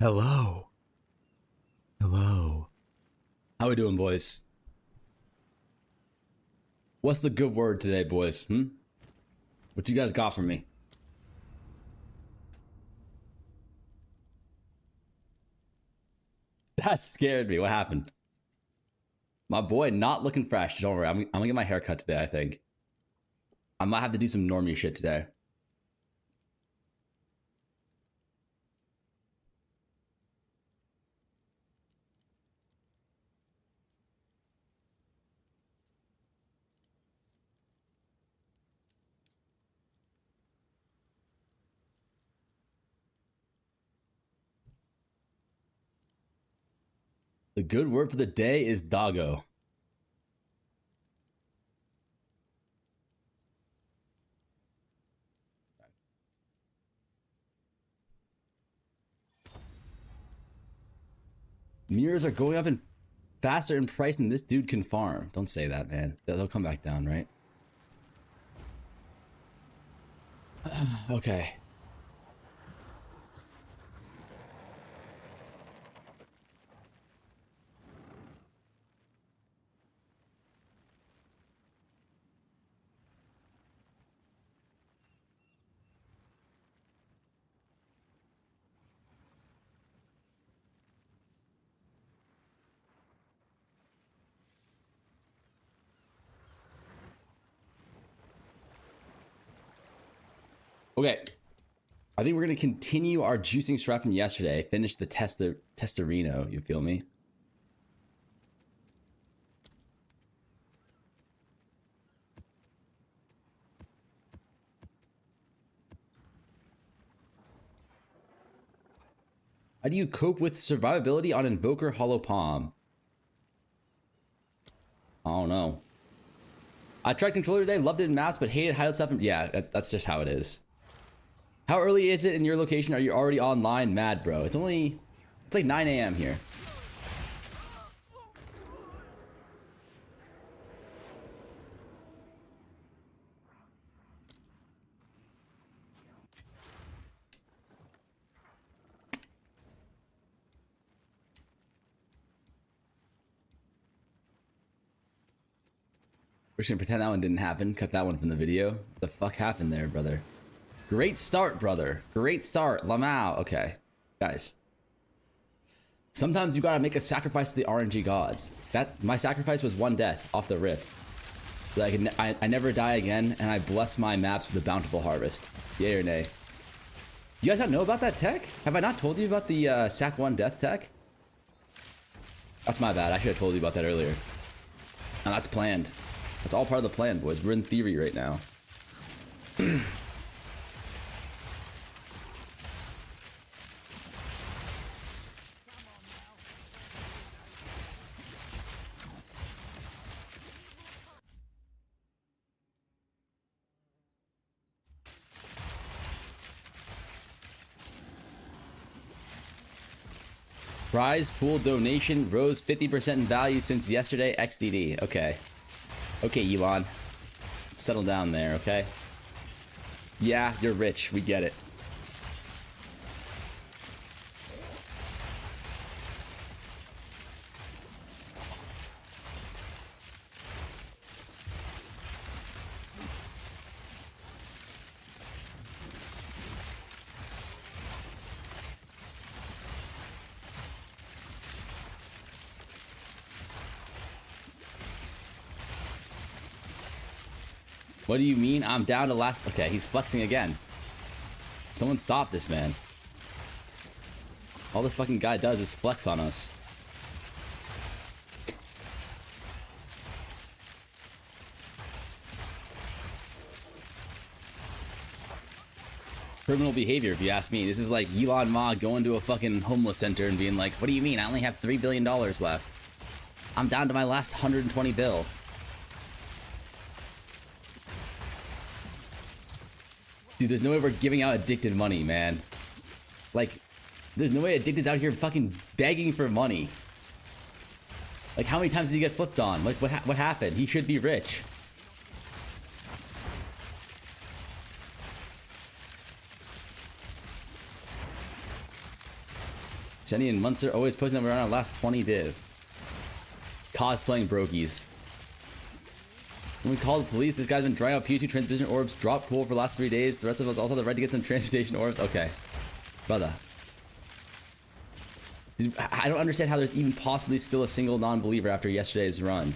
Hello. Hello. How we doing, boys? What's the good word today, boys? What you guys got for me? That scared me. What happened? My boy not looking fresh. Don't worry. I'm gonna get my hair cut today, I think. I might have to do some normie shit today. The good word for the day is doggo. Mirrors are going up in faster in price than this dude can farm. Don't say that, man. They'll come back down, right? Okay. Okay. I think we're going to continue our juicing strat from yesterday. Finish the Testarino, you feel me? How do you cope with survivability on Invoker Hollow Palm? I don't know. I tried controller today, loved it in maps, but hated hideout stuff. Yeah, that's just how it is. How early is it in your location? Are you already online? Mad, bro. It's like 9 a.m. here. We're just gonna pretend that one didn't happen. Cut that one from the video. What the fuck happened there, brother? Great start, brother. Great start. Lamau. Okay. Guys. Sometimes you gotta make a sacrifice to the RNG gods. My sacrifice was 1 death off the rip. So I never die again, and I bless my maps with a bountiful harvest. Yay or nay? Do you guys not know about that tech? Have I not told you about the sack 1 death tech? That's my bad. I should have told you about that earlier. And that's planned. That's all part of the plan, boys. We're in theory right now. Prize pool donation rose 50% in value since yesterday. XDD. Okay. Okay, Elon. Settle down there, okay? Yeah, you're rich. We get it. What do you mean? I'm down to last... Okay, he's flexing again. Someone stop this, man. All this fucking guy does is flex on us. Criminal behavior, if you ask me. This is like Elon Musk going to a fucking homeless center and being like, what do you mean? I only have $3 billion left. I'm down to my last 120 bill. Dude, there's no way we're giving out addicted money, man. Like, there's no way addicted's out here fucking begging for money. Like, how many times did he get flipped on? Like, what happened? He should be rich. Jenny and Munster always posting that we're on our last 20 div. Cosplaying brokies. When we call the police, this guy's been drying out PU2 transmission orbs, dropped pool for the last 3 days. The rest of us also have the right to get some transmutation orbs. Okay. Brother. Dude, I don't understand how there's even possibly still a single non-believer after yesterday's run.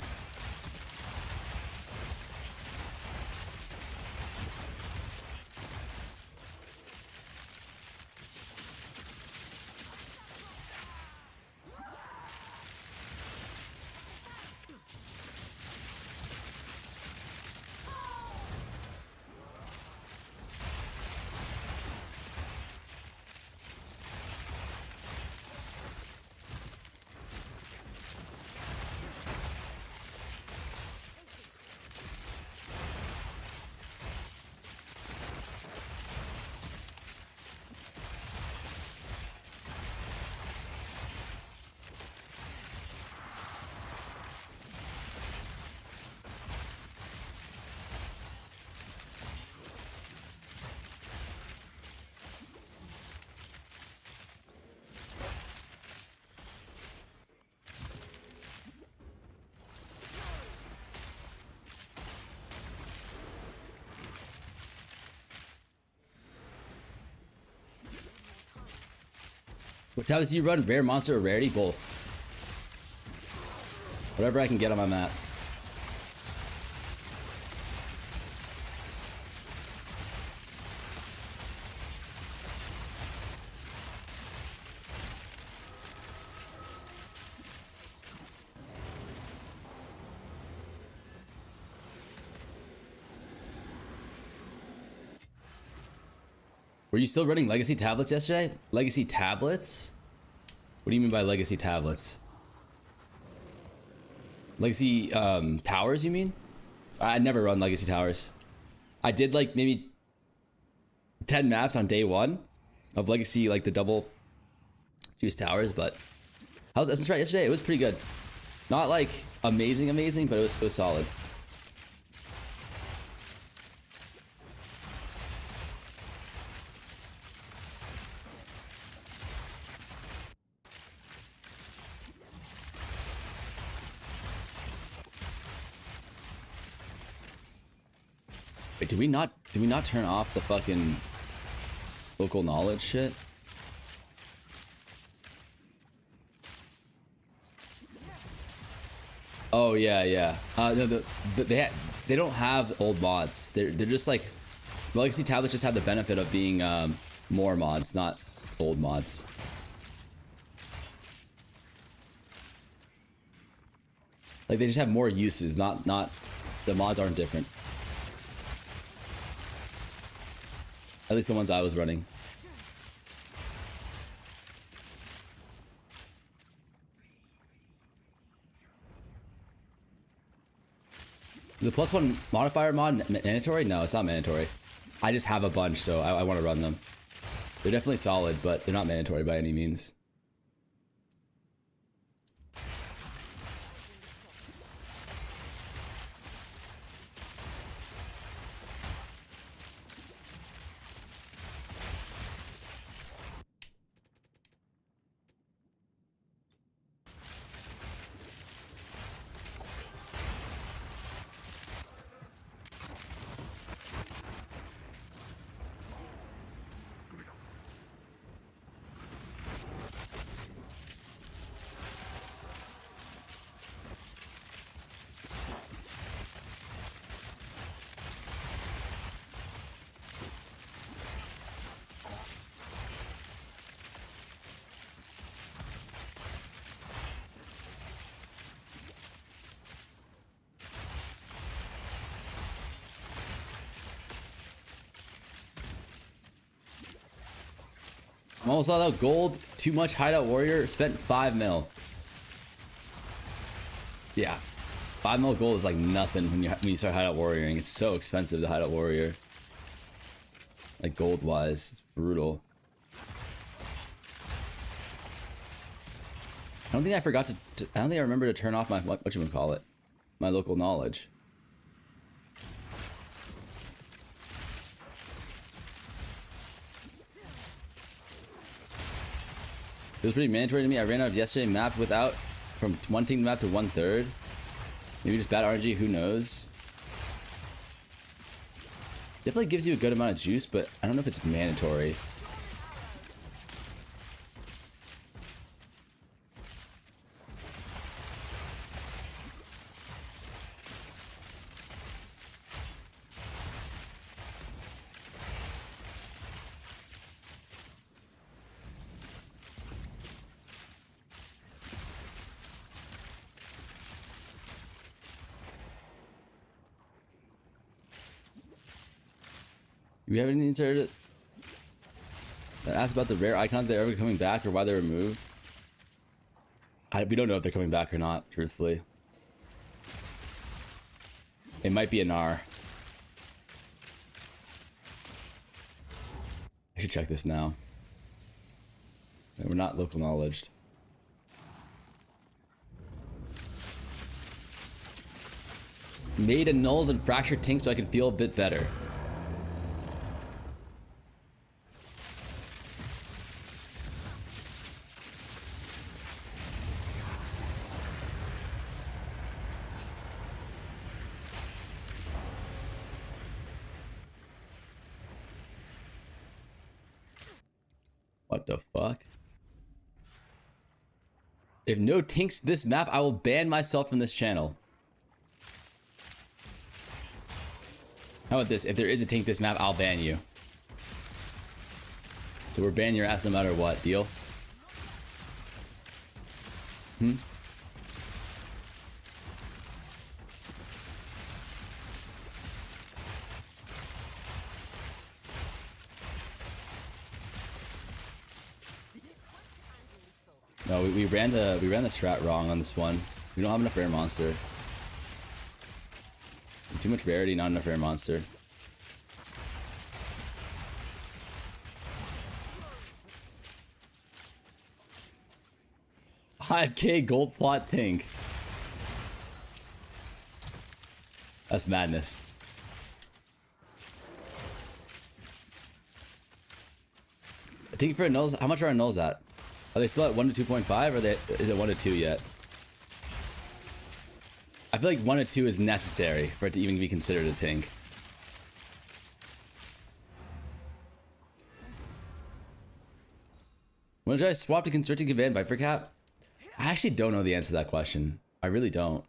What tabs do you run? Rare, monster, or rarity? Both. Whatever I can get on my map. Were you still running legacy tablets yesterday? Legacy tablets? What do you mean by legacy tablets? Legacy towers, you mean? I never run legacy towers. I did like maybe 10 maps on day one of legacy, like the double juice towers, but how was Essence right yesterday? It was pretty good. Not like amazing, but it was so solid. Wait, did we not turn off the fucking local knowledge shit? Oh yeah. They don't have old mods. They're just like the legacy tablets just have the benefit of being more mods, not old mods. Like they just have more uses, not the mods aren't different. At least the ones I was running. The +1 modifier mod mandatory? No, it's not mandatory. I just have a bunch, so I want to run them. They're definitely solid, but they're not mandatory by any means. I'm almost all out gold. Too much Hideout Warrior. Spent 5 mil. Yeah, 5 mil gold is like nothing when you start Hideout Warrioring. It's so expensive to Hideout Warrior. Like gold wise, it's brutal. I don't think I forgot to I don't think I remember to turn off my whatchamacallit, my local knowledge. It was pretty mandatory to me. I ran out of yesterday map without from one Tink map to 1/3. Maybe just bad RNG, who knows? Definitely gives you a good amount of juice, but I don't know if it's mandatory. Do we have any insert that asks about the rare icons that are ever coming back or why they're removed? We don't know if they're coming back or not, truthfully. It might be an R. I should check this now. We're not local knowledged. Made a nulls and fractured Tink so I can feel a bit better. What the fuck? If no Tinks this map, I will ban myself from this channel. How about this? If there is a Tink this map, I'll ban you. So we're banning your ass no matter what. Deal? Hmm? No, we ran the strat wrong on this one. We don't have enough rare monster. Too much rarity, not enough rare monster. $5K gold plot Tink. That's madness. A Tink for a nulls. How much are our nulls at? Are they still at 1 to 2.5 or is it 1 to 2 yet? I feel like 1 to 2 is necessary for it to even be considered a Tink. When should I swap to constricting command Viper Cap? I actually don't know the answer to that question. I really don't.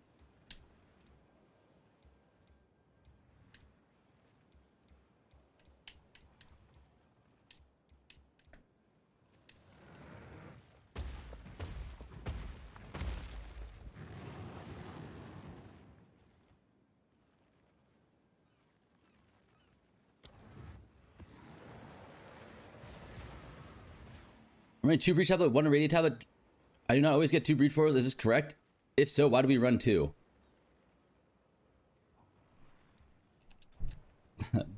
I'm running 2 breach tablet, 1 radiant tablet. I do not always get 2 breach portals. Is this correct? If so, why do we run 2?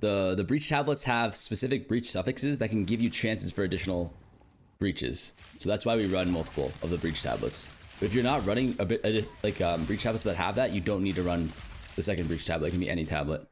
The breach tablets have specific breach suffixes that can give you chances for additional breaches. So that's why we run multiple of the breach tablets. But if you're not running a bit like breach tablets that have that, you don't need to run the second breach tablet. It can be any tablet.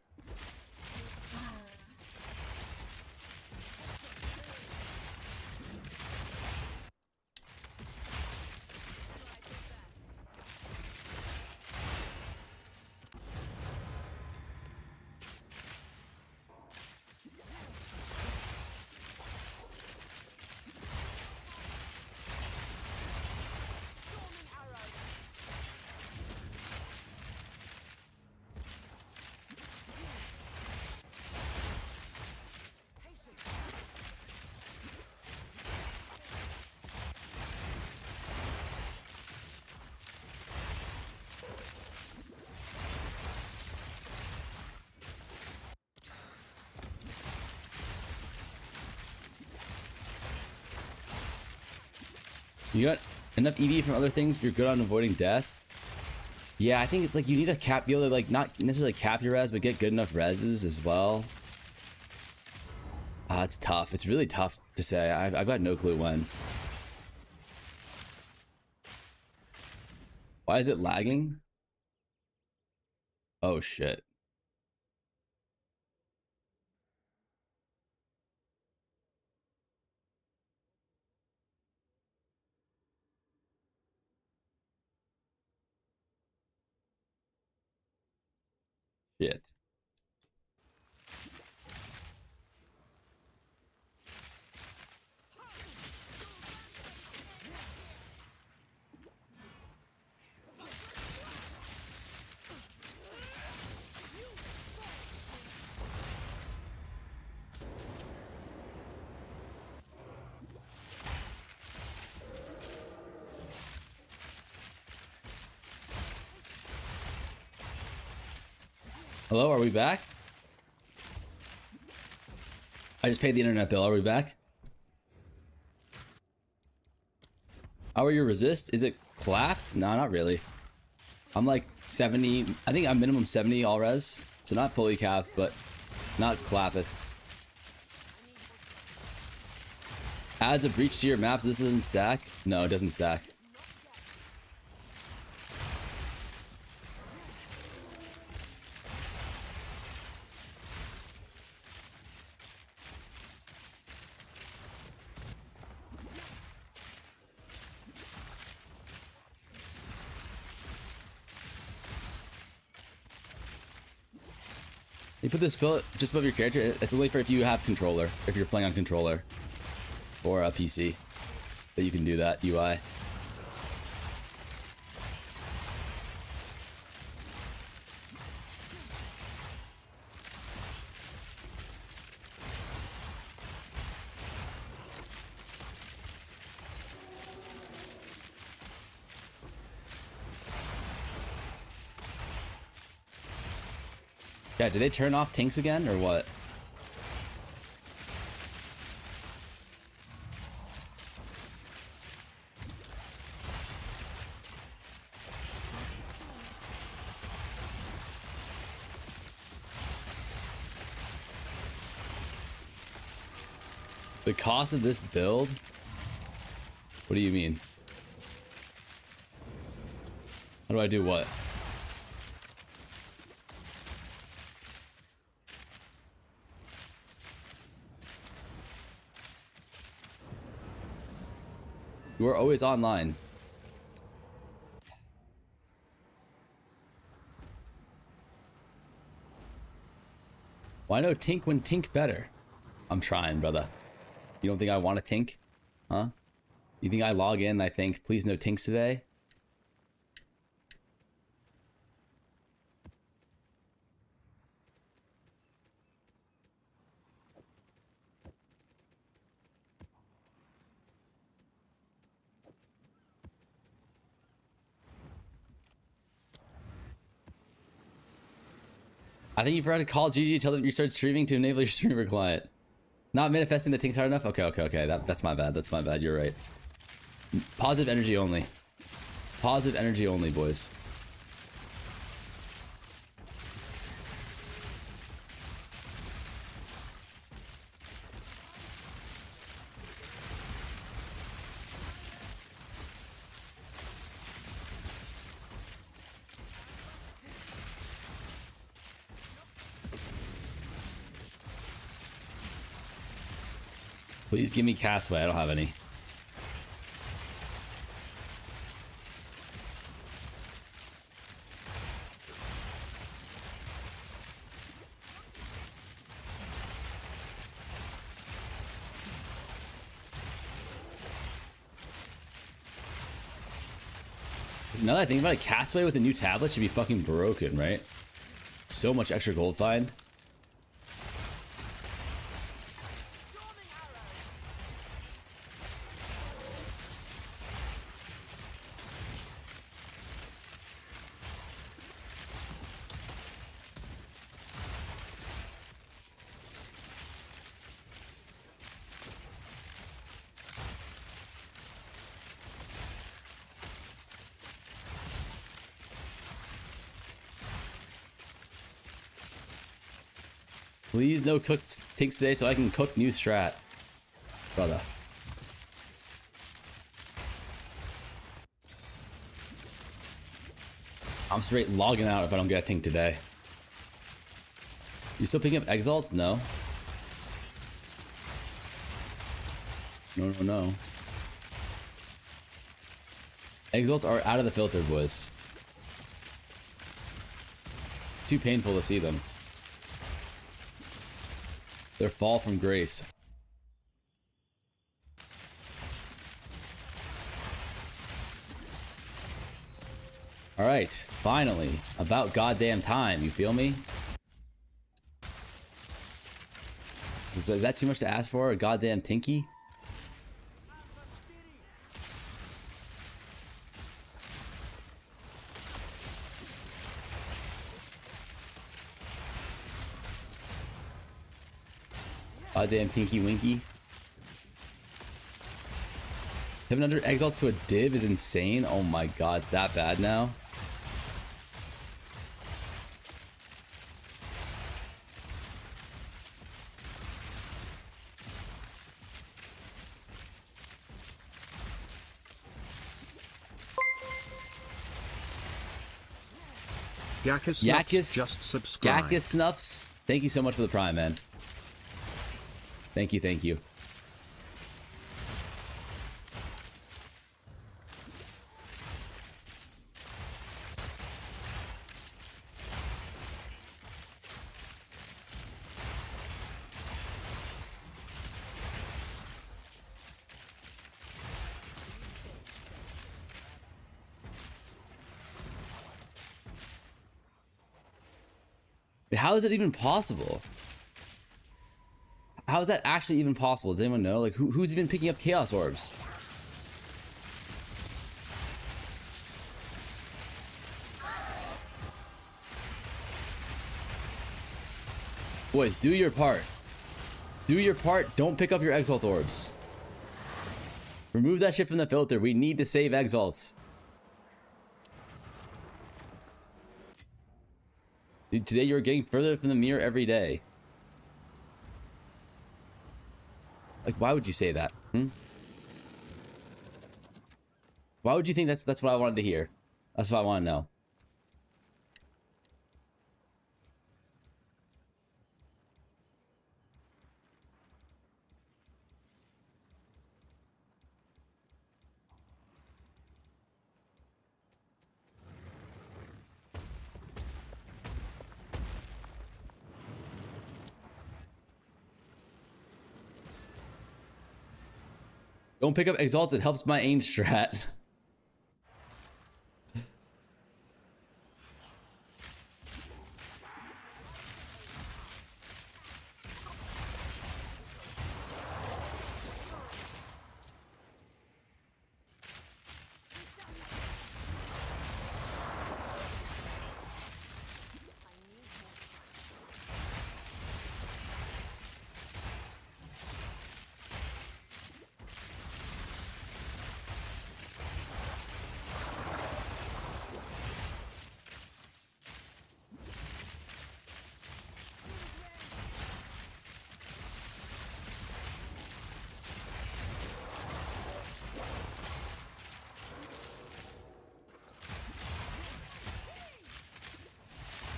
You got enough EV from other things, you're good on avoiding death. Yeah, I think it's like you need a cap, be able to like not necessarily cap your res, but get good enough reses as well. It's tough. It's really tough to say. I've got no clue when. Why is it lagging? Oh shit. Shit. Hello, are we back? I just paid the internet bill. Are we back? How are your resist? Is it clapped? No, not really. I'm like 70. I think I'm minimum 70 all res. So not fully capped, but not clappeth. Adds a breach to your maps. This doesn't stack? No, it doesn't stack. You put this spell just above your character. It's only for if you have controller, if you're playing on controller or a PC, that you can do that UI. Yeah, did they turn off Tinks again, or what? The cost of this build? What do you mean? How do I do what? You are always online. Why no Tink when Tink better? I'm trying, brother. You don't think I want to Tink? Huh? You think I log in and I think, please no Tinks today? I think you forgot to call GG, tell them you start streaming to enable your streamer client. Not manifesting the Tinks hard enough? Okay. That's my bad. That's my bad. You're right. Positive energy only. Positive energy only, boys. Please give me Castaway. I don't have any. Now that I think about it, Castaway with a new tablet should be fucking broken, right? So much extra gold find. Please no cooked Tinks today so I can cook new strat. Brother. I'm straight logging out if I don't get a Tink today. You still picking up exalts? No. No. Exalts are out of the filter, boys. It's too painful to see them. Their fall from grace. Alright, finally. About goddamn time, you feel me? Is that too much to ask for? A goddamn Tinky? Goddamn Tinky Winky. 700 exalts to a div is insane. Oh my god, it's that bad now. Yakis just subscribed. Yakis Snups, thank you so much for the prime, man. Thank you, thank you. How is it even possible? How is that actually even possible? Does anyone know? Like, who's even picking up Chaos Orbs? Boys, do your part. Do your part. Don't pick up your Exalt Orbs. Remove that shit from the filter. We need to save Exalts. Dude, today you're getting further from the mirror every day. Like, why would you say that? Why would you think that's what I wanted to hear? That's what I want to know. Don't pick up Exalts, it helps my aim strat.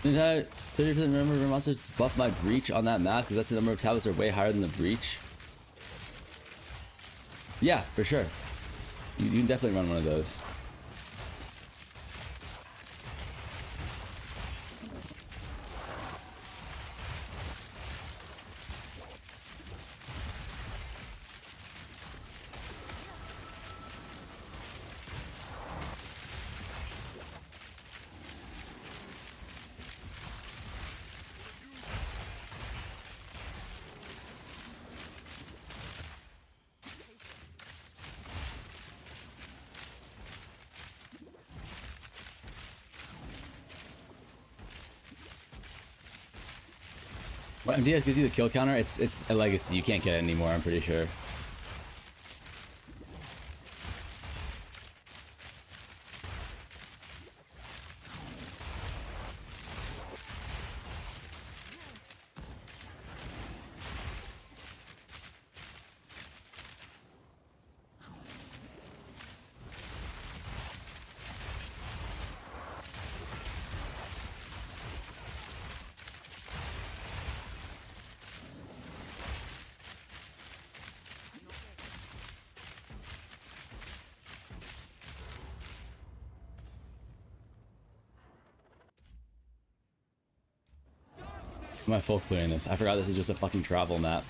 Did I 30% number of monsters to buff my breach on that map? Because that's the number of tablets are way higher than the breach. Yeah, for sure. You can definitely run one of those. What MDS gives you the kill counter? It's a legacy. You can't get it anymore, I'm pretty sure. Am I full clearing this? I forgot this is just a fucking travel map.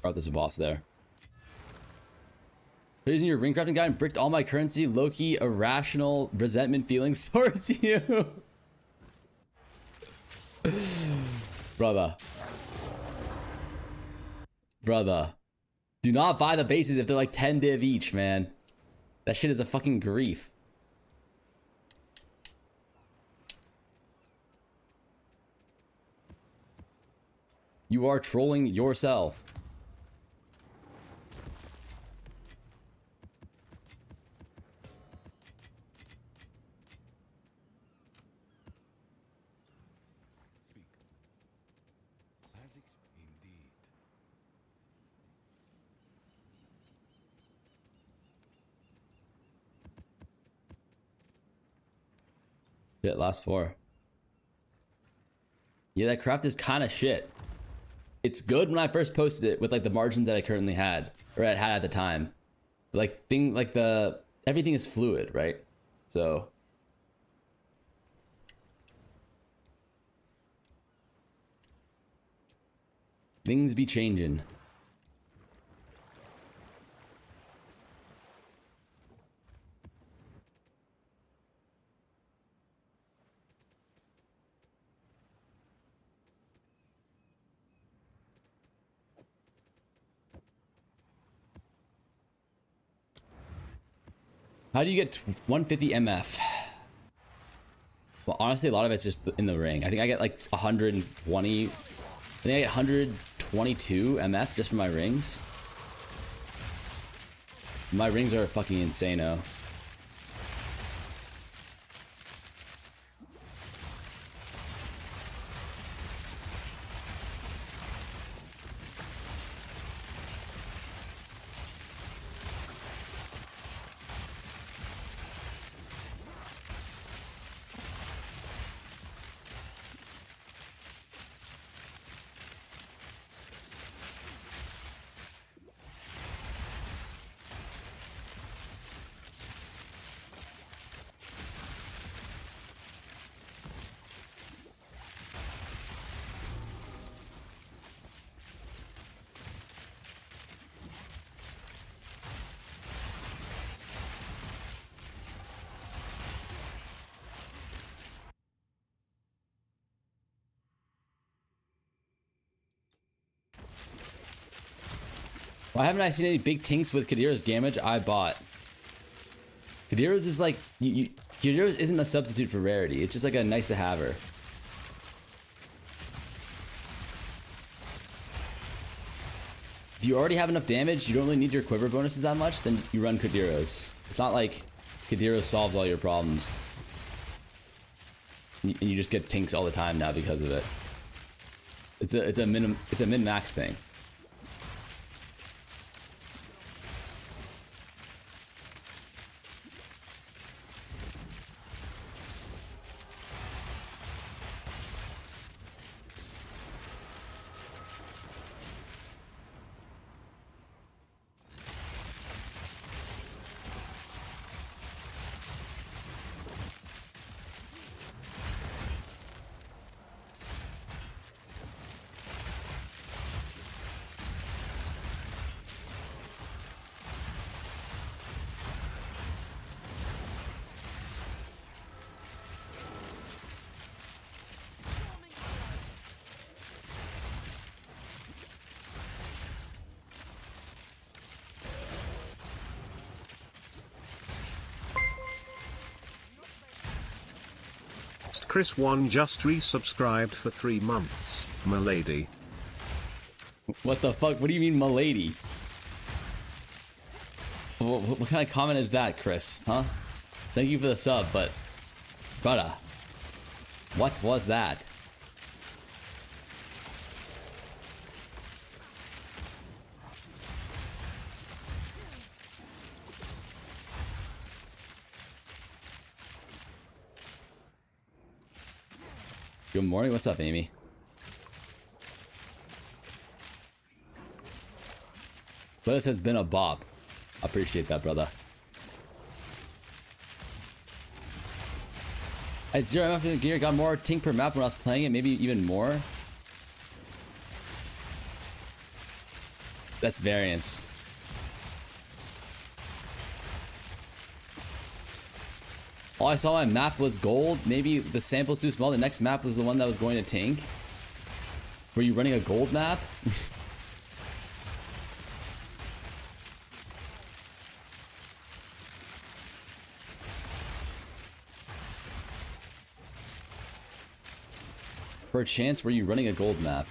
Oh, there's a boss there. Using your ring crafting guide and bricked all my currency. Low-key, irrational resentment feelings towards you. Brother. Brother. Do not buy the bases if they're like 10 div each, man. That shit is a fucking grief. You are trolling yourself. Shit, last 4. Yeah, that craft is kind of shit. It's good when I first posted it with like the margins that I currently had, or I had at the time. But, like everything is fluid, right? So things be changing. How do you get 150 MF? Well, honestly, a lot of it's just in the ring. I think I get like 120. I think I get 122 MF just for my rings. My rings are fucking insane-o. Why haven't I seen any big tinks with Kadira's damage? I bought. Kadira's is like, Kadira's isn't a substitute for rarity. It's just like a nice to have her. If you already have enough damage, you don't really need your quiver bonuses that much, then you run Kadira's. It's not like Kadira solves all your problems. And you just get tinks all the time now because of it. It's a min-max thing. Chris1 just resubscribed for 3 months, milady. What the fuck? What do you mean, milady? What kind of comment is that, Chris? Huh? Thank you for the sub, but... brother. What was that? Good morning. What's up, Amy? But this has been a bop. Appreciate that, brother. I had 0 MF in the gear, got more Tink per map when I was playing it, maybe even more. That's variance. All I saw my map was gold. Maybe the sample's too small. The next map was the one that was going to Tink. Were you running a gold map? For a chance, were you running a gold map?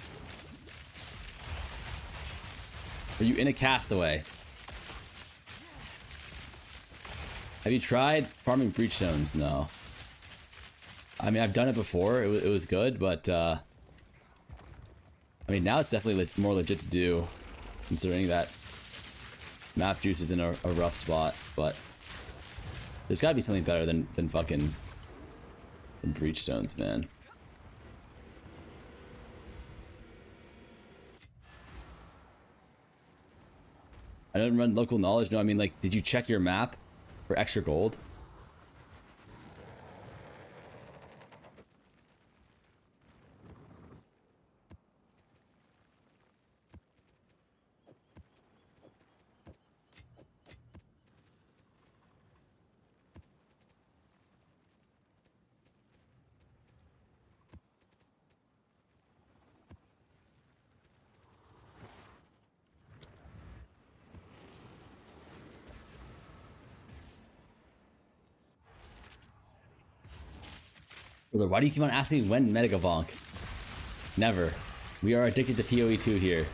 Were you in a castaway? Have you tried farming breachstones? No. I mean, I've done it before. It was good, but I mean, now it's definitely more legit to do, considering that map juice is in a rough spot. But there's got to be something better than fucking breachstones, man. I don't run local knowledge. No, I mean, like, did you check your map for extra gold? Brother, why do you keep on asking when Metagavonk? Never. We are addicted to PoE2 here.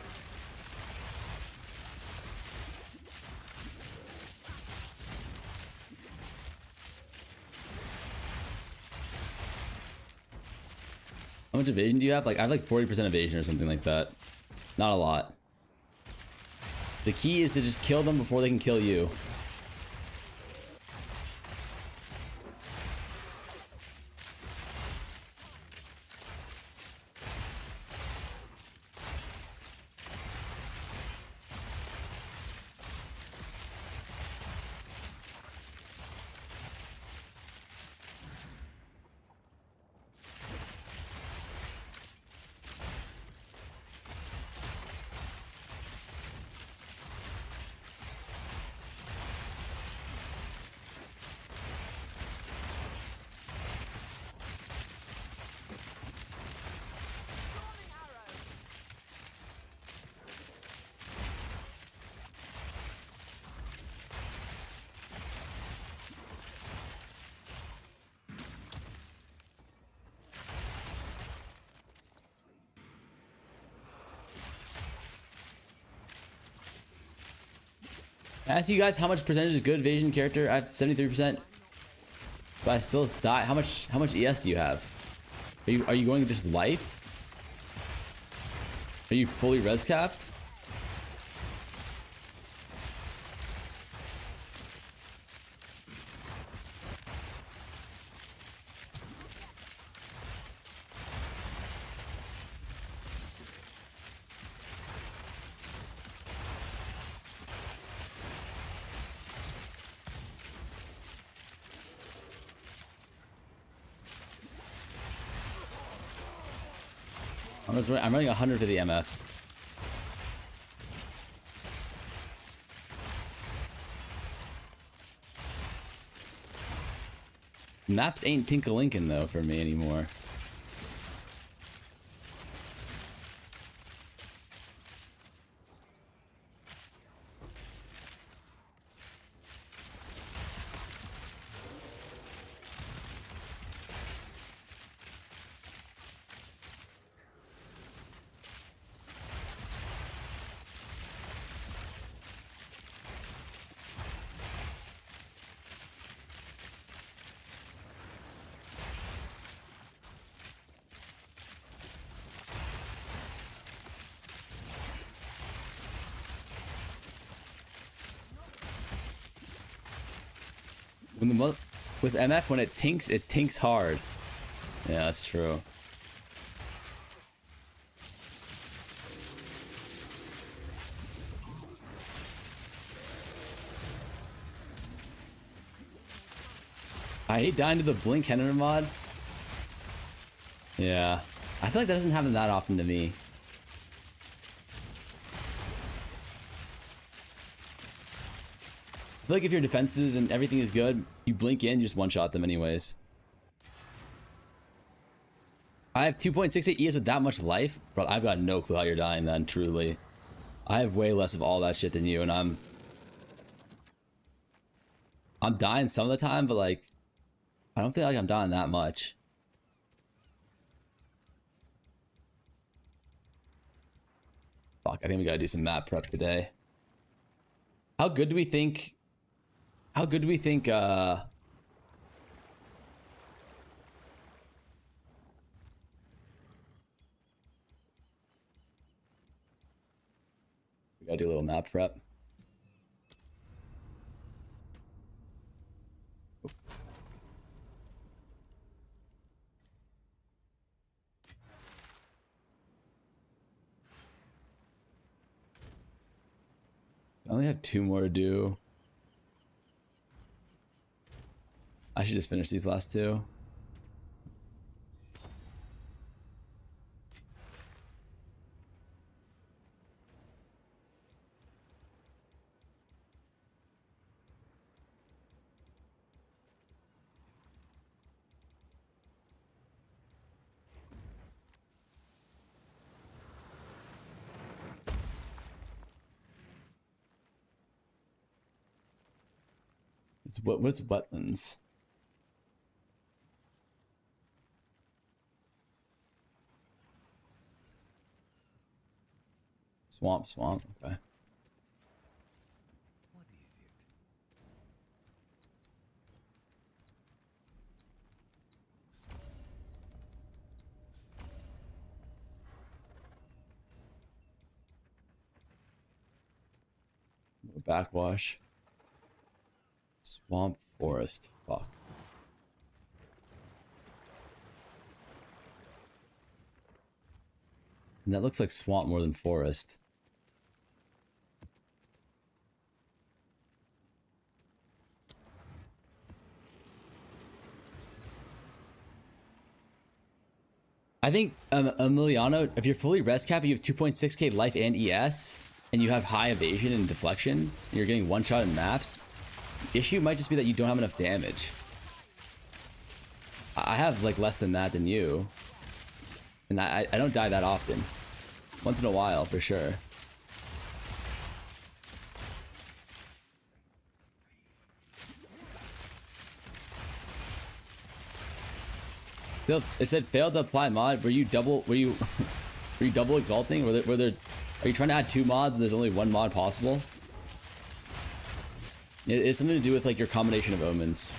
How much evasion do you have? Like, I have like 40% evasion or something like that. Not a lot. The key is to just kill them before they can kill you. I asked you guys how much percentage is good evasion character. I have 73%, but I still die. How much ES do you have? Are you going just life? Are you fully res capped? I'm running 150 MF. Maps ain't Tinkalinkin though for me anymore. With MF, when it tinks hard. Yeah, that's true. I hate dying to the Blink Henner mod. Yeah. I feel like that doesn't happen that often to me. I feel like if your defenses and everything is good, you blink in, you just one-shot them anyways. I have 2.68 ES with that much life? Bro, I've got no clue how you're dying then, truly. I have way less of all that shit than you, and I'm dying some of the time, but like, I don't feel like I'm dying that much. Fuck, I think we gotta do some map prep today. How good do we think... we gotta do a little map prep. I only have 2 more to do. I should just finish these last 2. What's wetlands? Swamp, okay. What is it? Backwash. Swamp, forest, fuck. And that looks like swamp more than forest. I think Emiliano, if you're fully res cap, you have 2.6k life and ES, and you have high evasion and deflection, and you're getting one shot in maps, the issue might just be that you don't have enough damage. I have like less than that than you, and I don't die that often. Once in a while, for sure. It said failed to apply mod. Were you double exalting? Are you trying to add 2 mods and there's only 1 mod possible? It's something to do with like your combination of omens.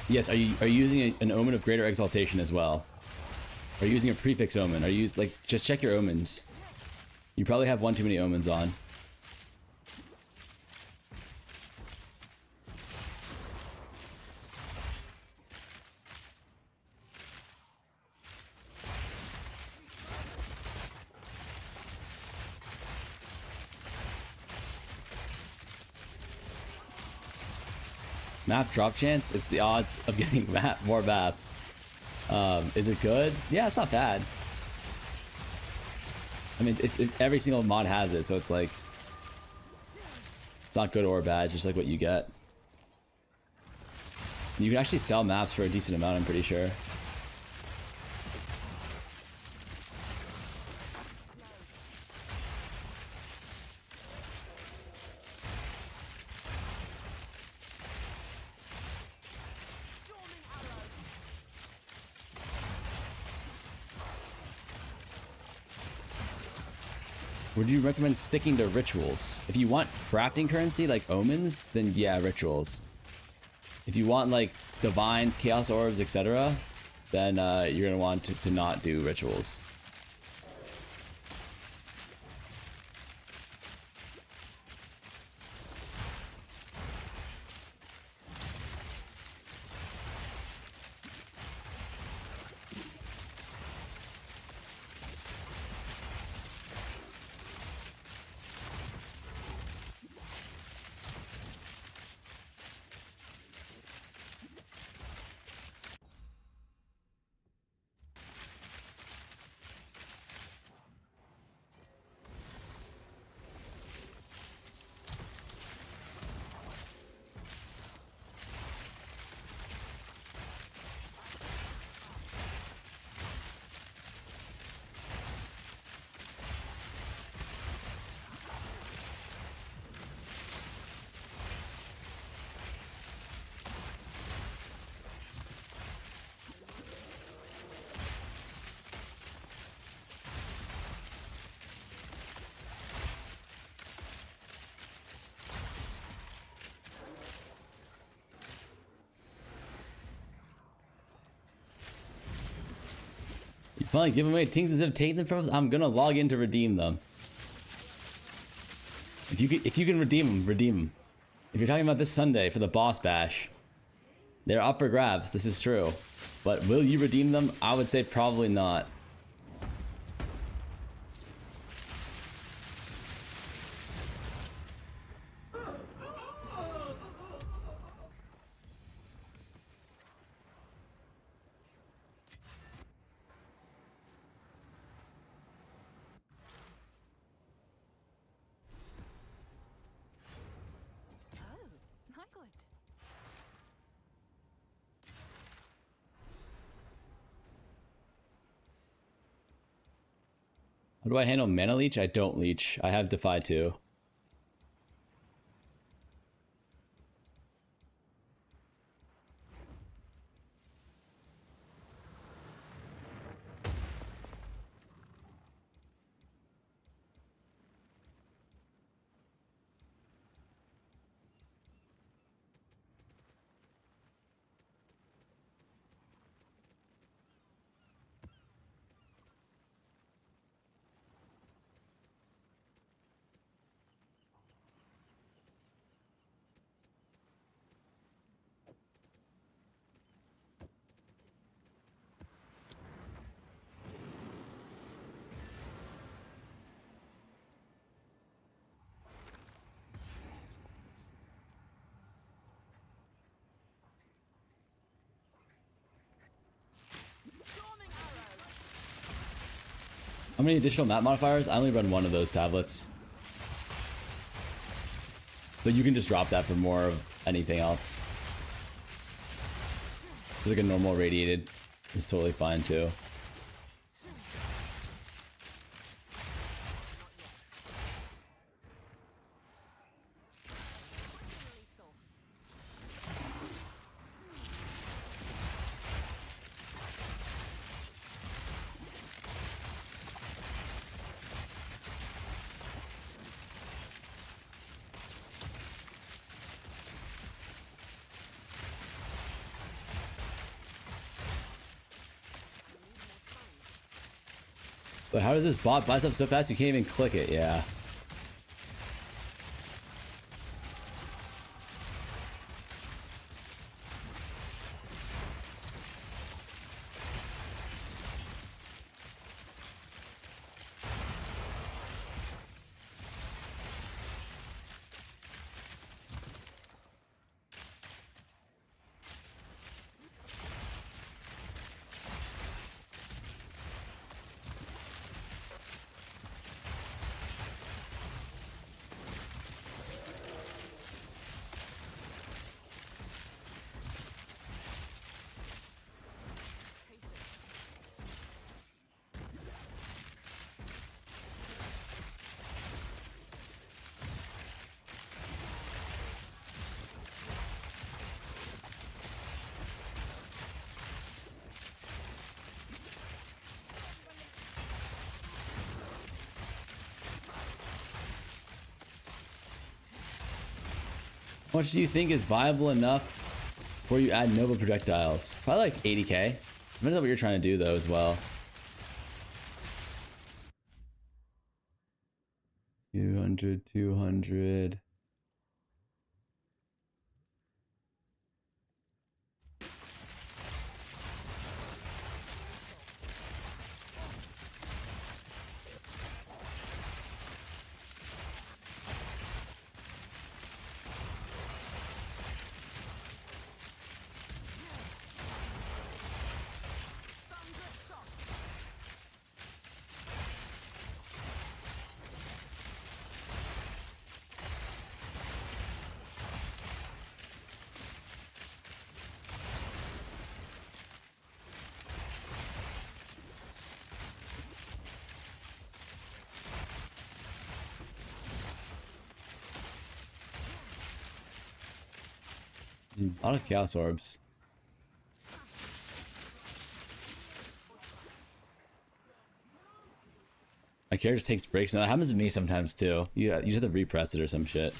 Yes, are you using an omen of greater exaltation as well? Are you using a prefix omen? Are you like just check your omens? You probably have one too many omens on. Map drop chance? It's the odds of getting more maps. Is it good? Yeah, it's not bad. I mean, every single mod has it, so it's like it's not good or bad. It's just like what you get. You can actually sell maps for a decent amount, I'm pretty sure. Would you recommend sticking to rituals? If you want crafting currency like omens, then yeah, rituals. If you want like divines, chaos orbs, etc., then you're gonna want to not do rituals. You probably give away Tinks as if taking them from us. I'm gonna log in to redeem them. If you can redeem them, redeem them. If you're talking about this Sunday for the boss bash, they're up for grabs. This is true, but will you redeem them? I would say probably not. How do I handle mana leech? I don't leech. I have Defy too. How many additional map modifiers? I only run one of those tablets. But you can just drop that for more of anything else. It's like a normal radiated. It's totally fine too. But how does this bot buy stuff so fast you can't even click it? Yeah. How much do you think is viable enough before you add Nova projectiles? Probably like 80k. Depends on what you're trying to do though as well. 200, 200. A lot of chaos orbs. My character just takes breaks. Now that happens to me sometimes too. You have to repress it or some shit.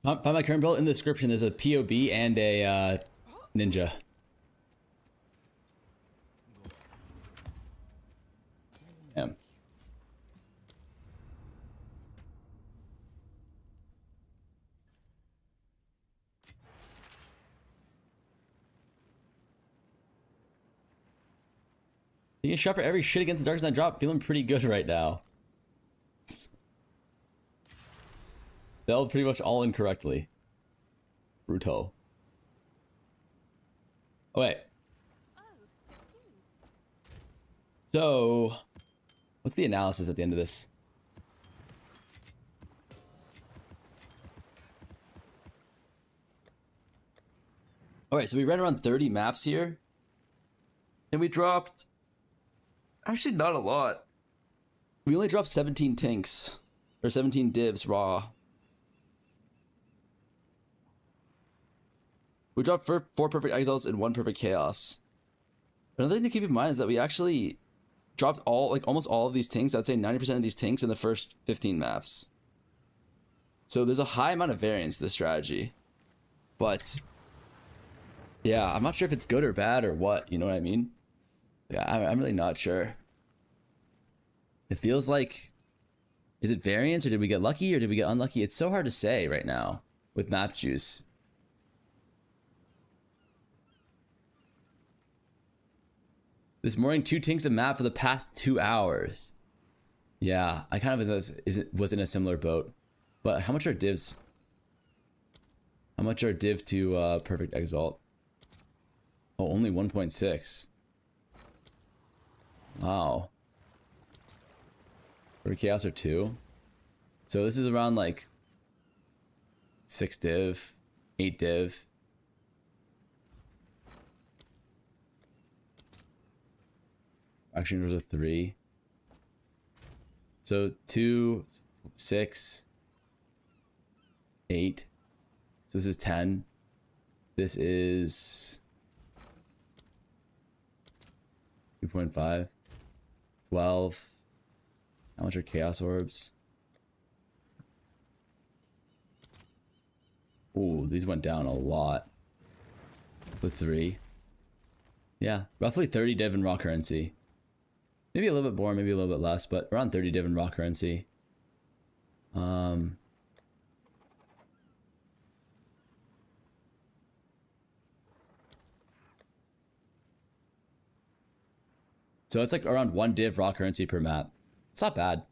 Find my current build in the description. There's a POB and a ninja. Damn. You can shot for every shit against the Dark Side drop. Feeling pretty good right now. Spelled pretty much all incorrectly. Brutal. Oh, wait. So, what's the analysis at the end of this? Alright, so we ran around 30 maps here. And we dropped... Actually, not a lot. We only dropped 17 tinks. Or 17 divs raw. We dropped 4 perfect exiles and 1 perfect chaos. Another thing to keep in mind is that we actually dropped almost all of these tinks. I'd say 90% of these tinks in the first 15 maps. So there's a high amount of variance to this strategy. But yeah, I'm not sure if it's good or bad or what, you know what I mean? Yeah, I'm really not sure. It feels like, is it variance or did we get lucky or did we get unlucky? It's so hard to say right now with map juice. This morning, 2 tinks a map for the past 2 hours. Yeah, I kind of was in a similar boat. But how much are divs? How much are div to perfect exalt? Oh, only 1.6. Wow. For chaos are 2. So this is around like 6 div, 8 div. Action numbers are 3. So 2, 6, 8. So this is 10. This is 2.5. 12. How much are chaos orbs? Ooh, these went down a lot. With 3. Yeah, roughly 30 div in raw currency. Maybe a little bit more, maybe a little bit less, but around 30 div in raw currency. So it's like around 1 div raw currency per map. It's not bad.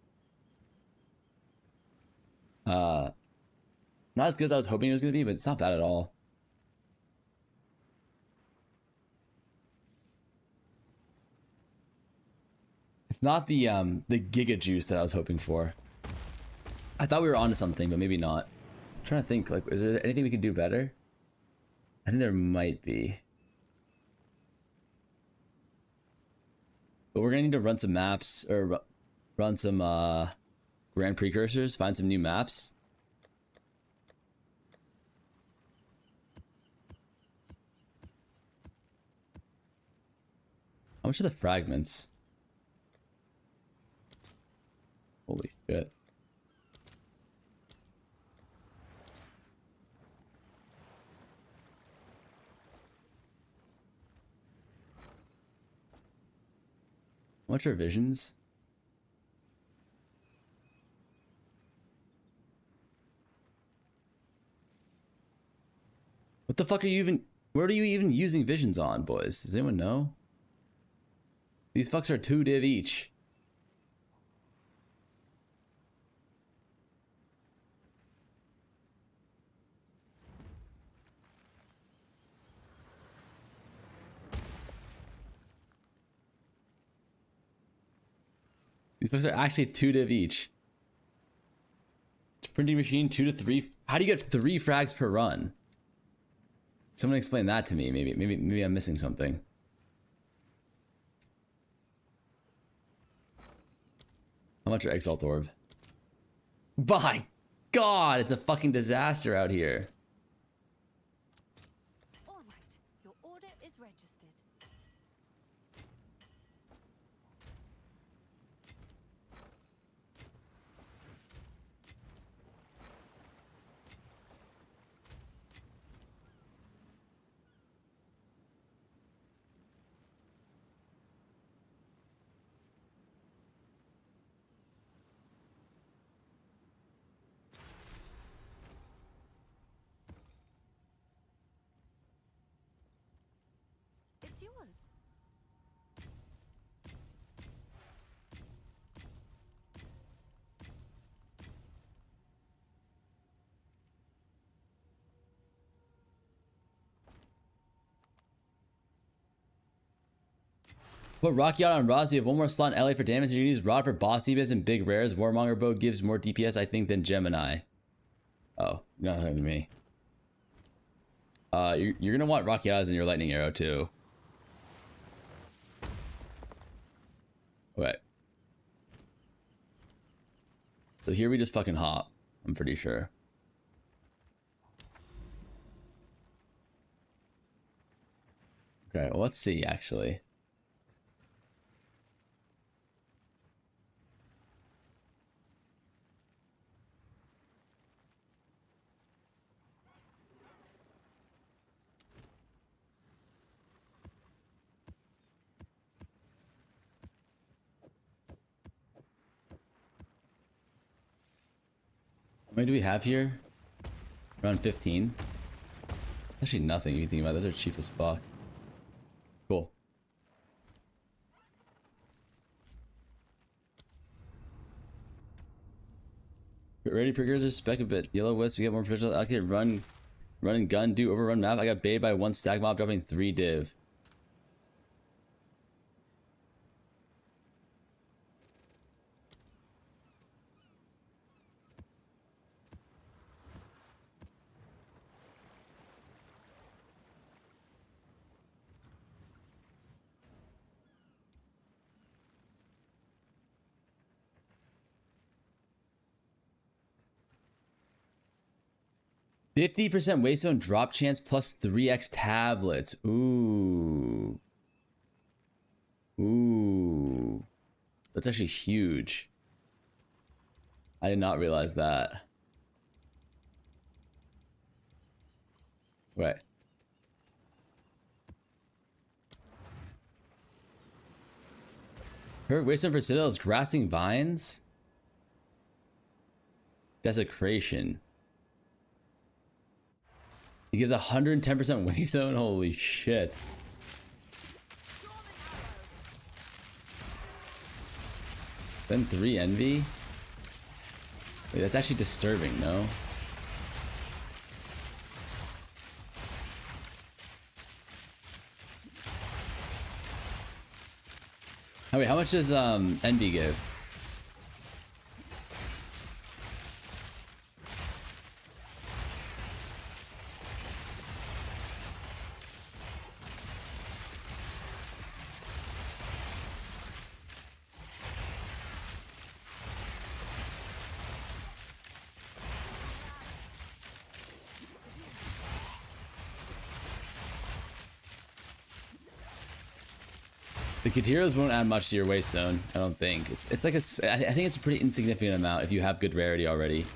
Not as good as I was hoping it was going to be, but it's not bad at all. It's not the Giga juice that I was hoping for. I thought we were onto something, but maybe not. I'm trying to think, like, is there anything we could do better? I think there might be. But we're gonna need to run some maps, or run some grand precursors, find some new maps. How much are the fragments? Holy shit. How much are visions? What the fuck are you even... Where are you even using visions on, boys? Does anyone know? These fucks are 2 div each. These fucks are actually 2 div each. It's a printing machine, 2 to 3. How do you get 3 frags per run? Someone explain that to me. Maybe I'm missing something. How much are Exalt Orb? By God, it's a fucking disaster out here. All right, your order is registered. It's yours. Put Rocky out on Roz. You have one more slot in LA for damage duties. Rod for boss DPS and big rares. Warmonger bow gives more DPS, I think, than Gemini. Oh, you're not talking to me. You're gonna want Rocky Eyes in your lightning arrow too. Okay. So here we just fucking hop. I'm pretty sure. Okay, well, let's see actually. How many do we have here? Around 15. Actually, nothing if you think about it. Those are cheap as fuck. Cool. Ready precursors, spec a bit. Yellow wisp, we get more potential. I can run and gun, do overrun map. I got baited by 1 stack mob, dropping 3 div. %50 Waystone drop chance plus 3x tablets. Ooh. Ooh. That's actually huge. I did not realize that. Right. Her Waystone for Citadel is grassing vines. Desecration. He gives 110% Waystone. Holy shit. Then 3 Envy? Wait, that's actually disturbing, no? Oh, wait, how much does NB give? The Kateros won't add much to your waste zone, I don't think. It's like I think it's a pretty insignificant amount if you have good rarity already.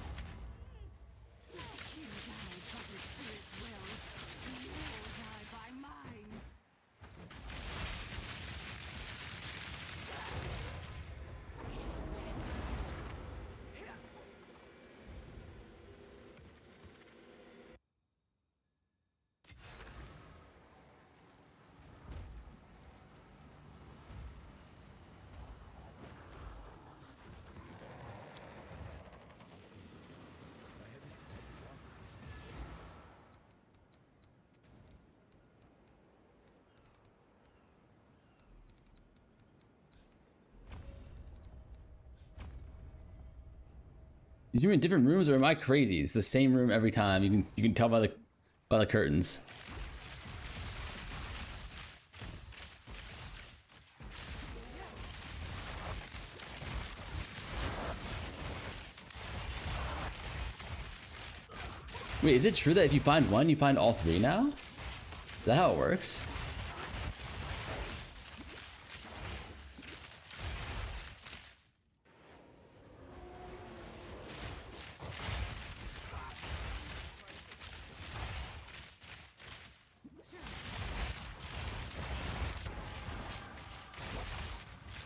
You're in different rooms, or am I crazy? It's the same room every time. You can tell by the curtains. Wait, is it true that if you find one, you find all three now? Is that how it works?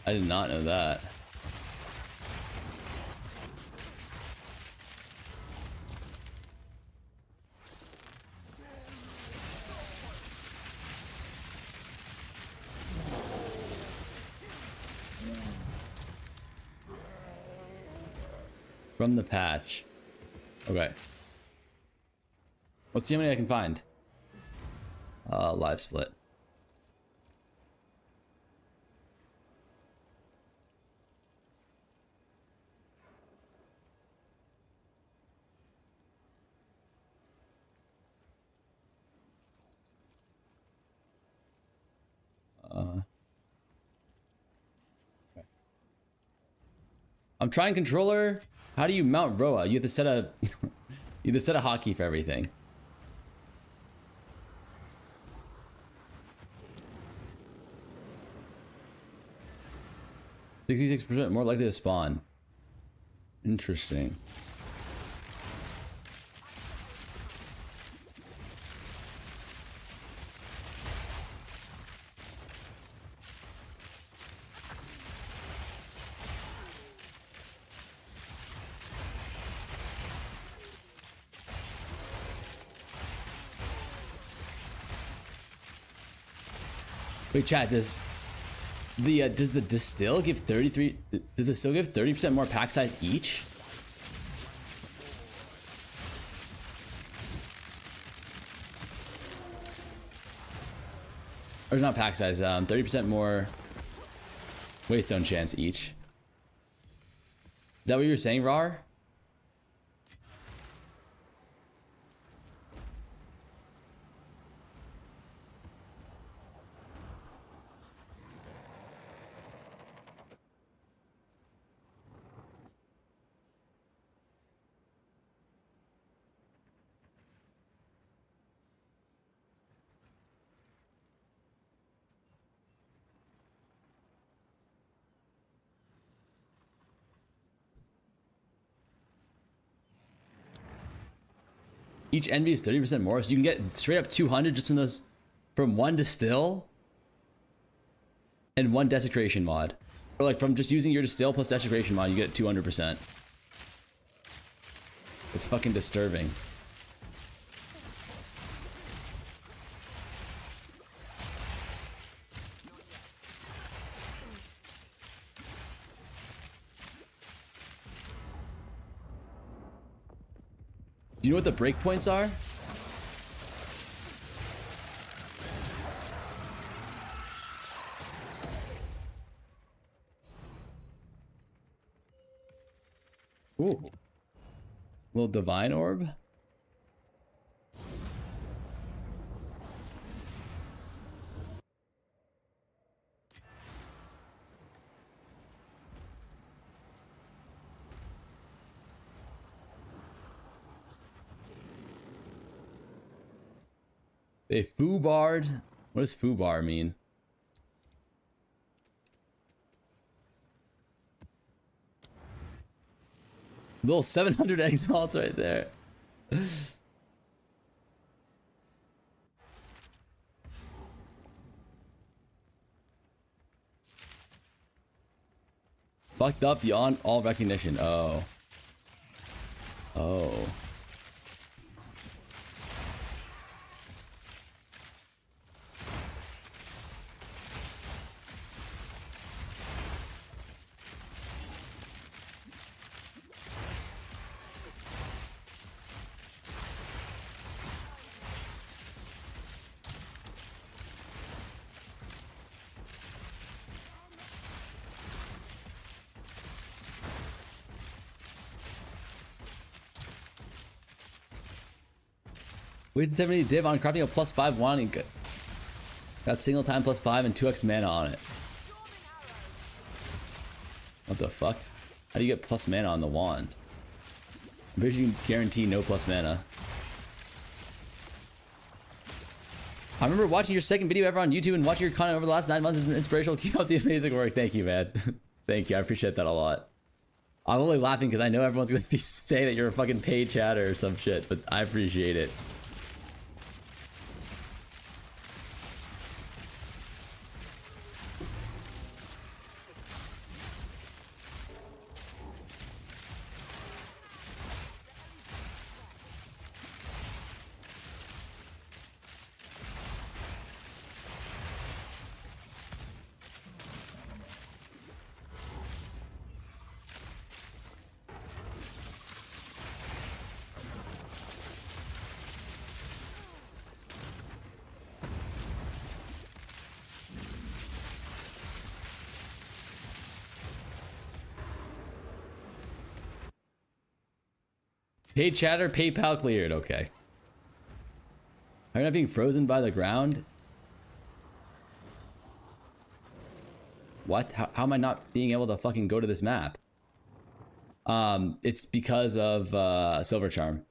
I did not know that. From the patch. Okay. Let's see how many I can find. Live split. I'm trying controller. How do you mount Roa? You have to set a you have to set a hotkey for everything. %66% more likely to spawn. Interesting. Wait, chat, does the distill give 33? Does the still give 30% more pack size each? Or not pack size, 30% more waystone chance each. Is that what you were saying, Rar? Each envy is 30% more, so you can get straight up 200 just from those, from one distill and one desecration mod. Or like from just using your distill plus desecration mod, you get 200%. It's fucking disturbing. Do you know what the breakpoints are? Ooh. Little divine orb. They foobarred. What does foobar mean? Little 700 exalts right there. Fucked up beyond all recognition. Oh. Oh. Wasted 70 div on crafting a +5 wand and got single time +5 and 2x mana on it. What the fuck? How do you get plus mana on the wand? I'm pretty sure you can guarantee no plus mana. I remember watching your second video ever on YouTube and watching your content over the last 9 months has been inspirational. Keep up the amazing work. Thank you, man. Thank you. I appreciate that a lot. I'm only laughing because I know everyone's going to say that you're a fucking paid chatter or some shit, but I appreciate it. Paid chatter, PayPal cleared. Okay. Are you not being frozen by the ground? What? How am I not being able to fucking go to this map? It's because of Silver Charm.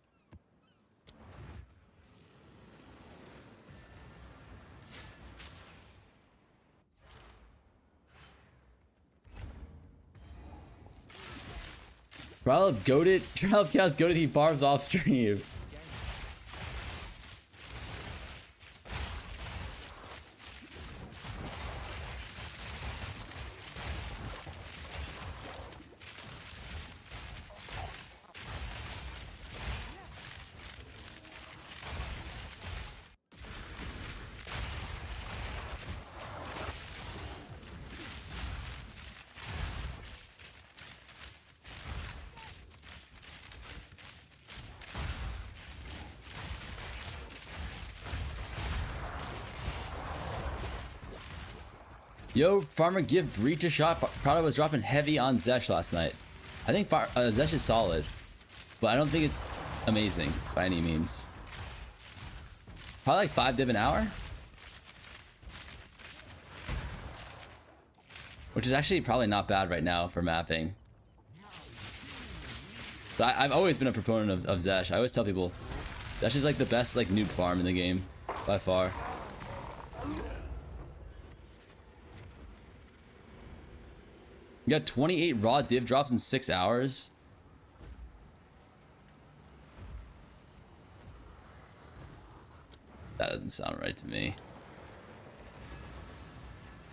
Trial of Chaos Goated, he farms off stream. Yo, Farmer, give Breach a shot. Prado was dropping heavy on Zesh last night. I think Zesh is solid, but I don't think it's amazing by any means. Probably like 5 div an hour, which is actually probably not bad right now for mapping. But I've always been a proponent of Zesh. I always tell people Zesh is like the best like noob farm in the game by far. You got 28 raw div drops in 6 hours. That doesn't sound right to me.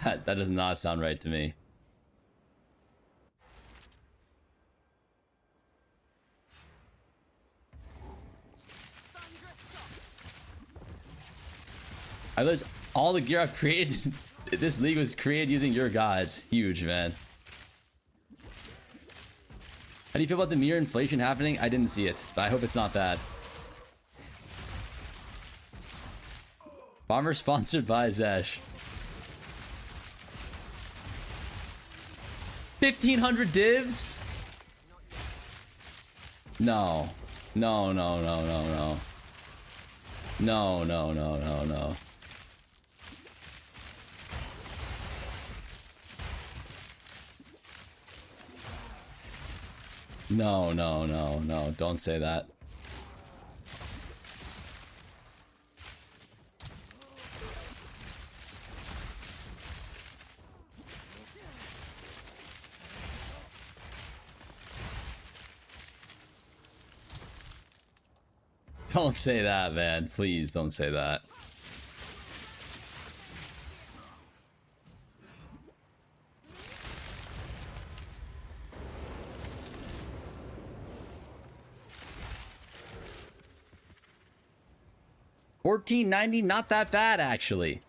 That does not sound right to me. I realized all the gear I've created, this league was created using your gods. Huge, man. How do you feel about the mirror inflation happening? I didn't see it, but I hope it's not bad. Farmer sponsored by Zesh. 1,500 divs? No. No, no, no, no, no. No, no, no, no, no. No, no, no, no. Don't say that. Don't say that, man. Please don't say that. $14.90, not that bad actually.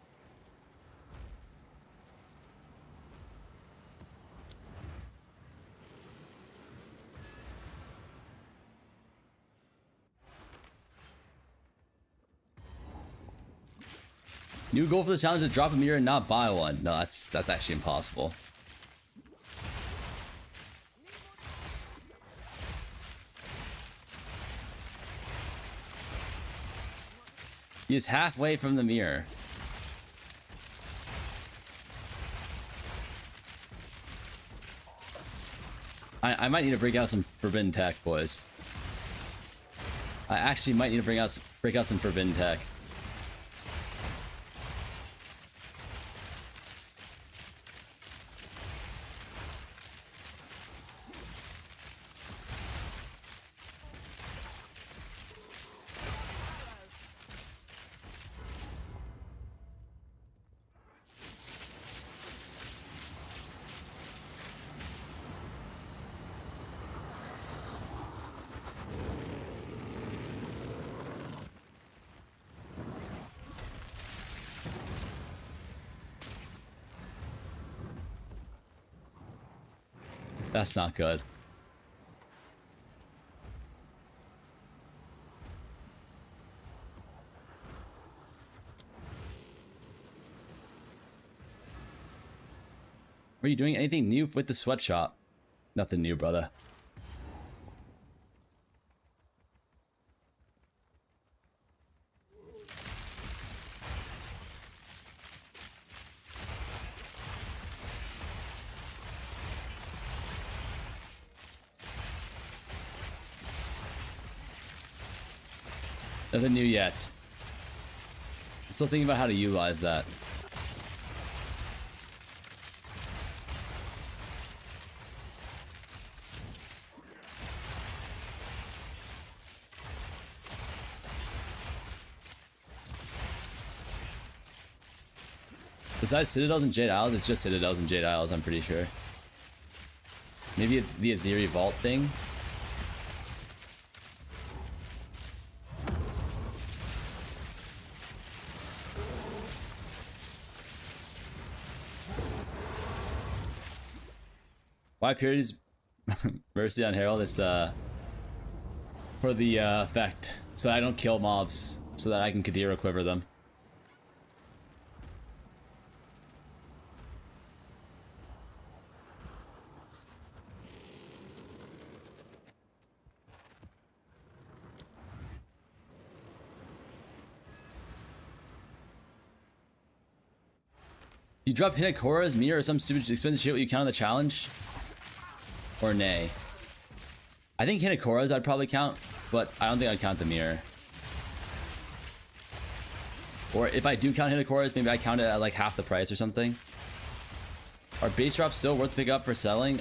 New goal for the challenge is to drop a mirror and not buy one. No, that's actually impossible. He is halfway from the mirror. I might need to break out some forbidden tech, boys. I actually might need to break out some forbidden tech. That's not good. Are you doing anything new with the sweatshop? Nothing new, brother. Nothing new yet. I'm still thinking about how to utilize that. Besides Citadels and Jade Isles, it's just Citadels and Jade Isles, I'm pretty sure. Maybe the Aziri Vault thing. Why periods Mercy on Herald? It's for the effect, so I don't kill mobs, so that I can Kadira quiver them. You drop Hinakora's mirror or some stupid expensive shit, will you count on the challenge? Or nay? I think Hinakora's I'd probably count, but I don't think I'd count the mirror. Or if I do count Hinakora's, maybe I count it at like half the price or something. Are base drops still worth to pick up for selling?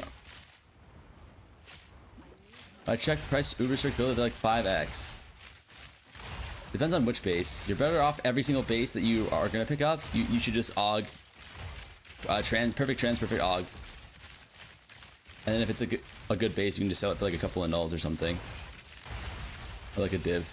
I checked price Uber strict build, they're like 5x. Depends on which base. You're better off every single base that you are gonna pick up. You should just AUG. Perfect AUG. And then if it's a good base, you can just sell it for like a couple of nulls or something. Or like a div.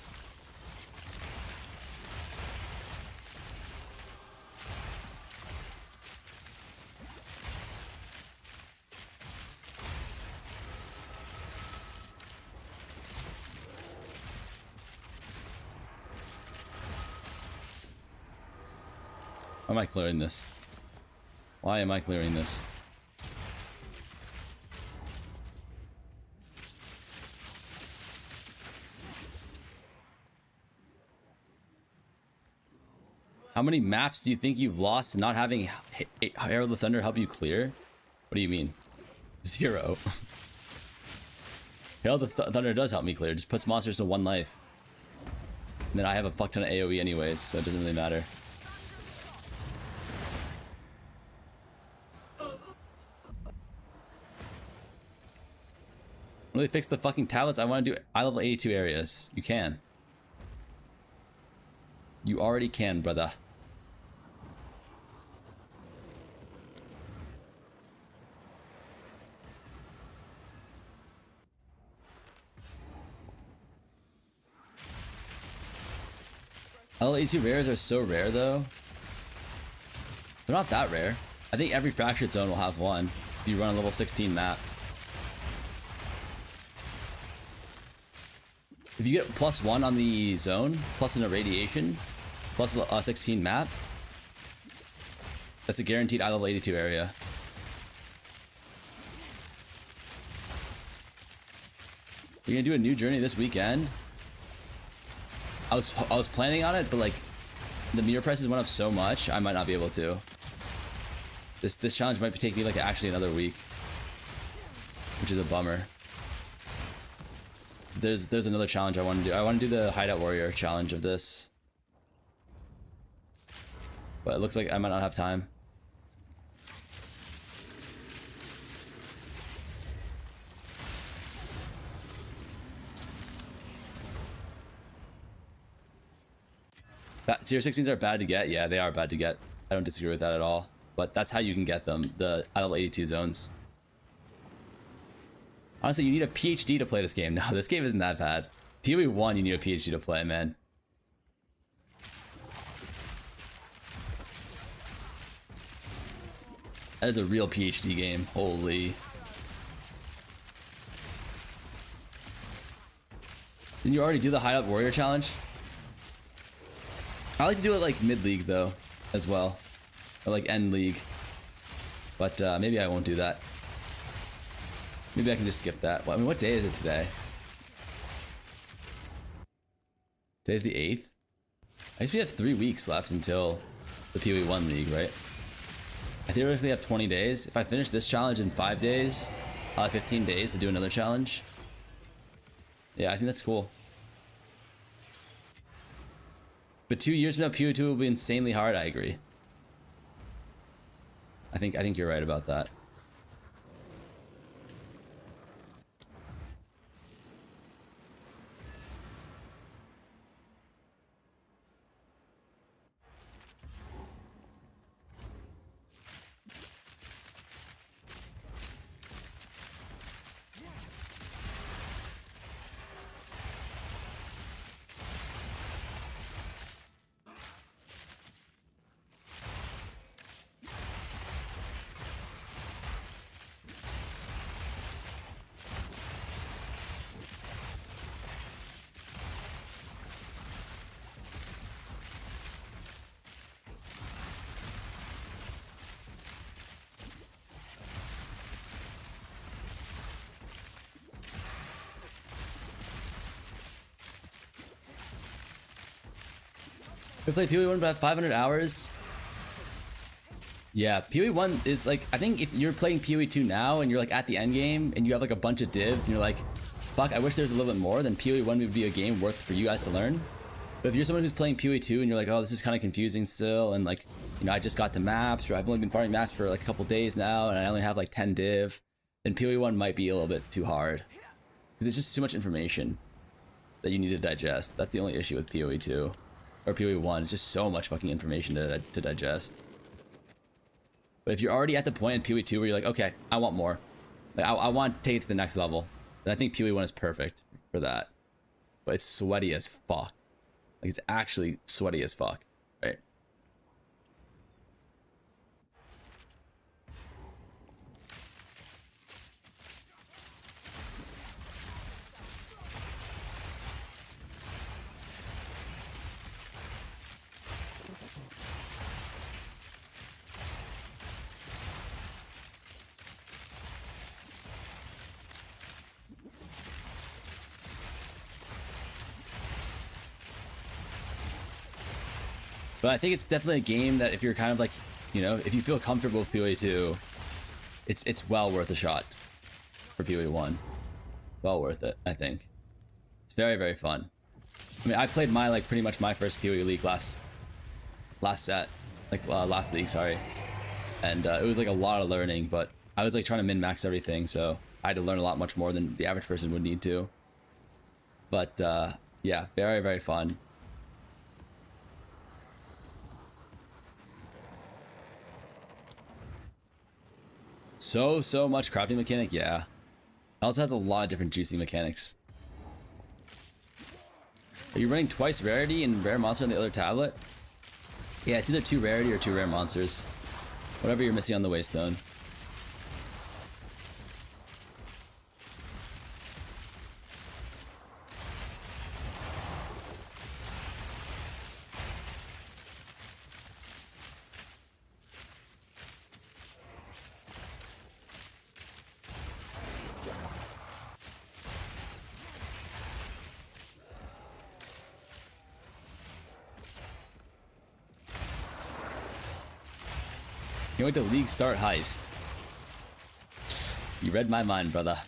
Why am I clearing this? Why am I clearing this? How many maps do you think you've lost not having Herald of the Thunder help you clear? What do you mean? 0. Herald of the Thunder does help me clear. Just puts monsters to 1 life. And then I have a fuck ton of AoE anyways, so it doesn't really matter. Really fix the fucking tablets. I want to do eye level 82 areas. You can. You already can, brother. Level 82 rares are so rare though. They're not that rare. I think every fractured zone will have one if you run a level 16 map. If you get +1 on the zone, plus an irradiation, plus a 16 map, that's a guaranteed eye level 82 area. You're gonna do a new journey this weekend? I was planning on it, but like the mirror prices went up so much, I might not be able to. This challenge might take me like actually another week, which is a bummer. There's another challenge I want to do. I want to do the Hideout Warrior challenge of this, but it looks like I might not have time. Tier 16s are bad to get. Yeah, they are bad to get. I don't disagree with that at all. But that's how you can get them, the level 82 zones. Honestly, you need a PhD to play this game. No, this game isn't that bad. PoE 1, you need a PhD to play, man. That is a real PhD game. Holy. Didn't you already do the Hideout Warrior challenge? I like to do it like mid-league though, as well. Or like end league. But maybe I won't do that. Maybe I can just skip that. Well, I mean, what day is it today? Today's the 8th? I guess we have 3 weeks left until the PoE 1 league, right? I theoretically have 20 days. If I finish this challenge in 5 days, I'll have 15 days to do another challenge. Yeah, I think that's cool. But 2 years from now, PoE 2 will be insanely hard. I agree. I think you're right about that. We played PoE 1 about 500 hours. Yeah, PoE 1 is like, I think if you're playing PoE 2 now and you're like at the end game and you have like a bunch of divs and you're like, fuck, I wish there was a little bit more, then PoE 1 would be a game worth for you guys to learn. But if you're someone who's playing PoE 2 and you're like, oh, this is kind of confusing still, and like, you know, I just got the maps, or I've only been farming maps for like a couple days now and I only have like 10 div, then PoE 1 might be a little bit too hard. Because it's just too much information that you need to digest. That's the only issue with PoE 2. Or PoE 1, it's just so much fucking information to digest. But if you're already at the point in PoE 2 where you're like, okay, I want more. Like, I want to take it to the next level. Then I think PoE 1 is perfect for that. But it's sweaty as fuck. Like, it's actually sweaty as fuck, right? But I think it's definitely a game that if you're kind of like, you know, if you feel comfortable with PoE 2, it's well worth a shot for PoE 1. Well worth it, I think. It's very, very fun. I mean, I played my, like, pretty much my first PoE league last league, sorry. And it was like a lot of learning, but I was like trying to min-max everything, so I had to learn a lot much more than the average person would need to. But yeah, very, very fun. So much crafting mechanic, yeah. It also has a lot of different juicy mechanics. Are you running twice rarity and rare monster on the other tablet? Yeah, it's either 2 rarity or 2 rare monsters. Whatever you're missing on the Waystone. Can't wait to league start heist. You read my mind, brother.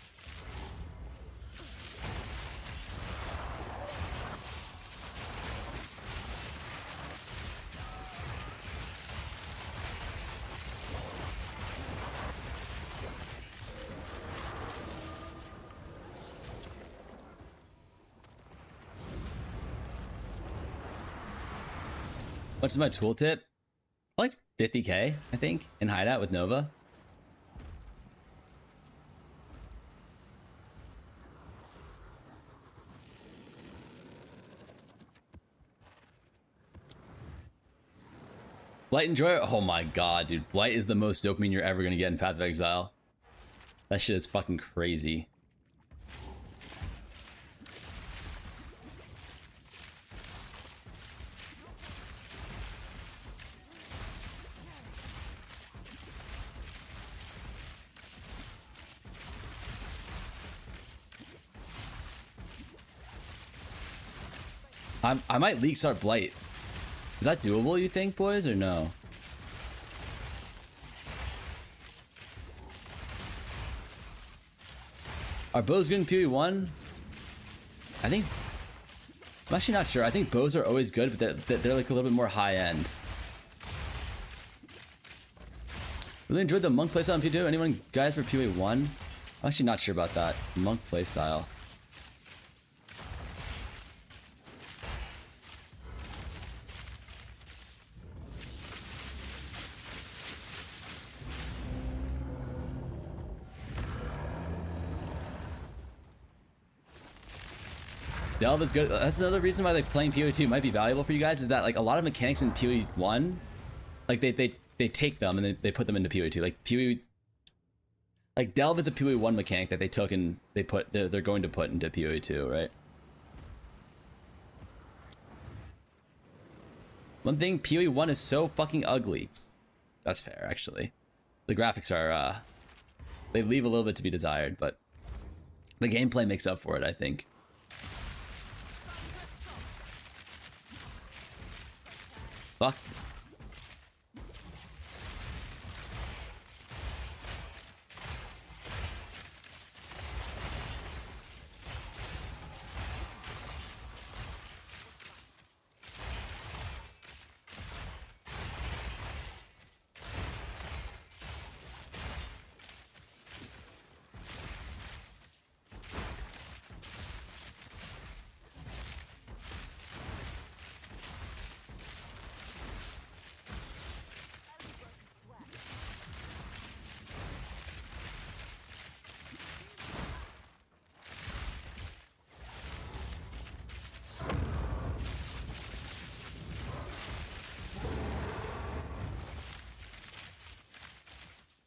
What's my tooltip? Like 50k, I think, in Hideout with Nova. Blight Enjoyer? Oh my god, dude. Blight is the most dopamine you're ever gonna get in Path of Exile. That shit is fucking crazy. I might league start Blight. Is that doable, you think, boys, or no? Are bows good in PoE 1? I think... I'm actually not sure. I think bows are always good, but they're like a little bit more high-end. Really enjoyed the monk playstyle on PoE 2. Anyone guys for PoE 1? I'm actually not sure about that. Monk playstyle. Delve is good. That's another reason why like playing PoE 2 might be valuable for you guys, is that like a lot of mechanics in PoE 1, like they take them and they put them into PoE 2. Like PoE, like Delve is a PoE 1 mechanic that they took and they're going to put into PoE 2, right? One thing, PoE 1 is so fucking ugly. That's fair, actually. The graphics are they leave a little bit to be desired, but the gameplay makes up for it, I think. Fuck.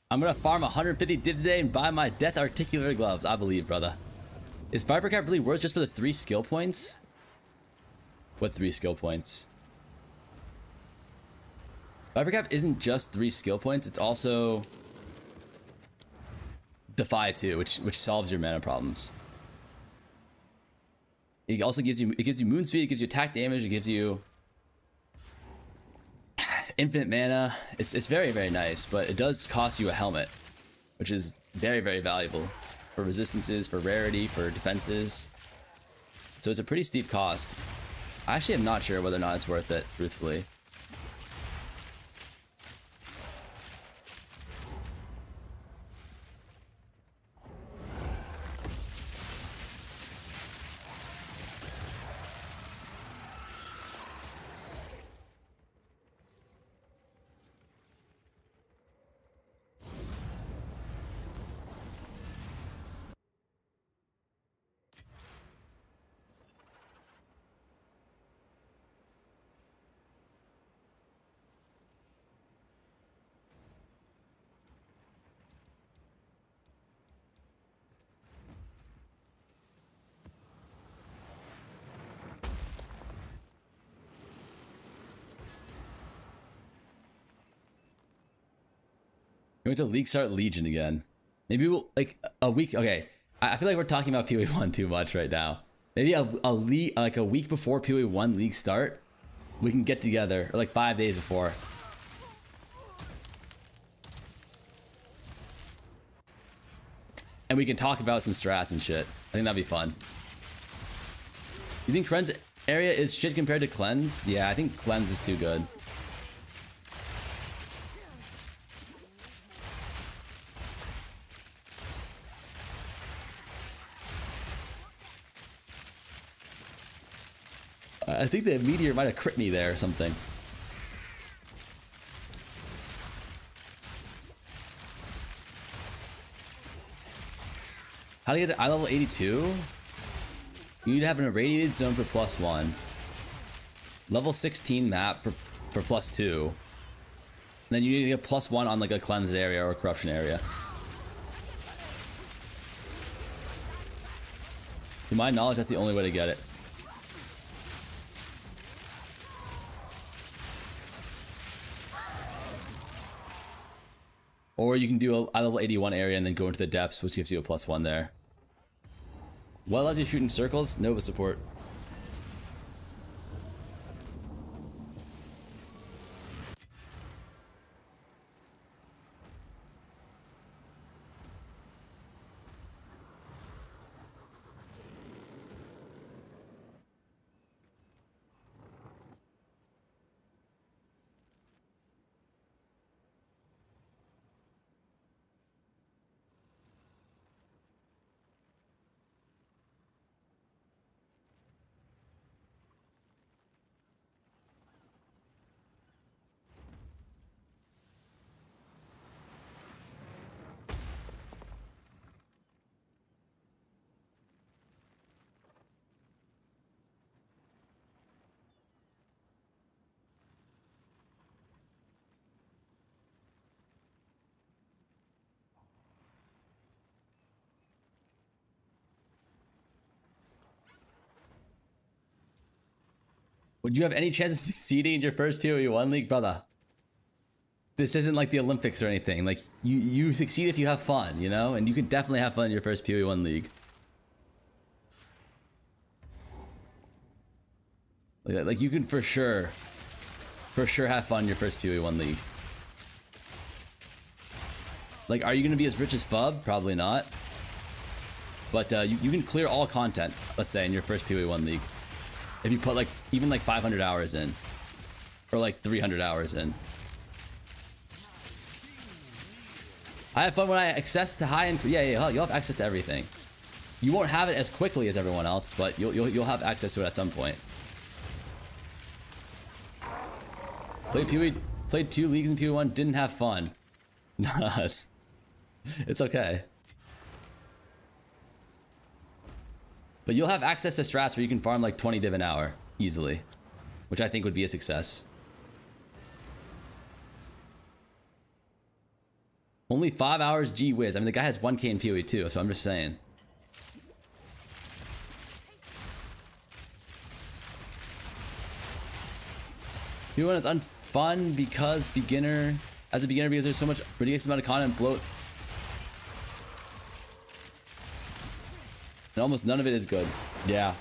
I'm gonna farm 150 div today and buy my Death Articular gloves. I believe, brother. Is Viper Cap really worth just for the 3 skill points? What 3 skill points? Viper Cap isn't just 3 skill points. It's also Defy 2, which solves your mana problems. It also gives you moon speed. It gives you attack damage. It gives you infinite mana. It's very, very nice, but it does cost you a helmet, which is very, very valuable for resistances, for rarity, for defenses. So it's a pretty steep cost. I actually am not sure whether or not it's worth it, truthfully. Going to League Start Legion again. Maybe we'll, like, a week. Okay, I feel like we're talking about PoE 1 too much right now. Maybe like a week before PoE 1 League Start, we can get together, or like 5 days before. And we can talk about some strats and shit. I think that'd be fun. You think Cleanse area is shit compared to Cleanse? Yeah, I think Cleanse is too good. I think the meteor might have crit me there or something. How to get to eye level 82? You need to have an irradiated zone for +1. Level 16 map for +2. And then you need to get +1 on like a cleansed area or a corruption area. To my knowledge, that's the only way to get it. Or you can do a level 81 area and then go into the depths, which gives you a +1 there. What allows you to shoot in circles? Nova support. Would you have any chance of succeeding in your first PoE 1 league? Brother, this isn't like the Olympics or anything. Like, you succeed if you have fun, you know? And you can definitely have fun in your first PoE 1 league. Like you can for sure have fun in your first PoE 1 league. Like, are you going to be as rich as Fub? Probably not. But you can clear all content, let's say, in your first PoE 1 league. If you put like even like 500 hours in, or like 300 hours in. I have fun when I access to high end. Yeah, you'll have access to everything. You won't have it as quickly as everyone else, but you'll have access to it at some point. Played 2 leagues in PoE 1, didn't have fun. Nah, it's okay. But you'll have access to strats where you can farm like 20 div an hour easily, which I think would be a success. Only 5 hours, gee whiz. I mean, the guy has 1k in PoE too, so I'm just saying. PoE 1 is unfun because as a beginner, because there's so much ridiculous amount of content bloat. And almost none of it is good. Yeah.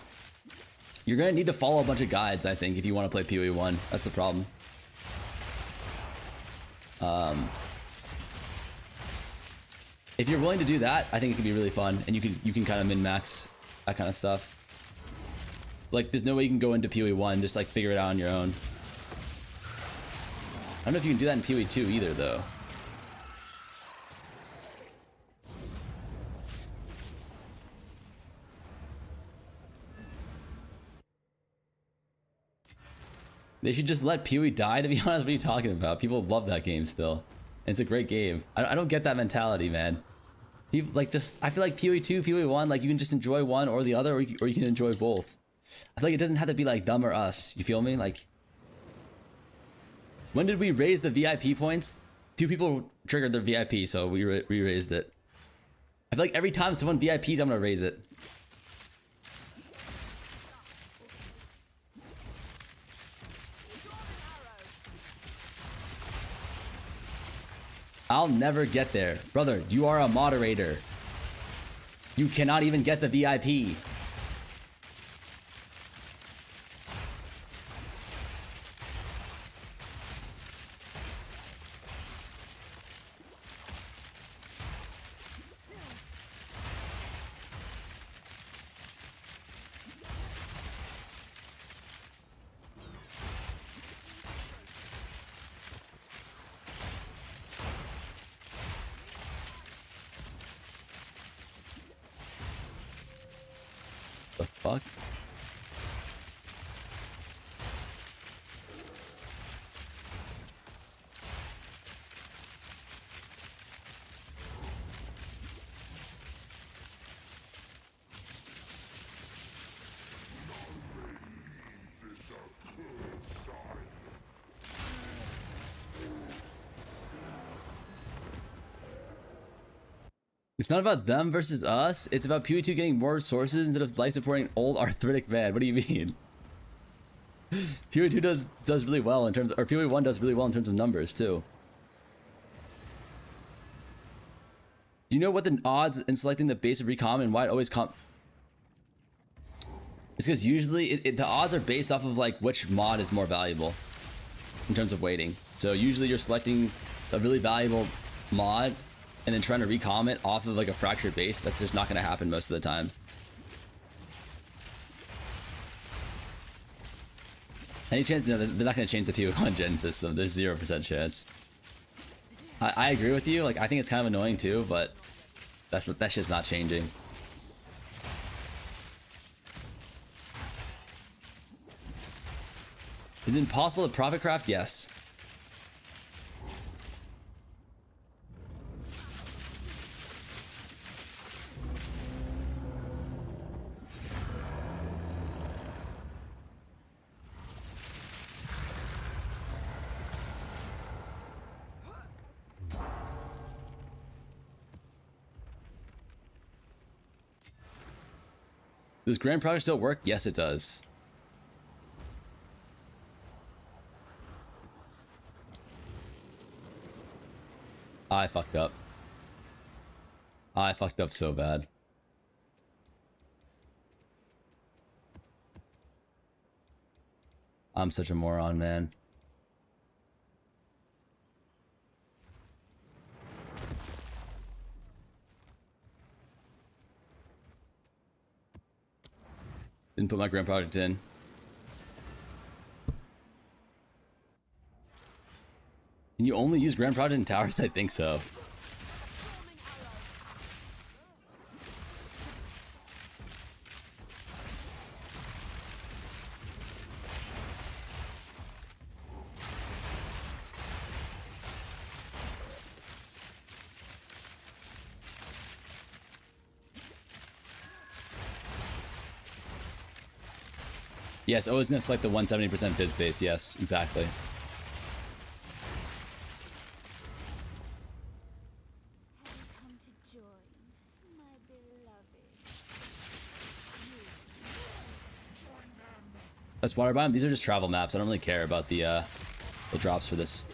You're gonna need to follow a bunch of guides, I think, if you want to play PoE 1. That's the problem. If you're willing to do that, I think it could be really fun, and you can kind of min-max that kind of stuff. Like, there's no way you can go into PoE 1, just like figure it out on your own. I don't know if you can do that in PoE 2 either, though. They should just let PoE die, to be honest. What are you talking about? People love that game still. And it's a great game. I don't get that mentality, man. People, like, just, I feel like PoE 2, PoE 1, like, you can just enjoy one or the other, or you can enjoy both. I feel like it doesn't have to be like them or us. You feel me? Like, when did we raise the VIP points? 2 people triggered their VIP, so we raised it. I feel like every time someone VIPs, I'm gonna raise it. I'll never get there. Brother, you are a moderator. You cannot even get the VIP. The fuck? It's not about them versus us. It's about PoE 2 getting more resources instead of life supporting old arthritic man. What do you mean? PoE 2 does really well in terms, or PoE 1 does really well in terms of numbers too. Do you know what the odds in selecting the base of recom and why it always It's because usually the odds are based off of like which mod is more valuable in terms of weighting. So usually you're selecting a really valuable mod and then trying to recom it off of like a fractured base. That's just not going to happen most of the time. Any chance? No, they're not going to change the PoE1 gen system. There's 0% chance. I agree with you. Like, I think it's kind of annoying too, but that shit's not changing. Is it impossible to profit craft? Yes. Does Grand Project still work? Yes, it does. I fucked up. I fucked up so bad. I'm such a moron, man. Didn't put my Grand Project in. Can you only use Grand Project in towers? I think so. Yeah, it's always going to select the 170% Fizz base. Yes, exactly. Come to join, my beloved. That's water biome. These are just travel maps. I don't really care about the drops for this.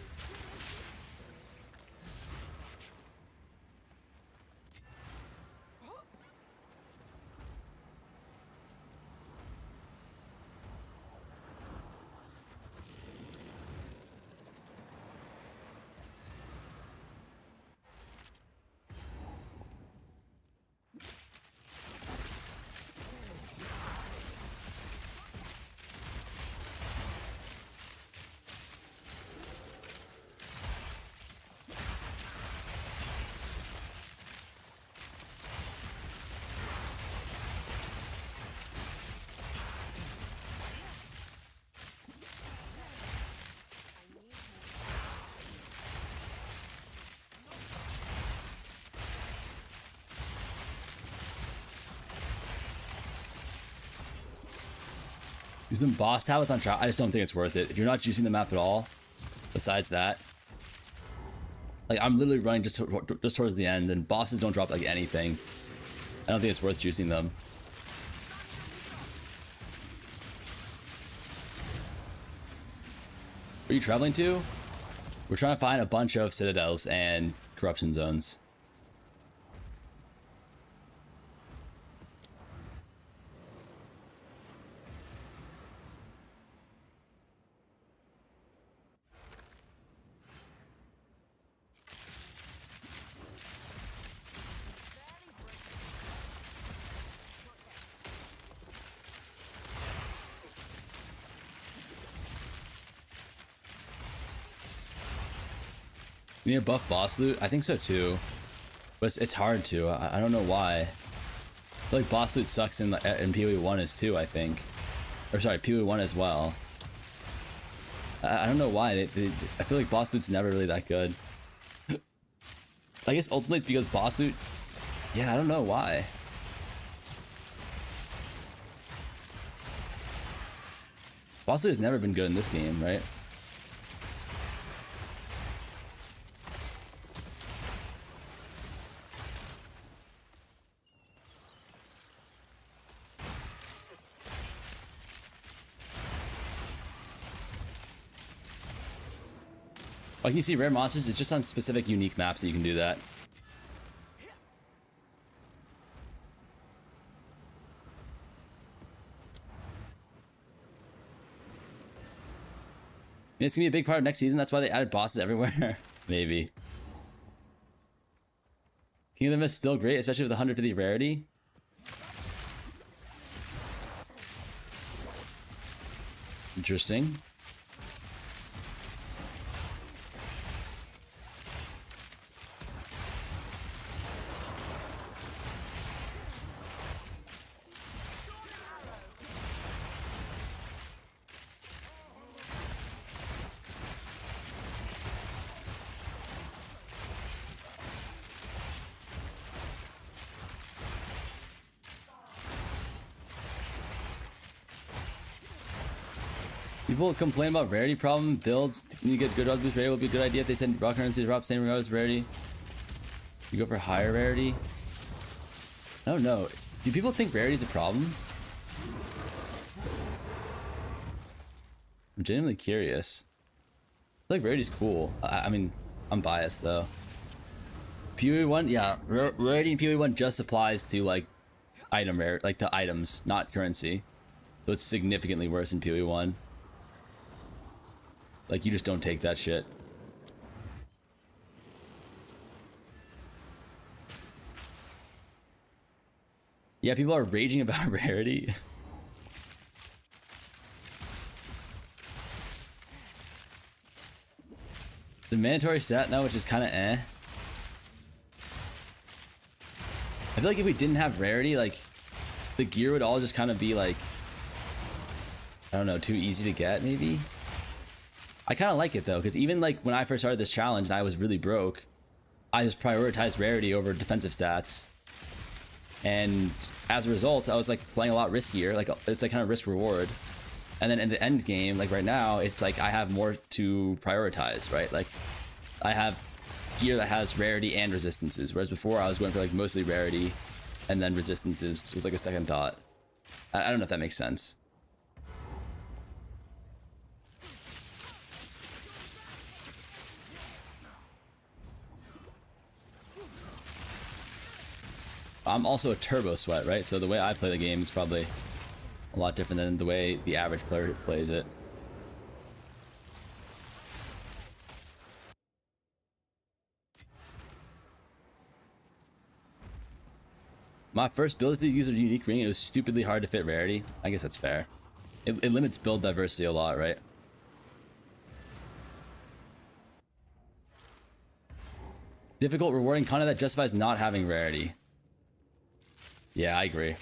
Using boss tablets on trial, I just don't think it's worth it. If you're not juicing the map at all, besides that, like I'm literally running just towards the end, and bosses don't drop like anything. I don't think it's worth juicing them. Where are you traveling to? We're trying to find a bunch of citadels and corruption zones. You need a buff boss loot? I think so too. But it's hard to. I don't know why. I feel like boss loot sucks in PoE 1 as too, I think. Or sorry, PoE 1 as well. I don't know why. I feel like boss loot's never really that good. I guess ultimately because boss loot... Yeah, I don't know why. Boss loot has never been good in this game, right? Like you see rare monsters, it's just on specific unique maps that you can do that. It's gonna be a big part of next season, that's why they added bosses everywhere. Maybe. King of the Mist is still great, especially with the 150 rarity. Interesting. People complain about rarity problem builds. You get good boost rarity. Would be a good idea if they send raw currency to drop same regardless of rarity. You go for higher rarity. I don't know. Do people think rarity is a problem? I'm genuinely curious. I feel like rarity's cool. I mean, I'm biased though. PoE 1, yeah, rarity in PoE 1 just applies to like item rare, like to items, not currency. So it's significantly worse in PoE 1. Like, you just don't take that shit. Yeah, people are raging about rarity. The mandatory stat now, which is kind of eh. I feel like if we didn't have rarity, like, the gear would all just kind of be like, I don't know, too easy to get, maybe? I kind of like it though, because even like when I first started this challenge and I was really broke, I just prioritized rarity over defensive stats. And as a result, I was like playing a lot riskier, like it's like kind of risk reward. And then in the end game, like right now, it's like I have more to prioritize, right? Like I have gear that has rarity and resistances, whereas before I was going for like mostly rarity and then resistances was like a second thought. I don't know if that makes sense. I'm also a turbo sweat, right? So the way I play the game is probably a lot different than the way the average player plays it. My first build is to use a unique ring. It was stupidly hard to fit rarity. I guess that's fair. It limits build diversity a lot, right? Difficult, rewarding content that justifies not having rarity. Yeah, I agree.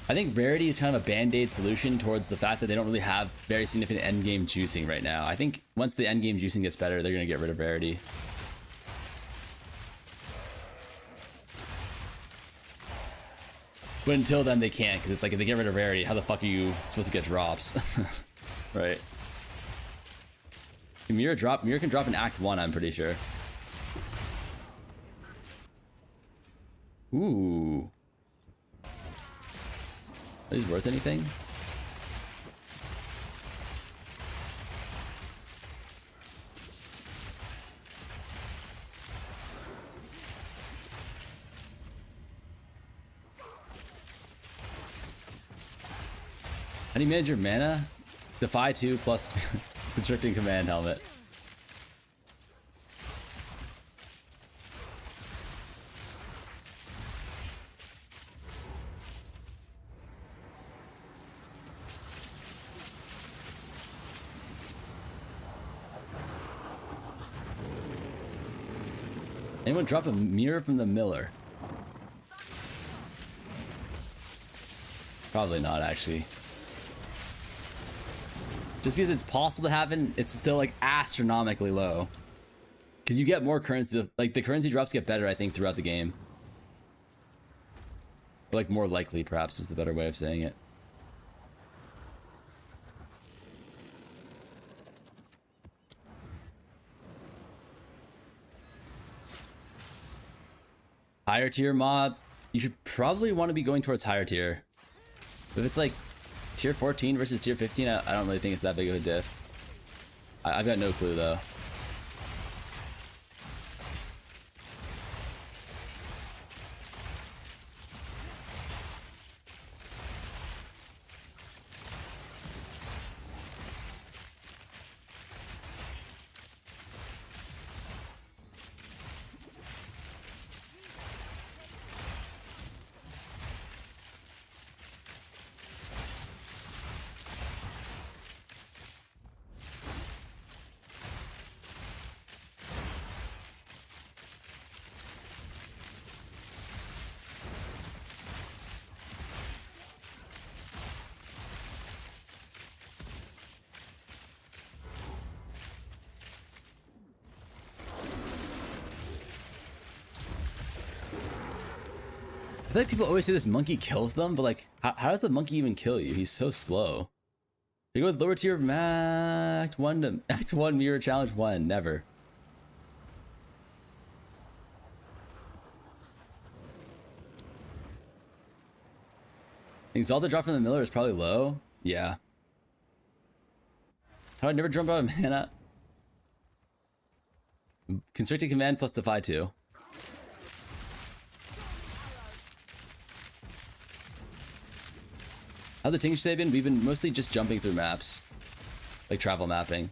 I think rarity is kind of a band-aid solution towards the fact that they don't really have very significant endgame juicing right now. I think once the endgame juicing gets better, they're going to get rid of rarity. But until then, they can't, because it's like if they get rid of rarity, how the fuck are you supposed to get drops? Right? Can Mirror drop? Mirror can drop in Act 1, I'm pretty sure. Ooh. Are these worth anything? How do you manage your mana? Defy 2 plus Constricting Command Helmet. Anyone drop a mirror from the miller? Probably not, actually. Just because it's possible to happen, it's still like astronomically low. Because you get more currency, like the currency drops get better, I think, throughout the game. Or like more likely, perhaps, is the better way of saying it. Higher tier mob, you should probably want to be going towards higher tier. If it's like tier 14 versus tier 15, I don't really think it's that big of a diff. I've got no clue though. I feel like people always say this monkey kills them, but like, how does the monkey even kill you? He's so slow. You go with lower tier Act 1 to Act 1 mirror challenge 1. Never. Exalted drop from the miller is probably low. Yeah. How do I never jump out of mana? Constricted Command plus Defy 2. How the Tink today been? We've been mostly just jumping through maps. Like travel mapping.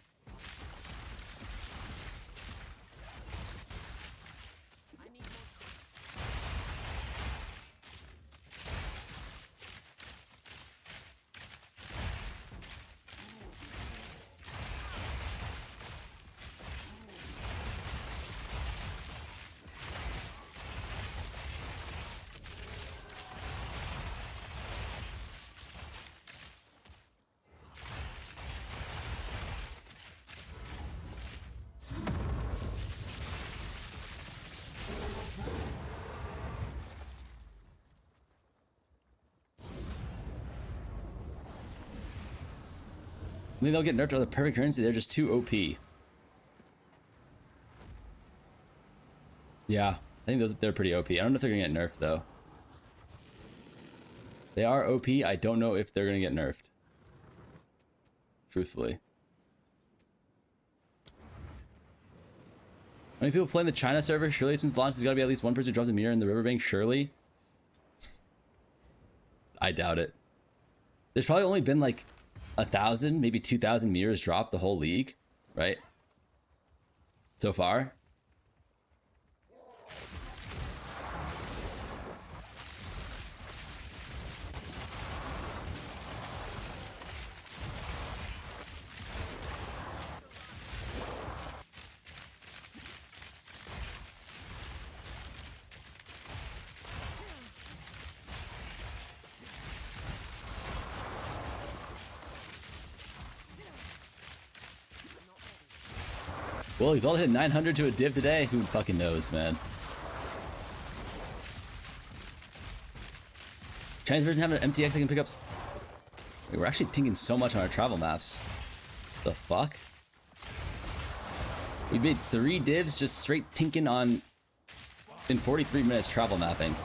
I mean, they'll get nerfed to the perfect currency. They're just too OP. Yeah, I think they're pretty OP. I don't know if they're gonna get nerfed though. They are OP. I don't know if they're gonna get nerfed. Truthfully. How many people play in the China server? Surely since launch, there's gotta be at least one person who drops a mirror in the riverbank. Surely. I doubt it. There's probably only been like 1,000, maybe 2,000 mirrors dropped the whole league, right? So far. Well, he's all hit 900 to a div today. Who fucking knows, man? Chinese version having an MTX I can pick up. Wait, we're actually tinking so much on our travel maps. The fuck? We made 3 divs just straight tinking on in 43 minutes travel mapping.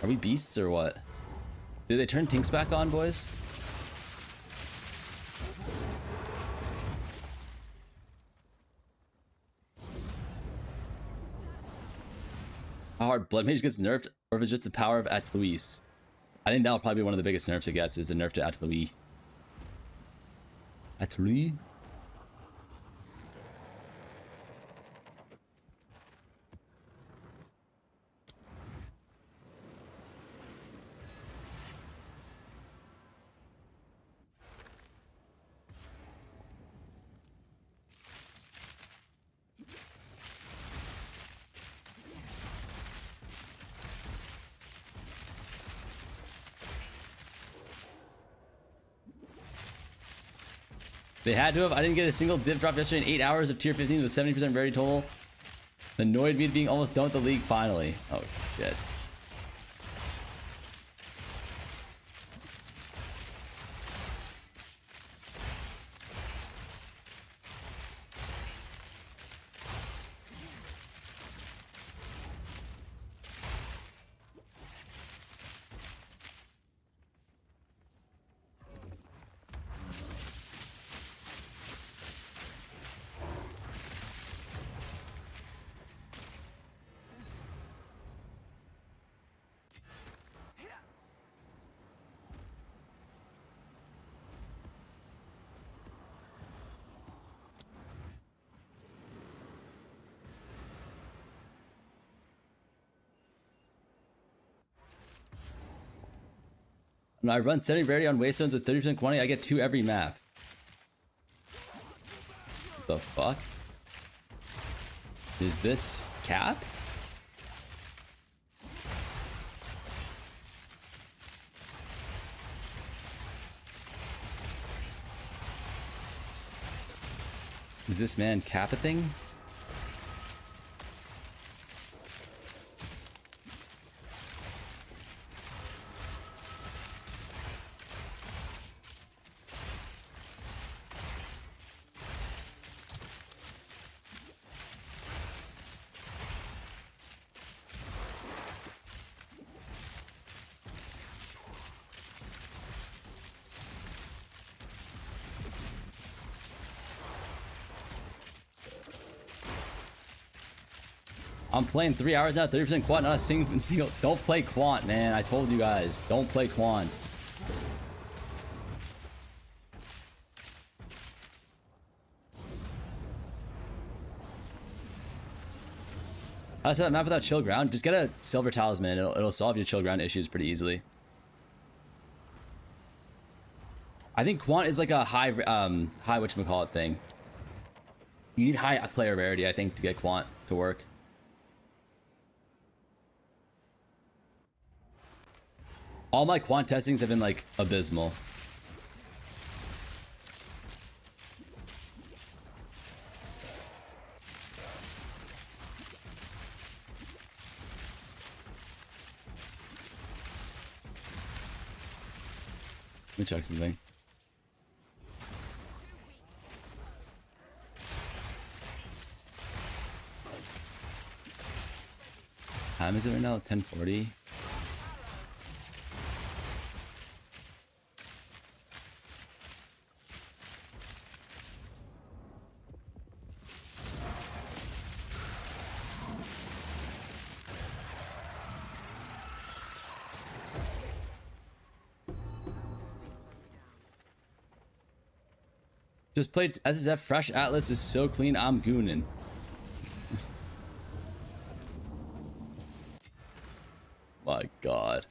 Are we beasts or what? Did they turn tinks back on, boys? How hard Blood Mage gets nerfed, or if it's just the power of Atluis. I think that'll probably be one of the biggest nerfs it gets, is the nerf to Atlui. Atlui? They had to have. I didn't get a single div drop yesterday in 8 hours of tier 15 with 70% rarity total. Annoyed me at being almost done with the league finally. Oh shit. When I run 70 rarity on Waystones with 30% quantity, I get 2 every map. The fuck? Is this cap? Is this man cap a thing? I'm playing 3 hours now, 30% quant, not a single. Don't play quant, man. I told you guys, don't play quant. How to set up a map without chill ground? Just get a silver talisman. It'll solve your chill ground issues pretty easily. I think quant is like a high whatchamacallit thing. You need high player rarity, I think, to get quant to work. All my quant testings have been like abysmal. Let me check something. Time is it right now? 10:40. Just played SSF. Fresh Atlas is so clean, I'm gooning. My god.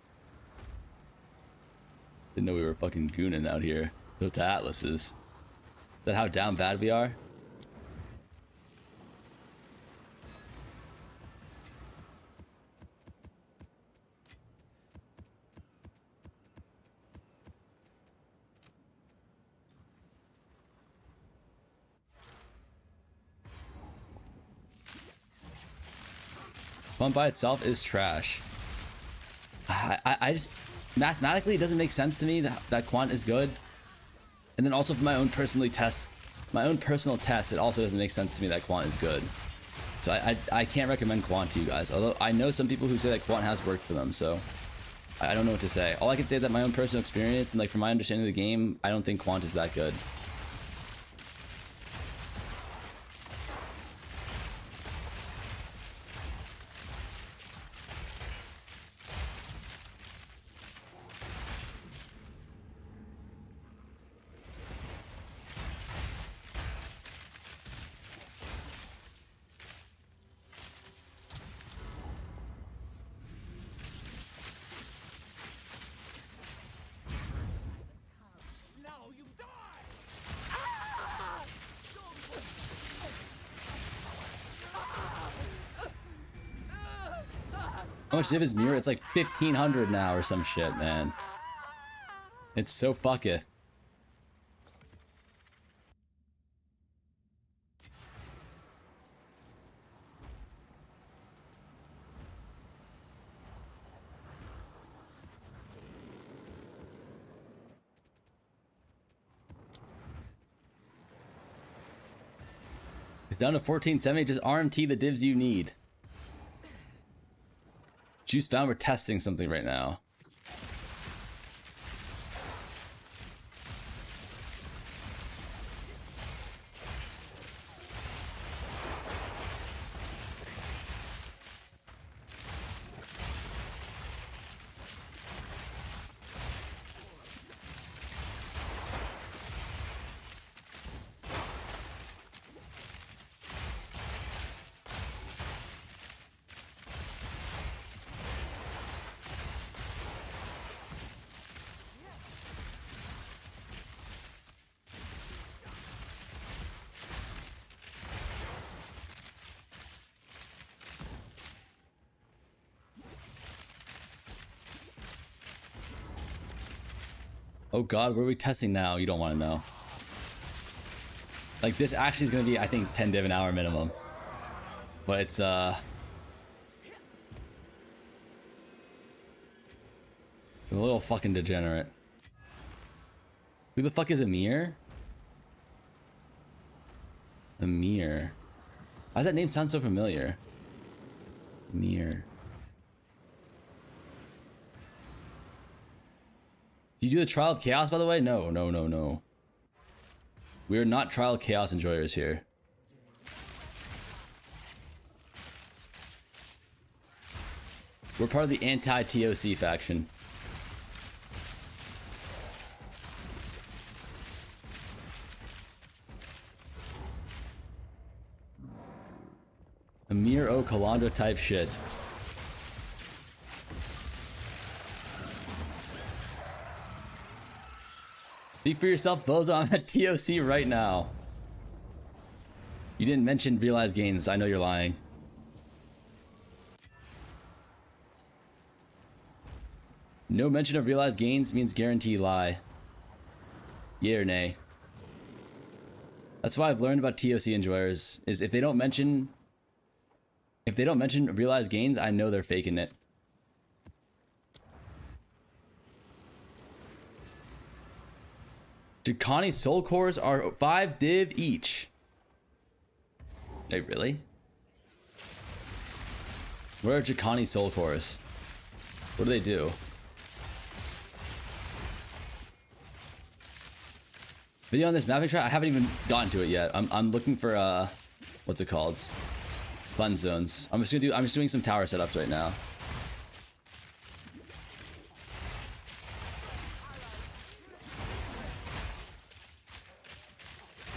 Didn't know we were fucking gooning out here. Go to Atlases. Is that how down bad we are? Fun by itself is trash. I just mathematically it doesn't make sense to me that quant is good. And then also for my own personal test, it also doesn't make sense to me that quant is good. So I can't recommend quant to you guys. Although I know some people who say that quant has worked for them, so I don't know what to say. All I can say is that my own personal experience and like from my understanding of the game, I don't think quant is that good. How much div is mirror? It's like 1500 now or some shit, man. It's so fucketh. It's down to 1470. Just RMT the divs you need. Juice found we're testing something right now. Oh god, what are we testing now? You don't want to know. Like, this actually is going to be, I think, 10 div an hour minimum. But it's, a little fucking degenerate. Who the fuck is Amir? Amir. Why does that name sound so familiar? Amir. Did you do the Trial of Chaos, by the way? No, no, no, no. We are not Trial of Chaos enjoyers here. We're part of the anti-TOC faction. Amir O. Calandra type shit. Speak for yourself, Bozo. I'm at TOC right now. You didn't mention realized gains. I know you're lying. No mention of realized gains means guarantee lie. Yay or nay? That's what I've learned about TOC enjoyers, is if they don't mention realized gains, I know they're faking it. Jakani soul cores are 5 div each. Hey, really? Where are Jakani soul cores? What do they do? Video on this mapping track? I haven't even gotten to it yet. I'm looking for what's it called? Fun zones. I'm just doing some tower setups right now.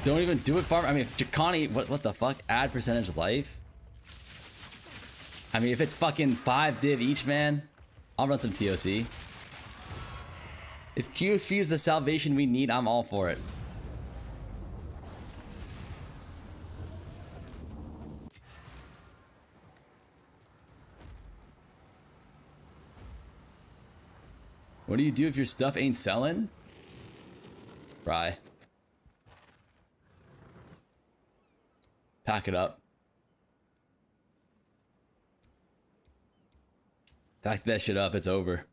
Don't even do it, farm. I mean, if Jakani, what the fuck? Add percentage life? I mean, if it's fucking 5 div each, man, I'll run some TOC. If TOC is the salvation we need, I'm all for it. What do you do if your stuff ain't selling? Fry. Pack it up. Pack that shit up, it's over.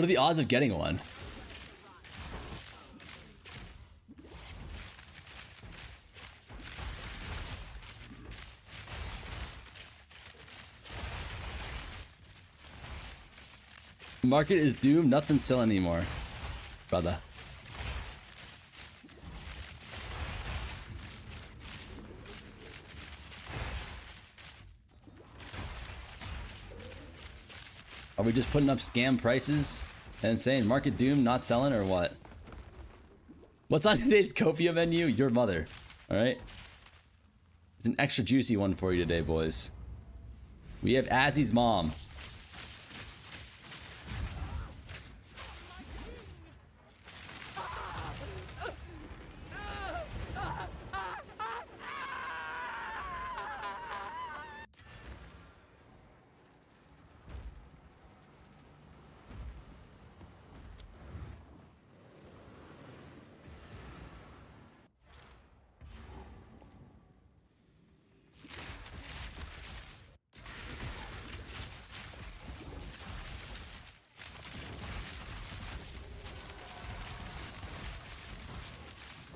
What are the odds of getting one? Market is doomed. Nothing's selling anymore, brother. Are we just putting up scam prices and saying market doom, not selling, or what? What's on today's Copia menu? Your mother. Alright? It's an extra juicy one for you today, boys. We have Azzy's mom.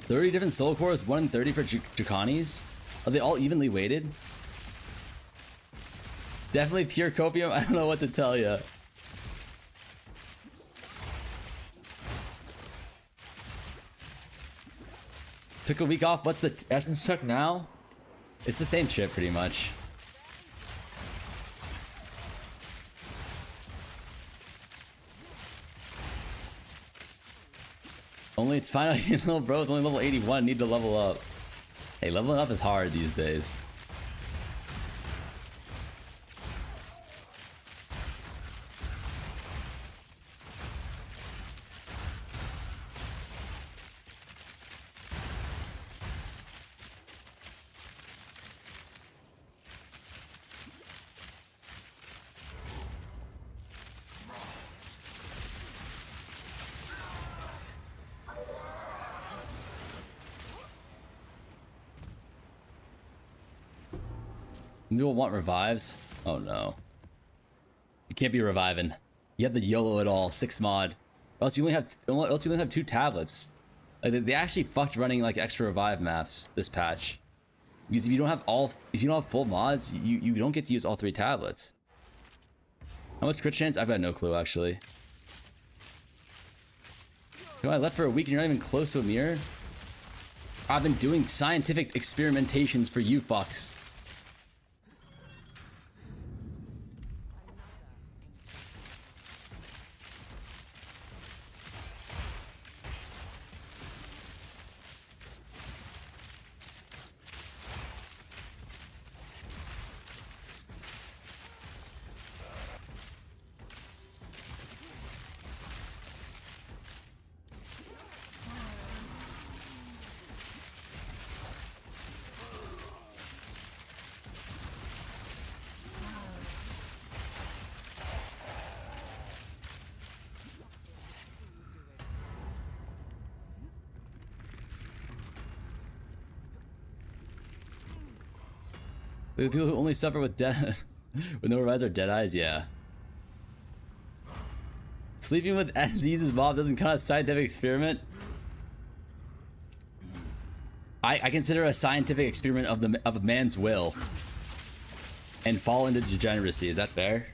$30 different soul cores, 1 in 30 for Draconies? Are they all evenly weighted? Definitely pure copium. I don't know what to tell you. Took a week off. What's the essence took now? It's the same shit pretty much. Only it's finally, little bro, it's only level 81, need to level up. Hey, leveling up is hard these days. People want revives? Oh no. You can't be reviving. You have to YOLO it all, 6 mod. Or else you only have 2 tablets. Like they actually fucked running like extra revive maps this patch. Because if you don't have full mods, you don't get to use all 3 tablets. How much crit chance? I've got no clue actually. So I left for a week and you're not even close to a mirror? I've been doing scientific experimentations for you fucks. The people who only suffer with with no revives are dead eyes, yeah. Sleeping with Aziz's mom doesn't count as scientific experiment. I consider a scientific experiment of a man's will and fall into degeneracy. Is that fair?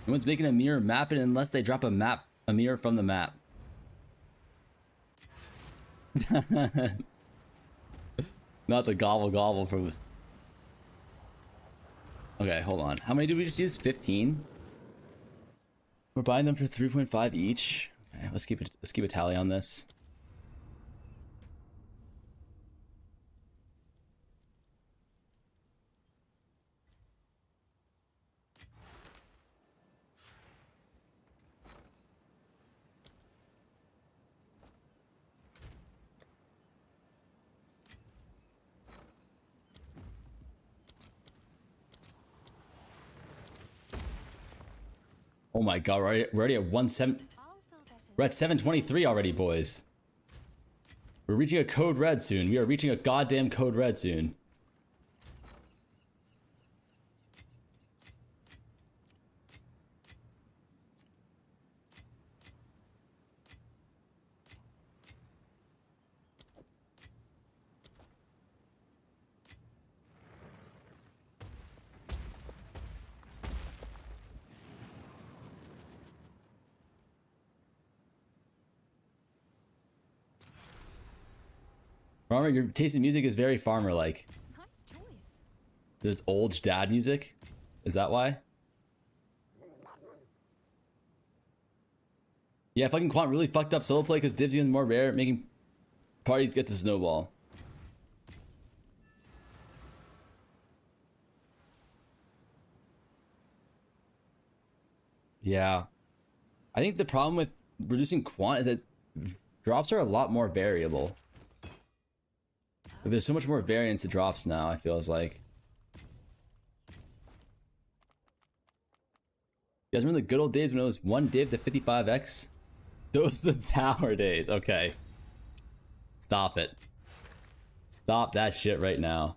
No one's making a mirror map it unless they drop a mirror from the map. Not the gobble from. Okay, hold on. How many did we just use? 15. We're buying them for 3.5 each. Okay, let's keep a tally on this. Oh my god, we're already at 170. I'll feel better We're at 723 already, boys. We're reaching a code red soon. We are reaching a goddamn code red soon. Farmer, your taste in music is very farmer-like. Nice choice. This old dad music? Is that why? Yeah, fucking Quant really fucked up solo play because Divs is more rare, making parties get to snowball. Yeah. I think the problem with reducing Quant is that drops are a lot more variable. There's so much more variance to drops now, I feels like. You guys remember the good old days when it was one div to 55x? Those are the tower days. Okay. Stop it. Stop that shit right now.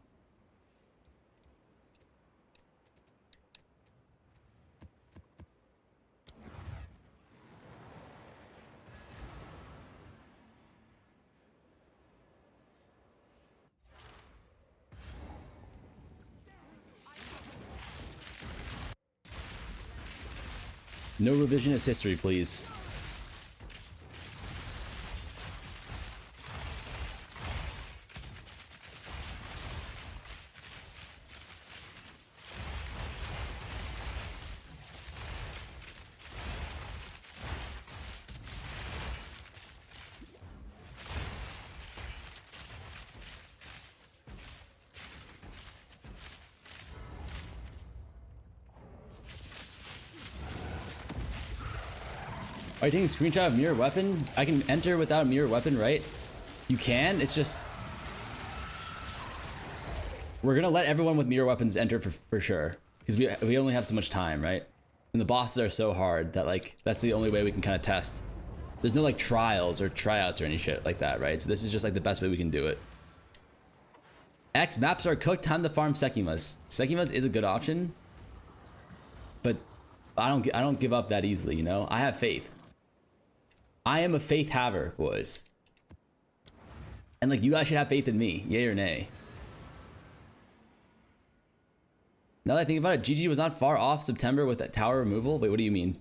No revisionist history, please. Are you taking a screenshot of mirror weapon? I can enter without a mirror weapon, right? You can, it's just... We're gonna let everyone with mirror weapons enter for sure. Because we only have so much time, right? And the bosses are so hard that like, that's the only way we can kind of test. There's no like trials or tryouts or any shit like that, right? So this is just like the best way we can do it. X, maps are cooked, time to farm Sekimas. Sekimas is a good option. But I don't give up that easily, you know? I have faith. I am a faith haver, boys. And like, you guys should have faith in me, yay or nay. Now that I think about it, GG was not far off September with that tower removal. Wait, what do you mean?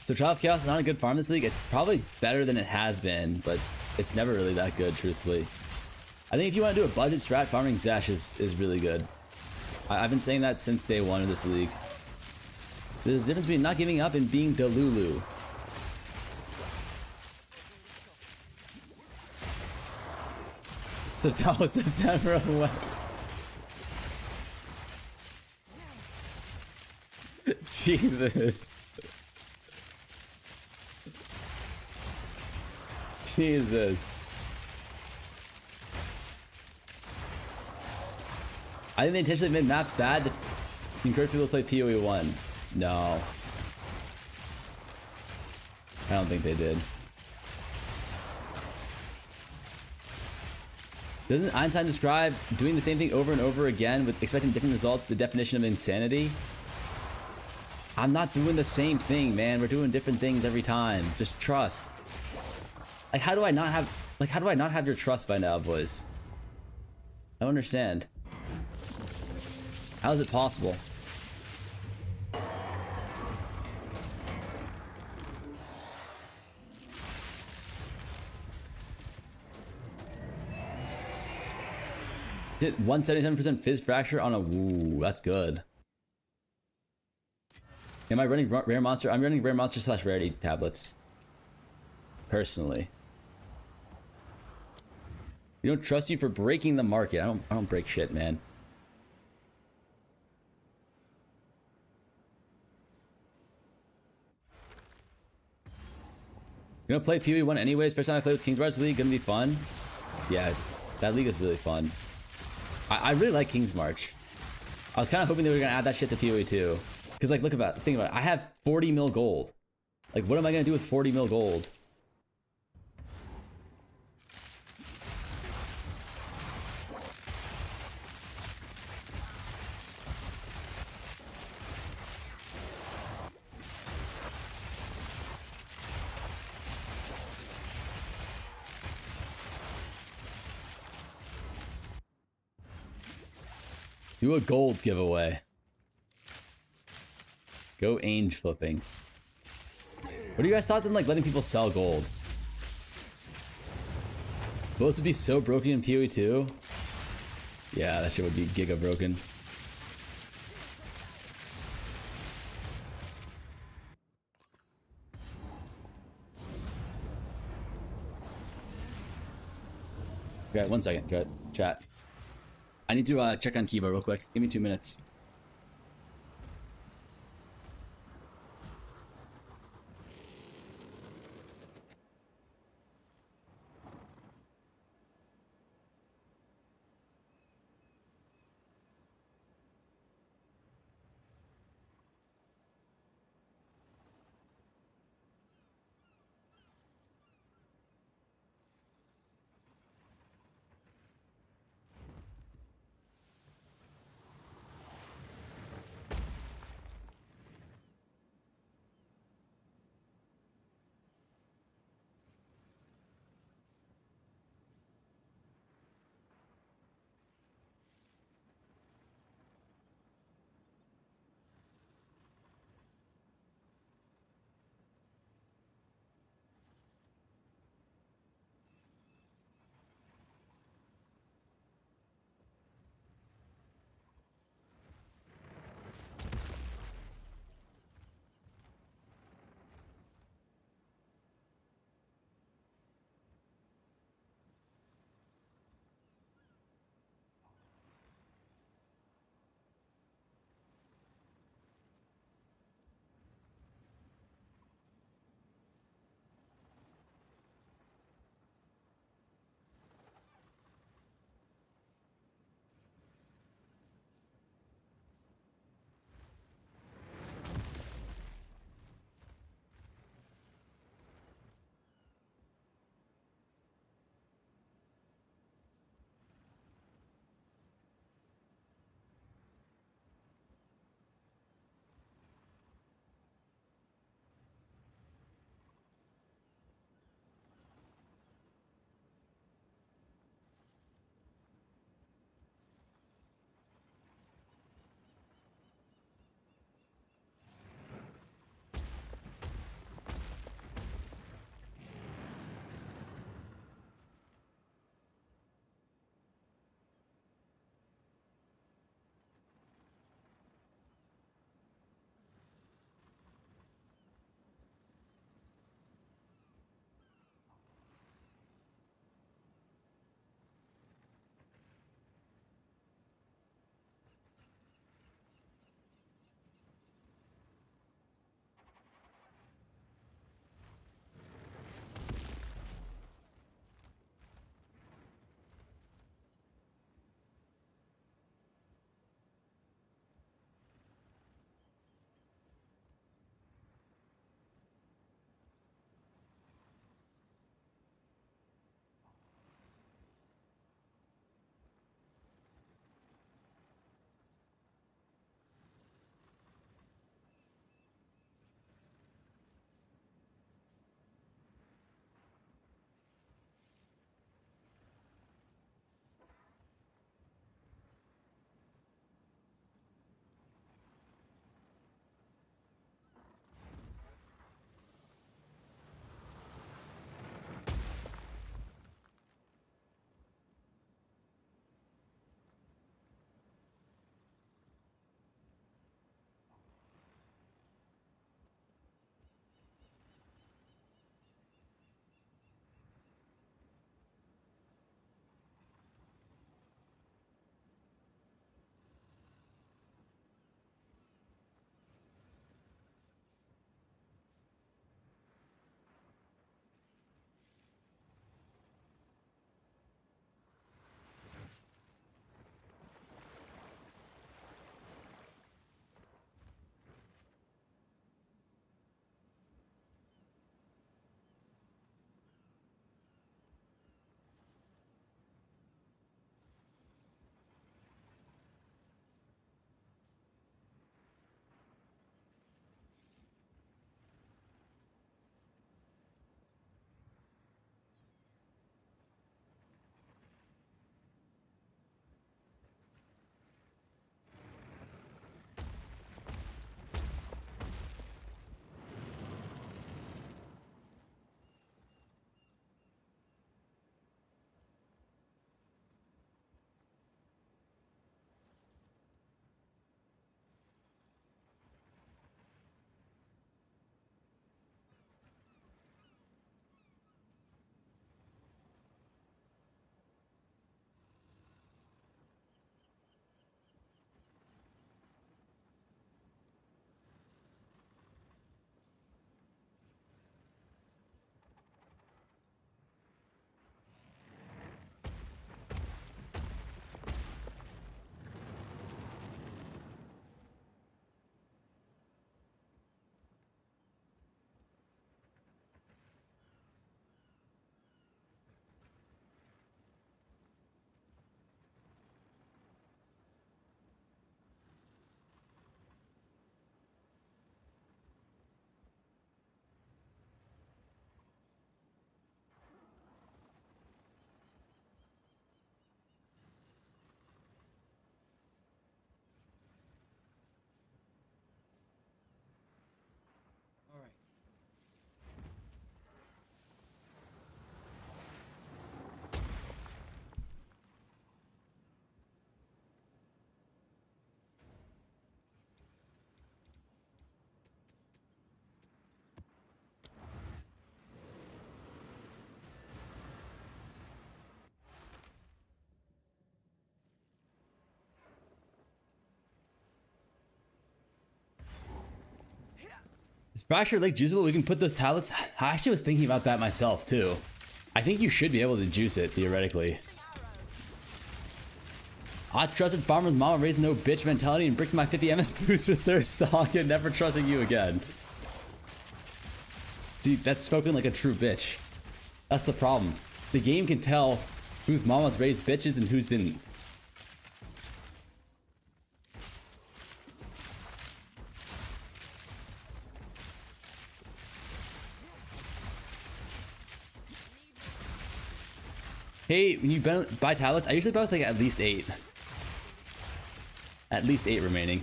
So Trial of Chaos is not a good farm this league. It's probably better than it has been, but it's never really that good, truthfully. I think if you want to do a budget strat, farming Zash is really good. I've been saying that since day one of this league. There's a difference between not giving up and being Delulu. September 11. Jesus. Jesus. I think they intentionally made maps bad to encourage people to play PoE 1. No. I don't think they did. Doesn't Einstein describe doing the same thing over and over again with expecting different results the definition of insanity? I'm not doing the same thing, man. We're doing different things every time. Just trust. Like, how do I not have your trust by now, boys? I don't understand. How is it possible? Did 177% fizz fracture on a woo, that's good. Am I running rare monster? I'm running rare monster / rarity tablets. Personally. We don't trust you for breaking the market. I don't break shit, man. Gonna play PvE1 anyways. First time I play this King's March League. Gonna be fun. Yeah, that league is really fun. I really like King's March. I was kind of hoping they were gonna add that shit to PoE2. Cause like, think about it. I have 40 mil gold. Like, what am I gonna do with 40 mil gold? Do a gold giveaway. Go Ange flipping. What are you guys' thoughts on like letting people sell gold? Boats would be so broken in PoE2. Yeah, that shit would be giga broken. Okay, 1 second, good. Chat. I need to check on Kiba real quick. Give me 2 minutes. Is Fracture Lake juiceable? We can put those tablets. I actually was thinking about that myself too. I think you should be able to juice it theoretically. I trusted farmer's mama raised no bitch mentality and bricked my 50 MS boots with their song and never trusting you again. Dude, that's spoken like a true bitch. That's the problem. The game can tell whose mamas raised bitches and whose didn't. Hey, when you buy tablets, I usually buy with like at least 8. At least 8 remaining.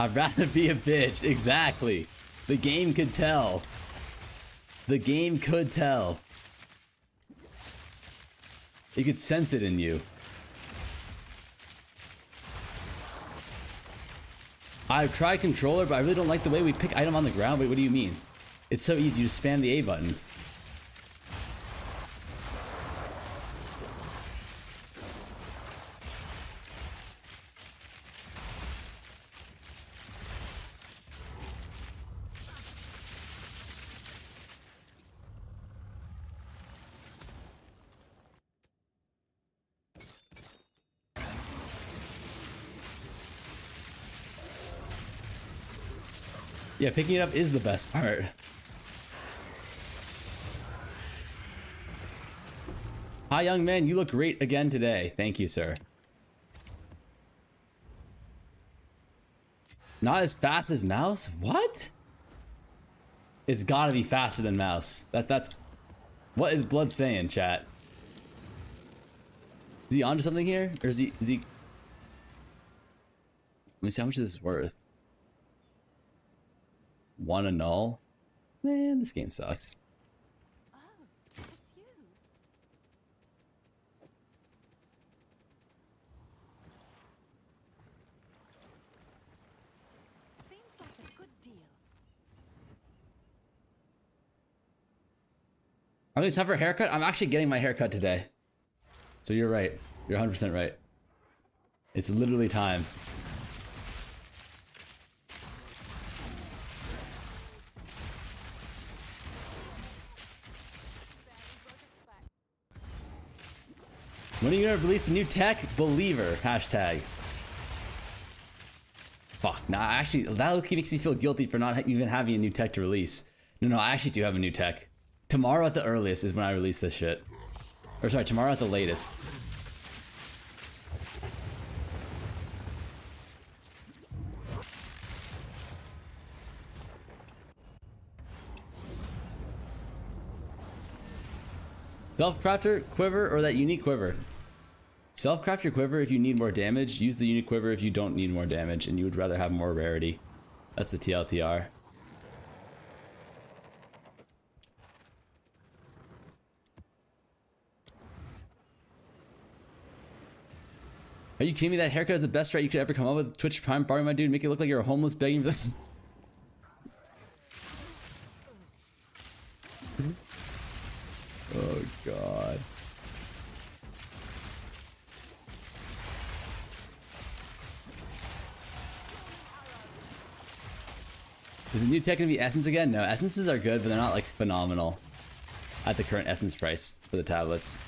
I'd rather be a bitch. Exactly. The game could tell. The game could tell. It could sense it in you. I've tried controller, but I really don't like the way we pick item on the ground. Wait, what do you mean? It's so easy. You just spam the A button. Yeah, picking it up is the best part. Hi, young man. You look great again today. Thank you, sir. Not as fast as mouse? What? It's gotta be faster than mouse. That's... What is Blood saying, chat? Is he onto something here? Or is he... Let me see how much this is worth. 1 a null? Man, this game sucks. Oh, it's you. Seems like a good deal. Are they time for a haircut? I'm actually getting my haircut today. So you're right. You're 100% right. It's literally time. When are you gonna release the new tech? Believer. Hashtag. Fuck. Nah, actually, that makes me feel guilty for not even having a new tech to release. No, I actually do have a new tech. Tomorrow at the earliest is when I release this shit. Or sorry, tomorrow at the latest. Self-crafter, quiver, or that unique quiver? Self-craft your quiver if you need more damage. Use the unique quiver if you don't need more damage and you would rather have more rarity. That's the TLTR. Are you kidding me? That haircut is the best strat you could ever come up with. Twitch Prime farming, my dude. Make it look like you're a homeless begging for the... Oh, God. Is the new tech gonna be Essence again? No, Essences are good, but they're not like phenomenal at the current Essence price for the tablets.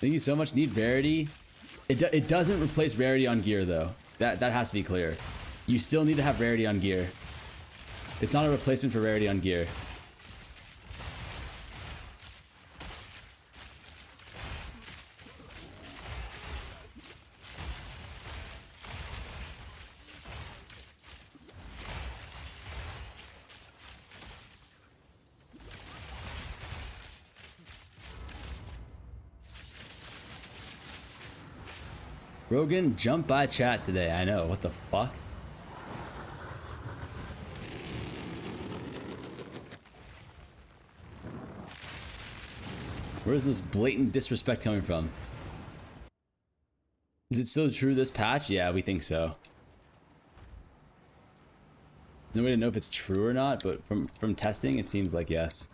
Thank you so much. Need Rarity. It doesn't replace Rarity on gear though. That has to be clear. You still need to have Rarity on gear. It's not a replacement for Rarity on gear. Rogan jumped by chat today. I know. What the fuck? Where is this blatant disrespect coming from? Is it still true this patch? Yeah, we think so. There's no way to know if it's true or not, but from testing, it seems like yes.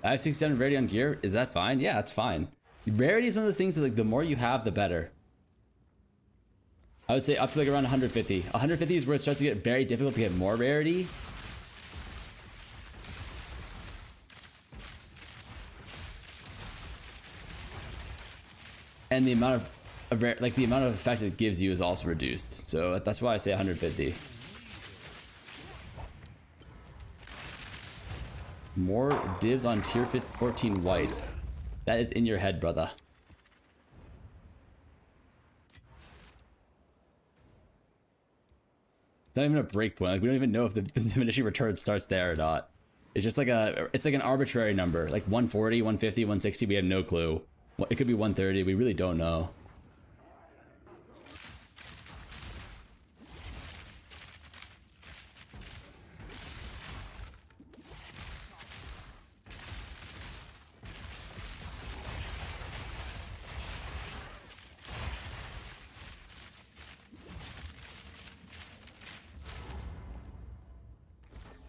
I have 67 ready on gear. Is that fine? Yeah, that's fine. Rarity is one of the things that like the more you have, the better. I would say up to like around 150. 150 is where it starts to get very difficult to get more rarity. And the amount of like the amount of effect it gives you is also reduced. So that's why I say 150. More divs on tier 14 whites. That is in your head, brother. It's not even a breakpoint. Like we don't even know if the diminishing return starts there or not. It's just like it's like an arbitrary number, like 140, 150, 160. We have no clue. It could be 130. We really don't know.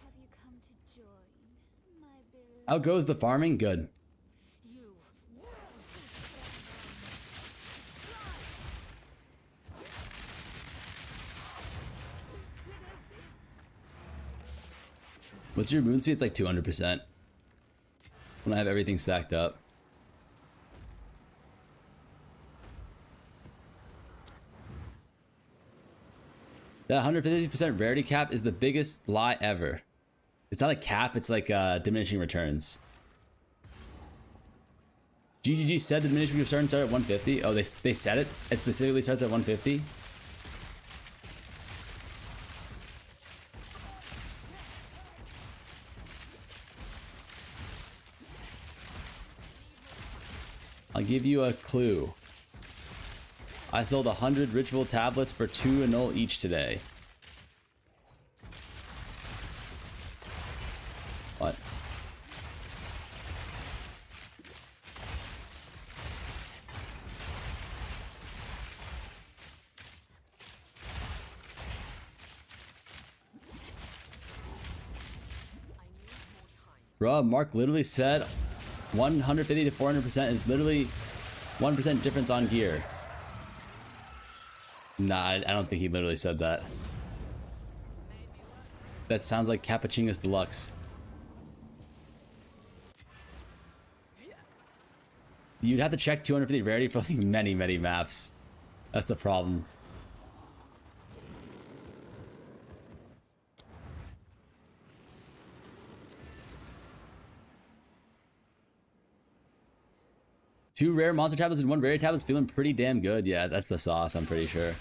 Have you come to join, my beloved? How goes the farming? Good. What's your moon speed? It's like 200% when I have everything stacked up. That 150% rarity cap is the biggest lie ever. It's not a cap, it's like diminishing returns. GGG said the diminishing returns start at 150. Oh, they said it? It specifically starts at 150? I'll give you a clue. I sold 100 ritual tablets for 2 annual each today. What? Bruh, Mark literally said 150 to 400% is literally 1% difference on gear. Nah, I don't think he literally said that. That sounds like Cappuccinus Deluxe. You'd have to check 250 rarity for like many maps. That's the problem. Two rare monster tablets and 1 rare tablet is feeling pretty damn good. Yeah, that's the sauce, I'm pretty sure.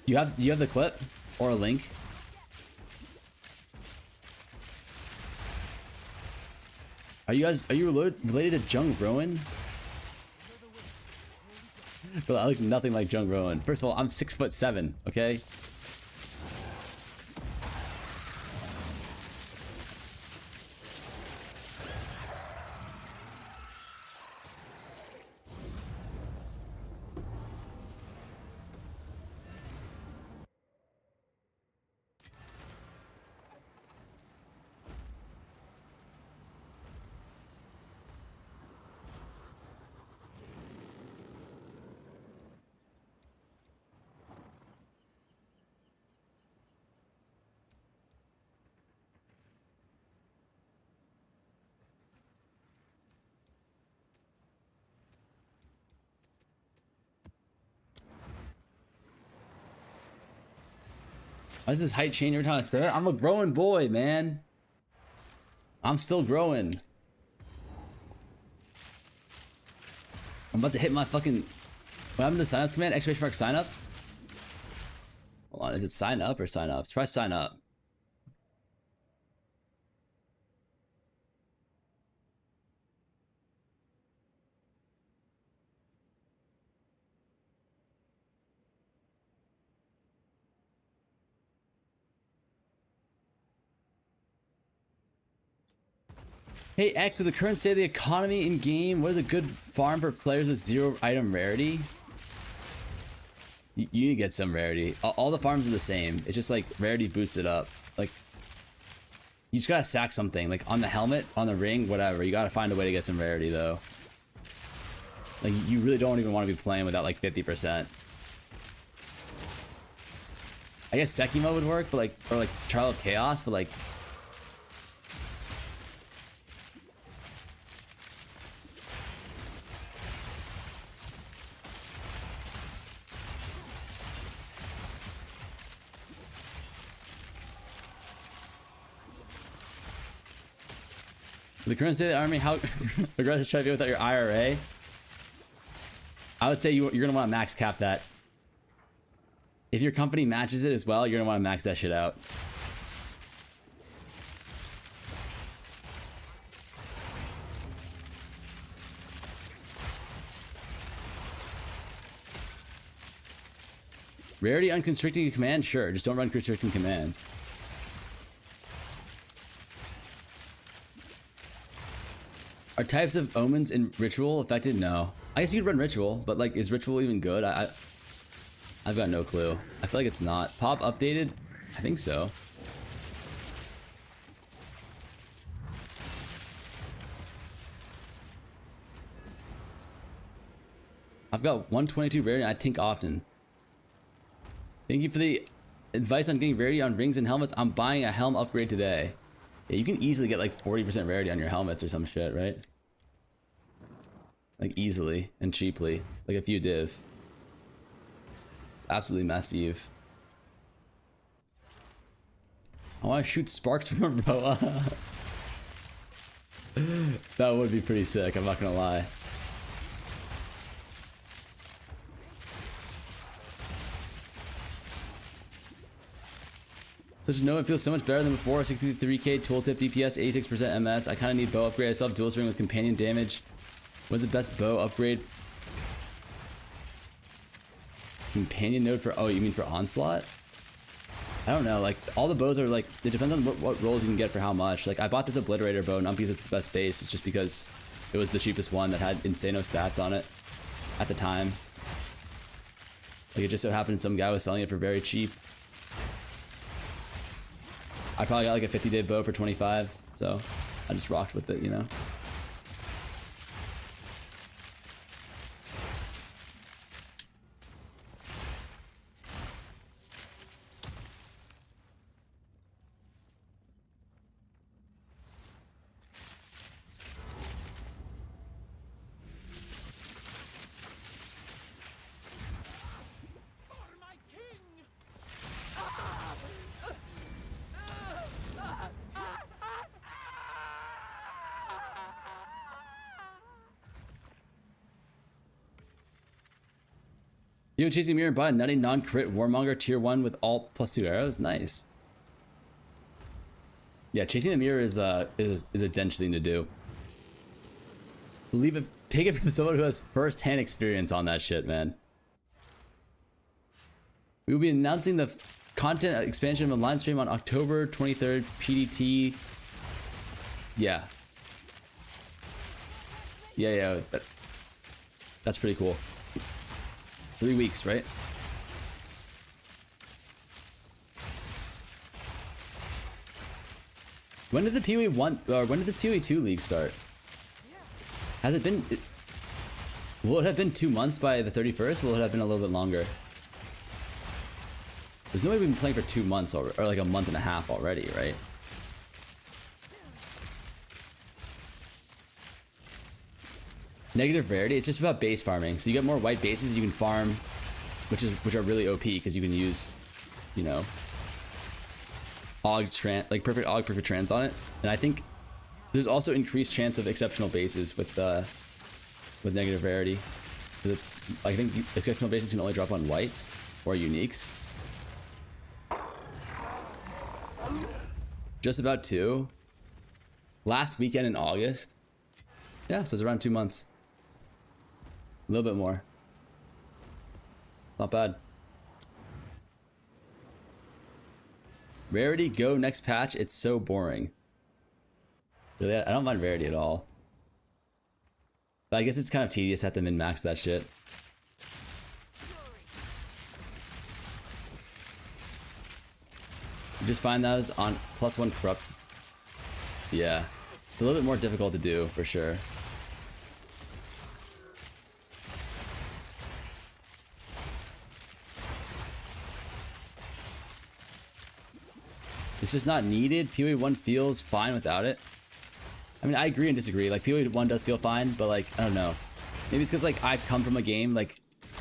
Do you have the clip or a link? Are you related to Jung Rowan? But I look nothing like Jung Rowan. First of all, I'm 6'7", okay? Why does this height change every time I say it? I'm a growing boy, man. I'm still growing. I'm about to hit my fucking... What happened to the signups command? Exclamation mark sign up? Hold on, is it sign up or sign up? Try sign up. Hey X, with the current state of the economy in game, what is a good farm for players with 0 item rarity? You need to get some rarity. All the farms are the same. It's just like rarity boosted up. Like, You just gotta sack something, like on the helmet, on the ring, whatever. You gotta find a way to get some rarity though. Like you really don't even want to be playing without like 50%. I guess Sekimo would work, but like, or like Trial of Chaos, but like. The current state of the army, how aggressive should I be without your IRA? I would say you're gonna want to max cap that. If your company matches it as well, you're gonna want to max that shit out. Rarity unconstricting command? Sure, just don't run constricting command. Are types of omens in ritual affected? No. I guess you could run ritual, but like, is ritual even good? I've got no clue. I feel like it's not. Pop updated? I think so. I've got 122 rarity and I tink often. Thank you for the advice on getting rarity on rings and helmets. I'm buying a helm upgrade today. Yeah, you can easily get like 40% rarity on your helmets or some shit, right? Like easily and cheaply. Like a few div. It's absolutely massive. I want to shoot sparks from a boa. That would be pretty sick, I'm not gonna lie. So just know it feels so much better than before. 63k tooltip DPS, 86% MS. I kind of need bow upgrade. I still have dual swing with companion damage. What's the best bow upgrade? Companion node for, oh, you mean for onslaught? I don't know, like all the bows are like, it depends on what rolls you can get for how much. Like I bought this obliterator bow not because it's the best base, it's just because it was the cheapest one that had insano stats on it at the time. Like it just so happened some guy was selling it for very cheap. I probably got like a 50-day bow for 25, so I just rocked with it, you know. You chasing mirror and bought a nutty non-crit warmonger tier 1 with alt +2 arrows. Nice. Yeah, chasing the mirror is a dense thing to do. Take it from someone who has first-hand experience on that shit, man. We will be announcing the content expansion of a line stream on October 23rd, PDT. Yeah. Yeah, that's pretty cool. 3 weeks, right? When did the PoE 1 or when did this PoE 2 league start? Has it been? Will it have been 2 months by the 31st? Will it have been a little bit longer? There's no way we've been playing for 2 months or like a month and a half already, right? Negative rarity, it's just about base farming. So you get more white bases you can farm, which are really OP because you can use, you know, like perfect AUG, perfect trans on it. And I think there's also increased chance of exceptional bases with negative rarity. Because it's, I think exceptional bases can only drop on whites or uniques. Just about 2. Last weekend in August. Yeah, so it's around 2 months. A little bit more. It's not bad. Rarity, go next patch. It's so boring. Really, I don't mind rarity at all. But I guess it's kind of tedious to have to min-max that shit. You just find those on +1 corrupt. Yeah. It's a little bit more difficult to do, for sure. It's just not needed. PoE 1 feels fine without it. I mean, I agree and disagree. Like, PoE 1 does feel fine, but like, I don't know. Maybe it's because like I've come from a game, like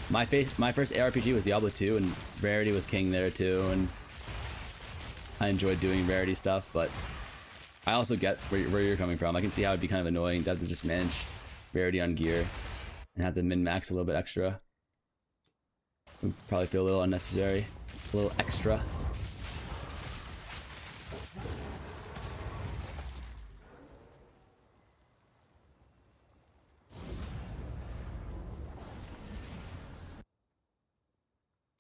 my first ARPG was Diablo 2 and Rarity was king there too, and I enjoyed doing Rarity stuff, but I also get where you're coming from. I can see how it'd be kind of annoying to have to just manage Rarity on gear and have to min-max a little bit extra. Would probably feel a little unnecessary, a little extra.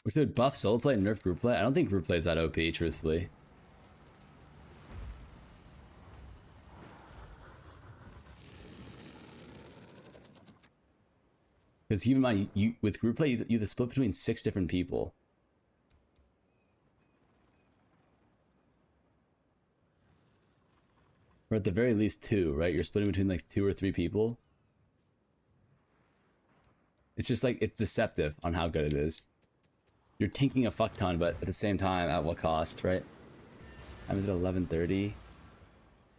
Which would buff solo play and nerf group play? I don't think group play is that OP, truthfully. Because keep in mind, with group play, you have to split between 6 different people. Or at the very least 2, right? You're splitting between like 2 or 3 people. It's just like, it's deceptive on how good it is. You're tinking a fuck ton, but at the same time, at what cost, right? Time is at 11:30.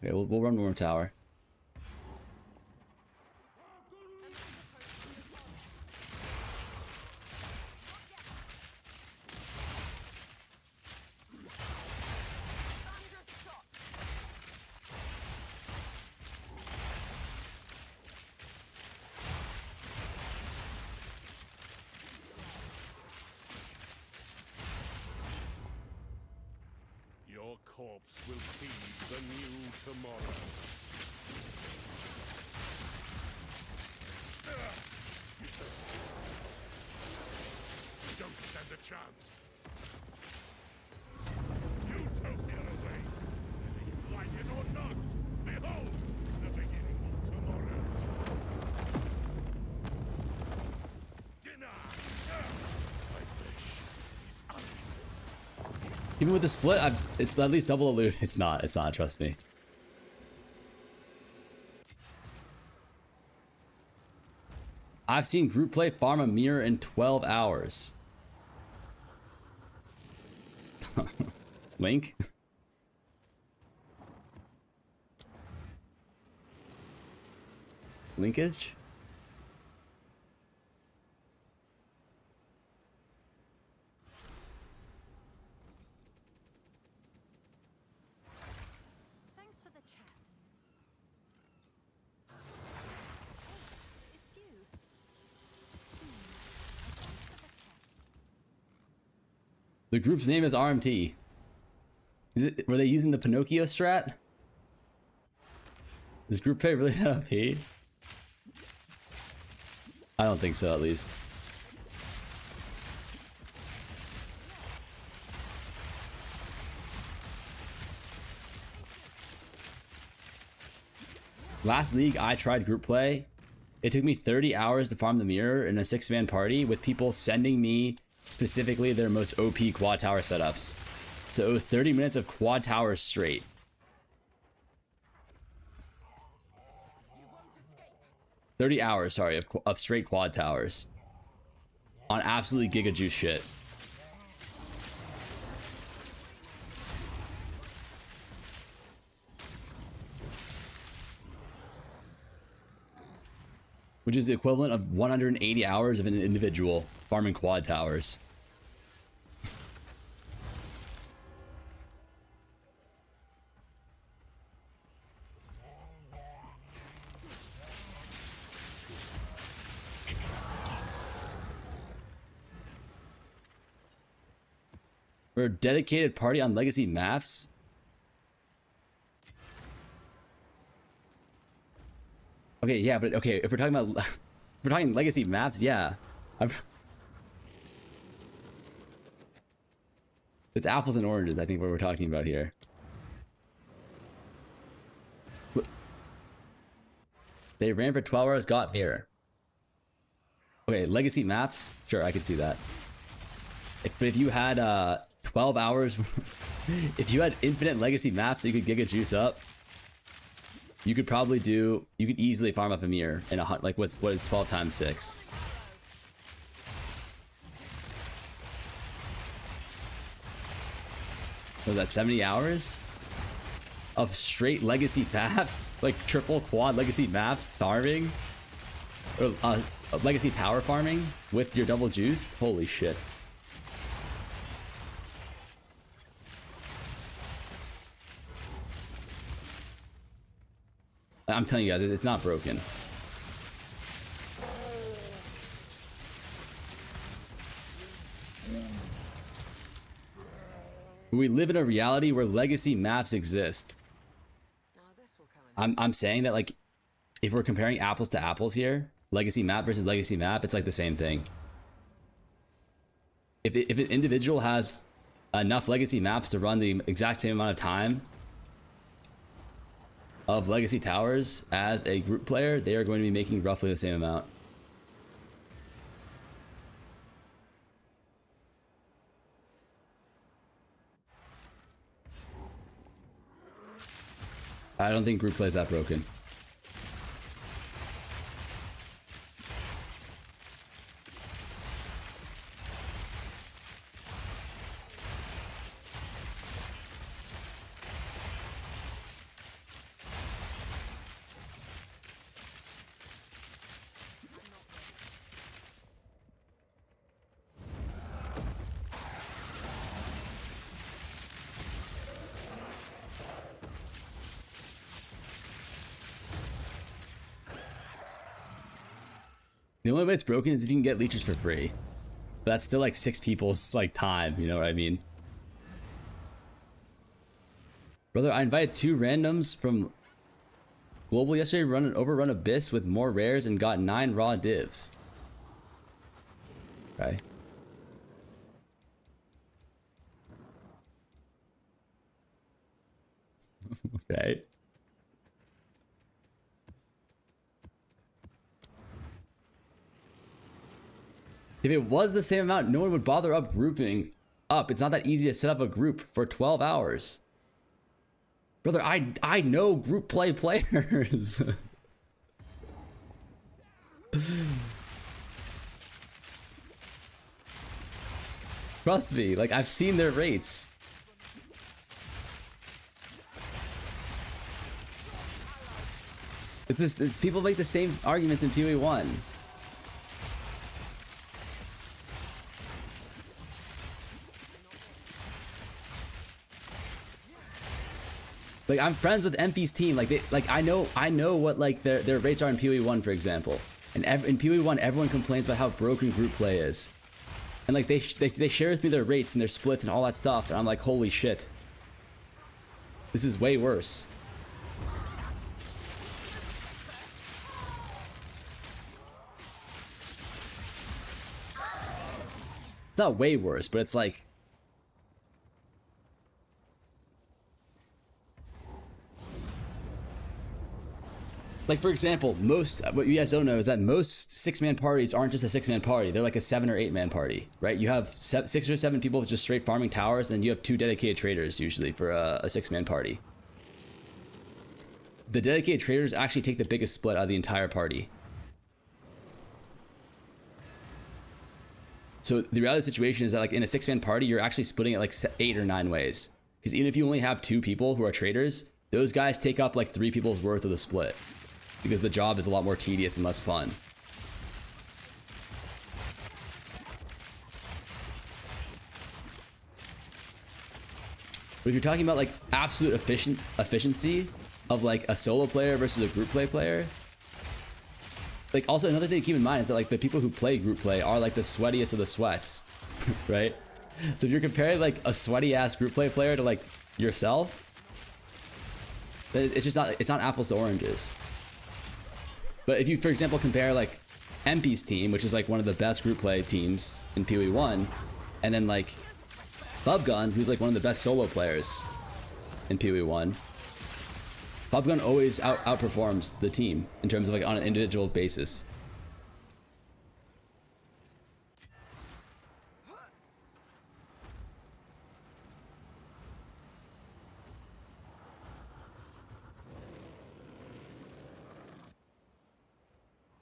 Okay, we'll run one more tower. Your corpse will feed the new tomorrow. You don't stand a chance. Utopia awaits. Whether you like it or not, behold the beginning of tomorrow. Dinner. My flesh is unlimited. Even with the split, it's at least double the loot. It's not, trust me. I've seen group play farm a mirror in 12 hours. Link? Linkage? Thanks for the chat. It's you. Thanks for the chat. The group's name is RMT. Were they using the Pinocchio strat? Is group play really that OP? I don't think so, at least. Last league, I tried group play. It took me 30 hours to farm the mirror in a 6-man party with people sending me specifically their most OP quad tower setups. So it was 30 minutes of quad towers straight. You won't escape. 30 hours, sorry, of straight quad towers. On absolutely giga juice shit. Which is the equivalent of 180 hours of an individual farming quad towers. We're a dedicated party on legacy maps. Okay, yeah, but okay, if we're talking about if we're talking legacy maps, yeah. It's apples and oranges, I think, what we're talking about here. They ran for 12 hours, got mirror. Okay, legacy maps, sure, I could see that. But if you had 12 hours, if you had infinite legacy maps that you could giga juice up, you could probably do, you could easily farm up a mirror in a like what is 12 times 6. Was that 70 hours of straight legacy maps, like triple quad legacy maps farming, or legacy tower farming with your double juice? Holy shit. I'm telling you guys, it's not broken. We live in a reality where legacy maps exist. I'm saying that, like, if we're comparing apples to apples here, legacy map versus legacy map, it's like the same thing. If an individual has enough legacy maps to run the exact same amount of time of legacy towers as a group player, they are going to be making roughly the same amount. I don't think group play is that broken. The only way it's broken is if you can get leeches for free. But that's still like 6 people's like time, you know what I mean? Brother, I invited 2 randoms from Global yesterday, run an overrun Abyss with more rares and got 9 raw divs. Okay. Okay. If it was the same amount, no one would bother grouping up. It's not that easy to set up a group for 12 hours. Brother, I know group play players. Trust me, like I've seen their rates. It's people make the same arguments in PoE 1. Like I'm friends with Empy's team. Like I know what like their rates are in PoE 1, for example. And in PoE 1, everyone complains about how broken group play is. And like they share with me their rates and their splits and all that stuff, and I'm like, holy shit. This is way worse. It's not way worse, but it's like, for example, what you guys don't know is that most 6-man parties aren't just a 6-man party. They're like a 7 or 8-man party, right? You have 6 or 7 people just straight farming towers, and you have 2 dedicated traders usually for a 6-man party. The dedicated traders actually take the biggest split out of the entire party. So the reality of the situation is that like in a 6-man party, you're actually splitting it like 8 or 9 ways. Because even if you only have 2 people who are traders, those guys take up like 3 people's worth of the split. Because the job is a lot more tedious and less fun. But if you're talking about like absolute efficiency of like a solo player versus a group play player, like also another thing to keep in mind is that like the people who play group play are like the sweatiest of the sweats, right? So if you're comparing like a sweaty ass group play player to like yourself, it's not apples to oranges. But if you, for example, compare like Empy's team, which is like one of the best group play teams in PoE 1, and then like Bubgun, who's like one of the best solo players in PoE 1, Bubgun always outperforms the team in terms of like on an individual basis.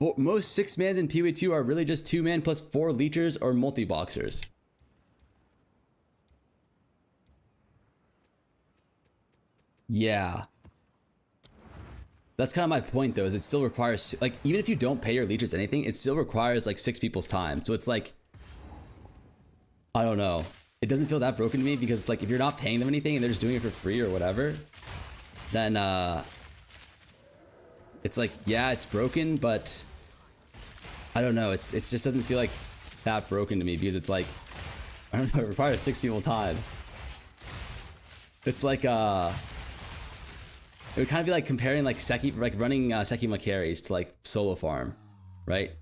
Well, most 6-mans in PoE2 are really just 2-man plus 4 leechers or multi-boxers. Yeah. That's kind of my point though, is it still requires, like, even if you don't pay your leechers anything, it still requires like 6 people's time. So it's like, I don't know. It doesn't feel that broken to me because it's like, if you're not paying them anything and they're just doing it for free or whatever, then it's like, yeah, it's broken, but I don't know. It just doesn't feel like that broken to me because it's like, I don't know, it requires 6 people time. It's like, it would kind of be like comparing like like running Sekima carries to like solo farm, right?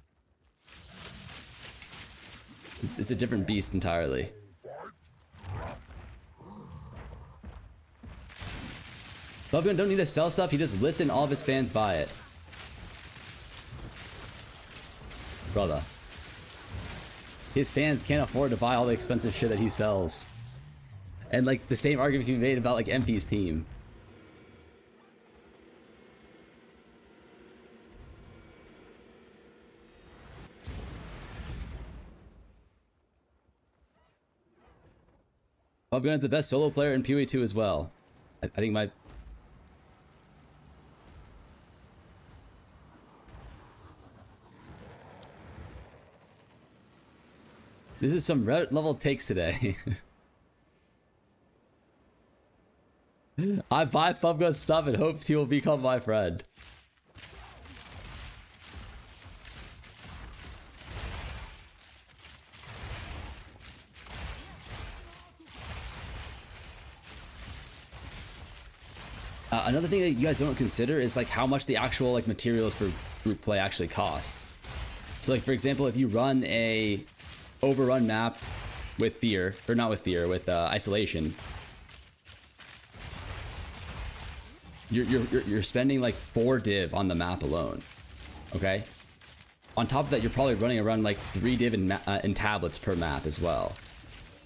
It's a different beast entirely. Bubblegum don't need to sell stuff, he just lists and all of his fans buy it. Brother. His fans can't afford to buy all the expensive shit that he sells. And like the same argument can be made about like MP's team. Bubblegum is the best solo player in PoE2 as well. I think my... This is some Reddit level takes today. I buy Bubblegum stuff and hopes he will become my friend. Another thing that you guys don't consider is like how much the actual like materials for group play actually cost. So like for example, if you run a overrun map with fear, or not with fear, with isolation, you're spending like 4 div on the map alone. Okay. On top of that, you're probably running around like 3 div in tablets per map as well.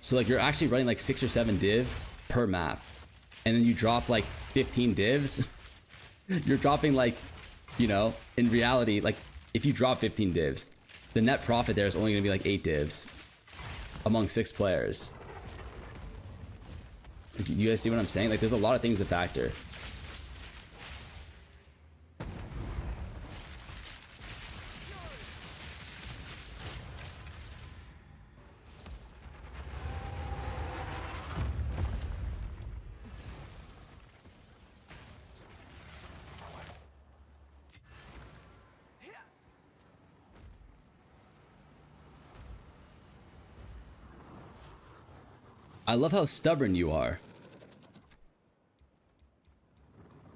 So like you're actually running like 6 or 7 div per map, and then you drop like 15 divs. You're dropping like, you know, in reality, like if you drop 15 divs, the net profit there is only gonna be like 8 divs among 6 players. You guys see what I'm saying? Like there's a lot of things to factor. I love how stubborn you are.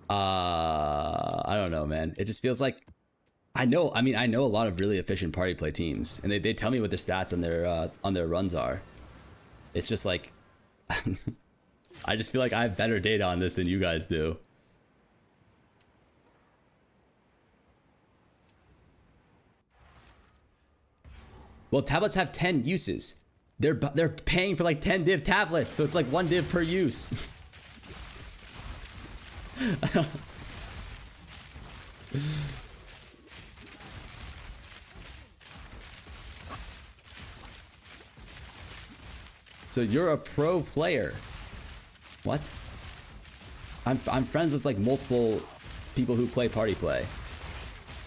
I don't know, man. It just feels like I know a lot of really efficient party play teams, and they tell me what the stats on their runs are. It's just like I just feel like I have better data on this than you guys do. Well, tablets have 10 uses. They're paying for like 10 div tablets, so it's like 1 div per use. So you're a pro player. What? I'm friends with like multiple people who play party play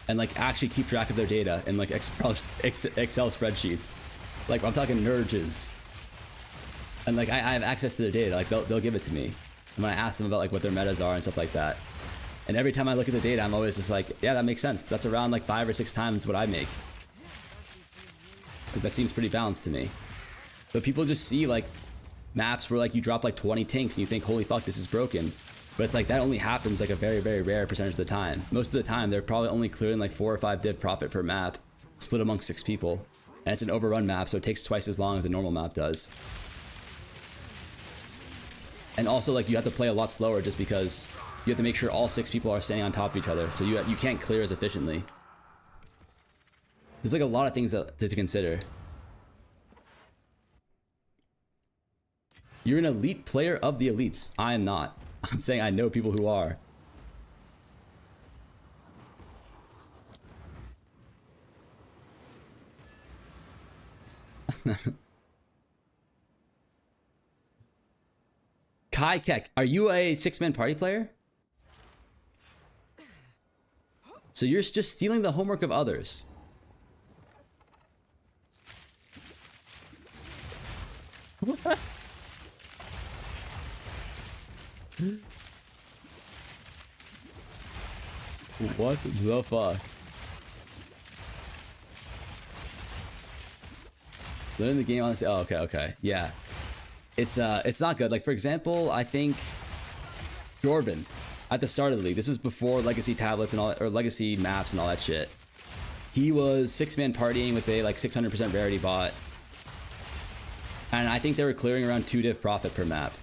and like actually keep track of their data in like Excel spreadsheets. Like I'm talking nerds, and like I have access to their data. Like they'll give it to me, and when I ask them about like what their metas are and stuff like that, and every time I look at the data, I'm always just like, yeah, that makes sense. That's around like 5 or 6 times what I make. Like, that seems pretty balanced to me. But people just see like maps where like you drop like 20 tinks and you think, holy fuck, this is broken. But it's like that only happens like a very, very rare percentage of the time. Most of the time, they're probably only clearing like 4 or 5 div profit per map, split among 6 people. And it's an overrun map, so it takes twice as long as a normal map does. And also, like, you have to play a lot slower just because you have to make sure all 6 people are staying on top of each other, so you can't clear as efficiently. There's like a lot of things to consider. You're an elite player of the elites. I am not. I'm saying I know people who are. Kai Kek, are you a 6-man party player? So you're just stealing the homework of others. What? What the fuck? Learn the game on this. Oh, okay. Yeah. It's not good. Like, for example, I think Jordan at the start of the league, this was before legacy tablets and all, or legacy maps and all that shit. He was 6-man partying with a like 600% rarity bot. And I think they were clearing around 2 div profit per map.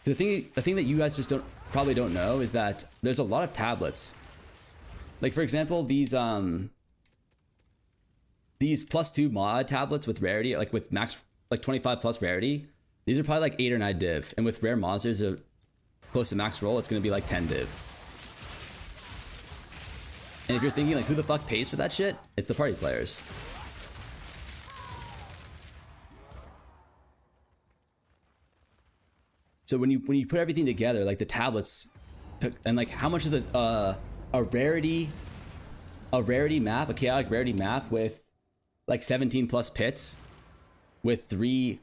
The thing that you guys just probably don't know is that there's a lot of tablets. Like, for example, these +2 mod tablets with rarity, like with max like 25 plus rarity, these are probably like 8 or 9 div, and with rare monsters close to max roll, it's gonna be like 10 div. And if you're thinking like, who the fuck pays for that shit? It's the party players. So when you put everything together, like the tablets, and like how much is a rarity map, a chaotic rarity map with like 17 plus pits with 3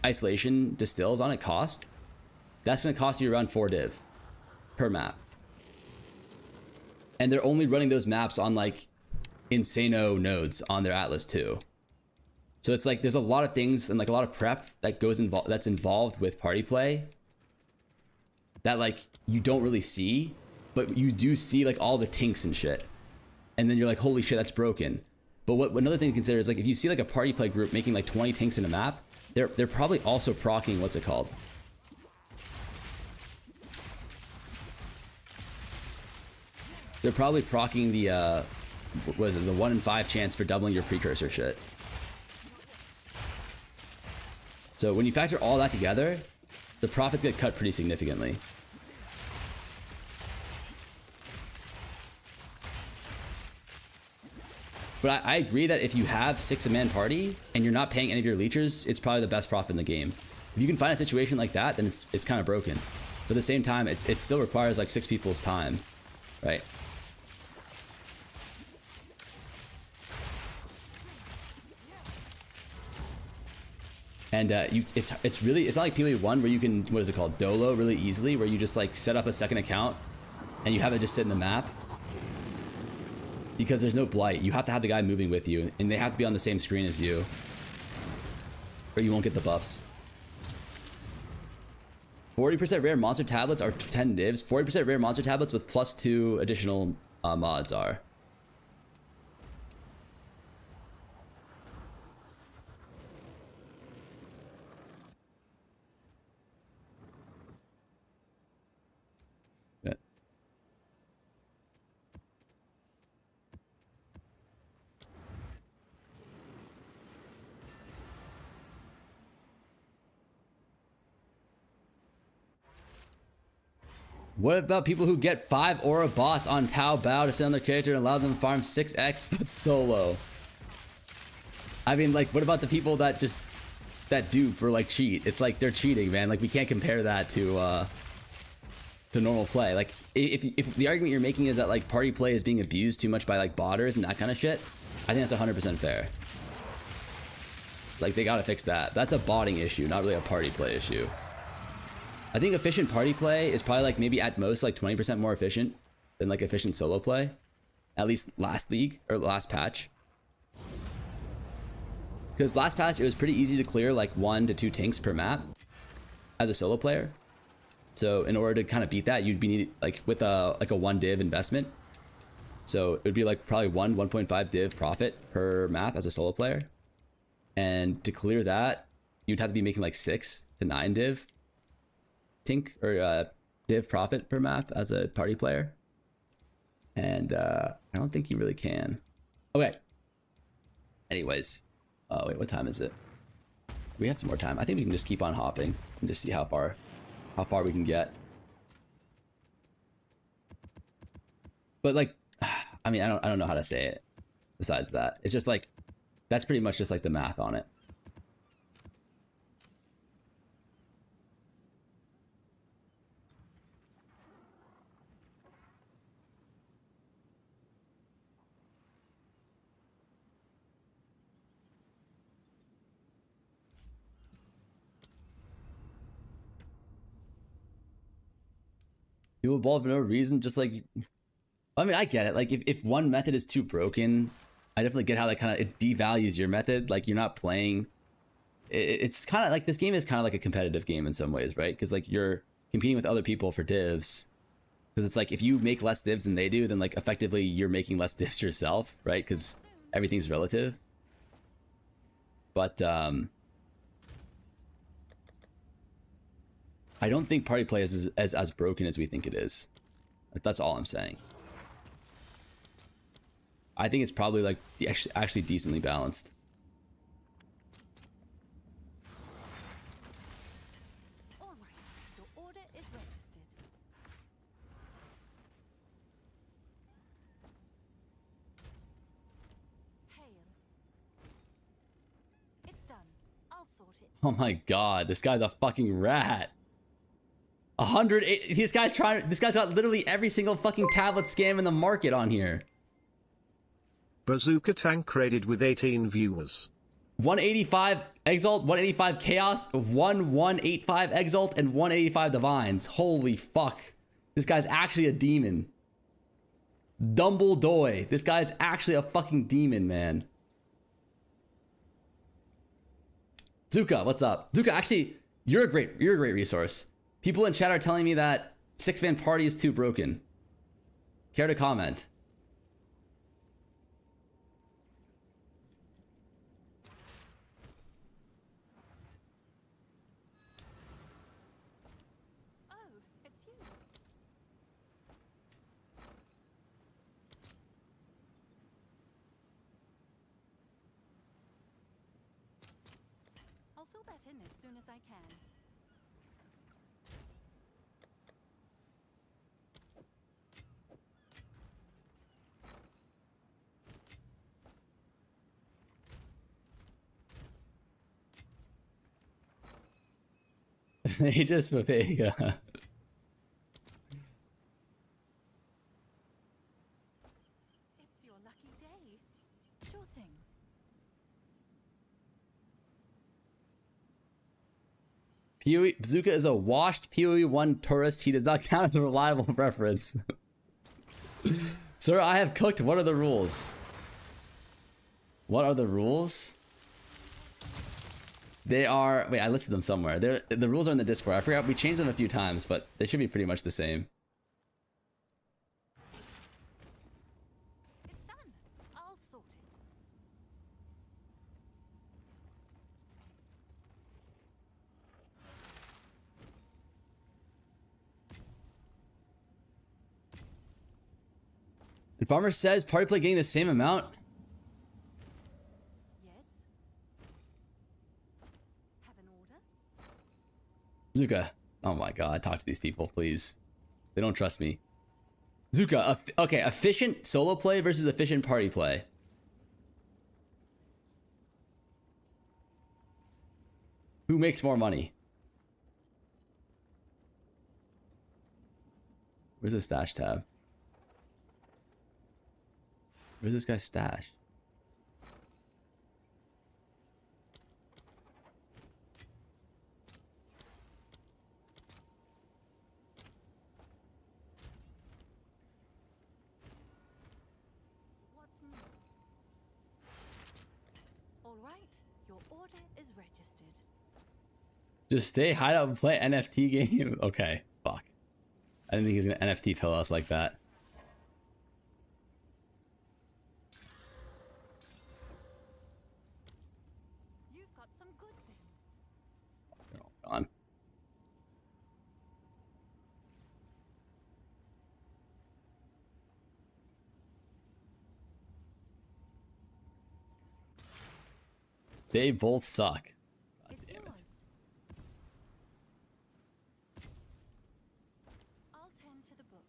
isolation distills on it cost? That's gonna cost you around 4 div per map. And they're only running those maps on like insano nodes on their Atlas too. So it's like there's a lot of things and like a lot of prep that that's involved with party play that like you don't really see, but you do see like all the tinks and shit. And then you're like, holy shit, that's broken. But what another thing to consider is like if you see like a party play group making like 20 tinks in a map, they're probably also proccing what's it called? They're probably proccing the what is it, the 1 in 5 chance for doubling your precursor shit. So when you factor all that together, the profits get cut pretty significantly. But I agree that if you have 6-man party and you're not paying any of your leechers, it's probably the best profit in the game. If you can find a situation like that, then it's kind of broken. But at the same time, it still requires like 6 people's time, right? And it's not like PvE1 where you can, what is it called, dolo really easily, where you just like set up a second account and you have it just sit in the map. Because there's no blight. You have to have the guy moving with you, and they have to be on the same screen as you, or you won't get the buffs. 40% rare monster tablets are 10 divs. 40% rare monster tablets with +2 additional mods are. What about people who get 5 aura bots on Tao Bao to sit on their character and allow them to farm 6x but solo? I mean, like, what about the people that dupe or like cheat? It's like they're cheating, man. Like, we can't compare that to normal play. Like, if the argument you're making is that like party play is being abused too much by like botters and that kind of shit, I think that's 100% fair. Like, they gotta fix that. That's a botting issue, not really a party play issue. I think efficient party play is probably like maybe at most like 20% more efficient than like efficient solo play. At least last league or last patch. Because last patch it was pretty easy to clear like 1 to 2 tinks per map as a solo player. So in order to kind of beat that, you'd be like with a 1 div investment. So it would be like probably 1.5 div profit per map as a solo player. And to clear that, you'd have to be making like 6 to 9 div tink or div profit per map as a party player. And I don't think you really can. Okay. Anyways. Oh wait, what time is it? We have some more time. I think we can just keep on hopping and just see how far we can get. But like, I mean, I don't know how to say it besides that. It's just like That's pretty much just like the math on it. You evolve for no reason, just like, I mean, I get it. Like, if one method is too broken, I definitely get how that kind of, it devalues your method. Like, you're not playing. It's kind of like, this game is kind of like a competitive game in some ways, right? Because, like, you're competing with other people for divs. Because it's like, if you make less divs than they do, then, like, effectively, you're making less divs yourself, right? Because everything's relative. But, I don't think party play is as broken as we think it is. That's all I'm saying. I think it's probably like actually decently balanced. All right. Your order is registered. Hail. It's done. I'll sort it. Oh my god, this guy's a fucking rat. 108. This guy's got literally every single fucking tablet scam in the market on here. Bazooka Tank rated with 18 viewers. 185 Exalt, 185 Chaos, 1185 Exalt, and 185 Divines. Holy fuck. This guy's actually a demon. Dumbledore. This guy's actually a fucking demon, man. Zuka, what's up? Zuka, actually, you're a great resource. People in chat are telling me that 6-man party is too broken. Care to comment? Oh, it's you. I'll fill that in as soon as I can. He just for Vega. It's your lucky day. Sure thing. PoE Bazooka is a washed PoE 1 tourist. He does not count as a reliable reference. Sir, I have cooked. What are the rules? What are the rules? They are... Wait, I listed them somewhere. The rules are in the Discord. I forgot. We changed them a few times, but they should be pretty much the same. It's done. I'll sort it. And Farmer says party play getting the same amount. Yes. Have an order? Zuka. Oh my god, talk to these people, please. They don't trust me. Zuka, okay, efficient solo play versus efficient party play. Who makes more money? Where's the stash tab? Where's this guy's stash? What's new? All right. Your order is registered. Just stay, hide out, and play NFT game. Okay, fuck. I didn't think he was gonna NFT pill us like that. You've got some goods in. They're all gone. They both suck. God It's damn it. yours. I'll tend to the books.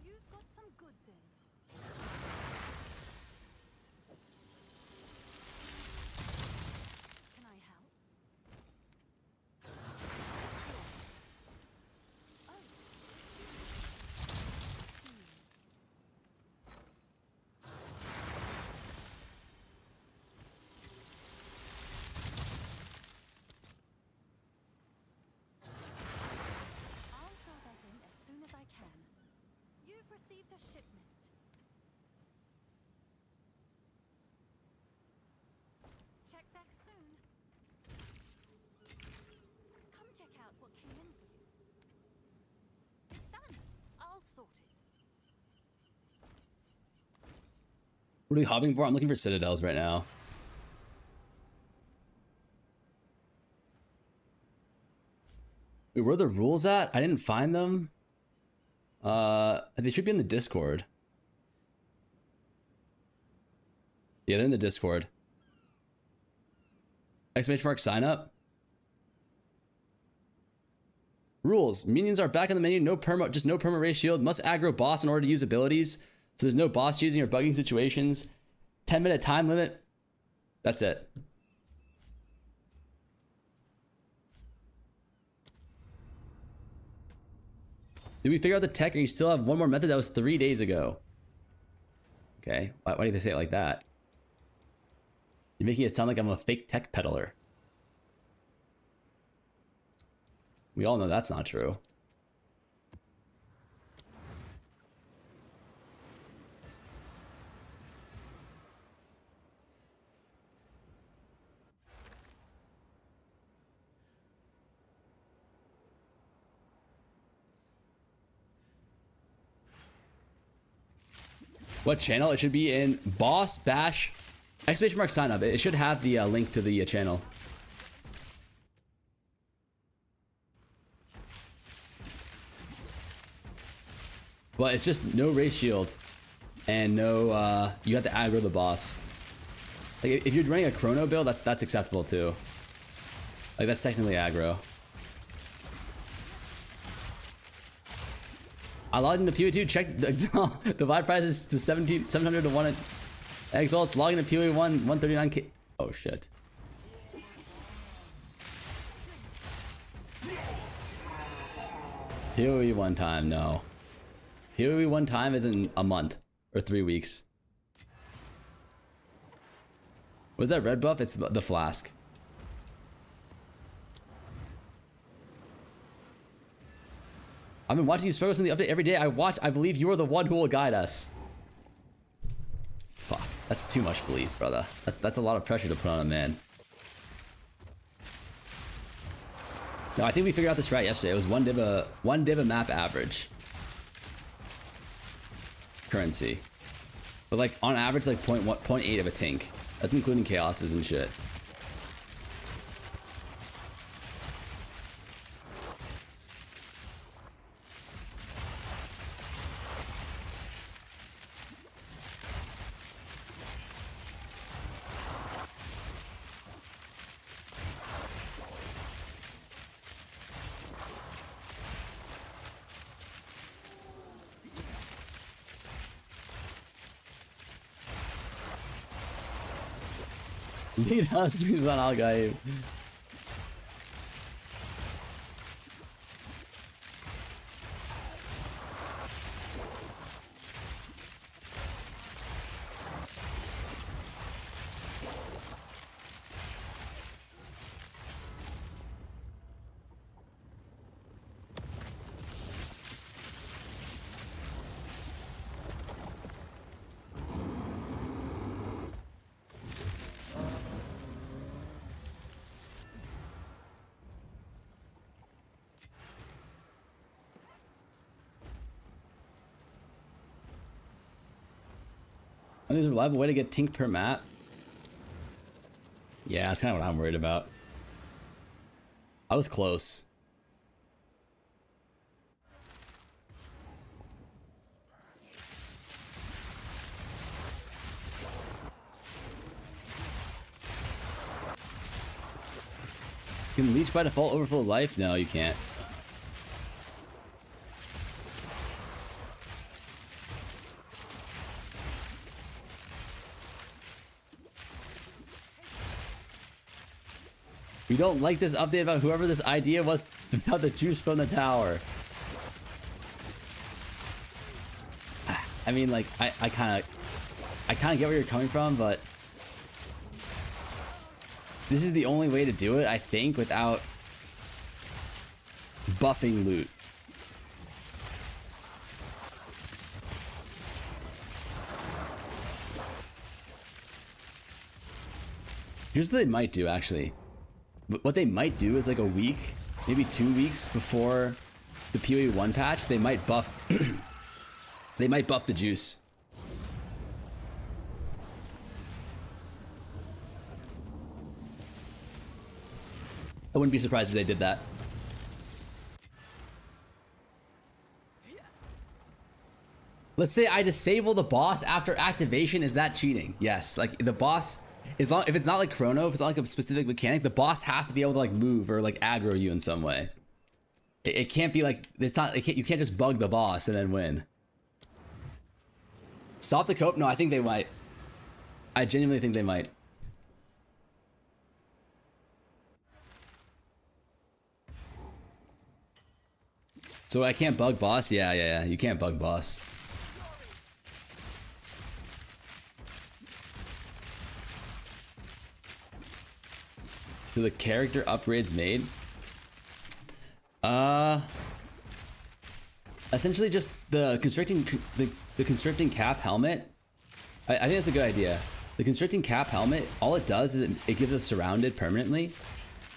You've got some goods in. received a shipment. Check back soon. Come check out what came in for you. It's done. I'll sort it. What are we hopping for? I'm looking for citadels right now. Wait, where are the rules at? I didn't find them. They should be in the Discord. Yeah, they're in the Discord. Exclamation mark sign up. Rules. Minions are back on the menu. No perma, just no perma race shield. Must aggro boss in order to use abilities. So there's no boss choosing or bugging situations. 10-minute time limit. That's it. Did we figure out the tech, or you still have one more method that was 3 days ago? Okay, why do they say it like that? You're making it sound like I'm a fake tech peddler. We all know that's not true. What channel? It should be in boss bash exclamation mark sign up. It should have the link to the channel. But it's just no race shield and no you have to aggro the boss. Like if you're running a chrono build, that's acceptable too. Like that's technically aggro. I logged into PoE2, check the divide prices to 700 to 1 as well as logging into PoE1 139k. Oh shit. PoE one time, no. PoE one time isn't a month or 3 weeks. What is that red buff? It's the flask. I've been watching you struggle in the update every day. I believe you are the one who will guide us. Fuck, that's too much belief, brother. That's a lot of pressure to put on a man. No, I think we figured out this right yesterday. It was one div a map average currency, but like on average, like 0.8 of a tink. That's including chaoses and shit. Lead us, leaves on all guy. And there's a reliable way to get Tink per map. Yeah, that's kind of what I'm worried about. I was close. You can leech by default overflow life? No, you can't. We don't like this update about whoever this idea was without the juice from the tower. I mean, like, I kind of get where you're coming from, but this is the only way to do it, I think, without buffing loot. Here's what they might do, actually. What they might do is like a week, maybe 2 weeks before the PoE 1 patch, they might buff they might buff the juice. I wouldn't be surprised if they did that. Let's say I disable the boss after activation. Is that cheating? Yes. Like the boss, as long if it's not like chrono, if it's not like a specific mechanic, the boss has to be able to like move or like aggro you in some way. It can't be like it's not. You can't just bug the boss and then win. Stop the cope? No, I think they might. I genuinely think they might. So I can't bug boss? Yeah. You can't bug boss. Do the character upgrades made? Essentially just the constricting cap helmet. I think that's a good idea. The constricting cap helmet, all it does is it gives us surrounded permanently.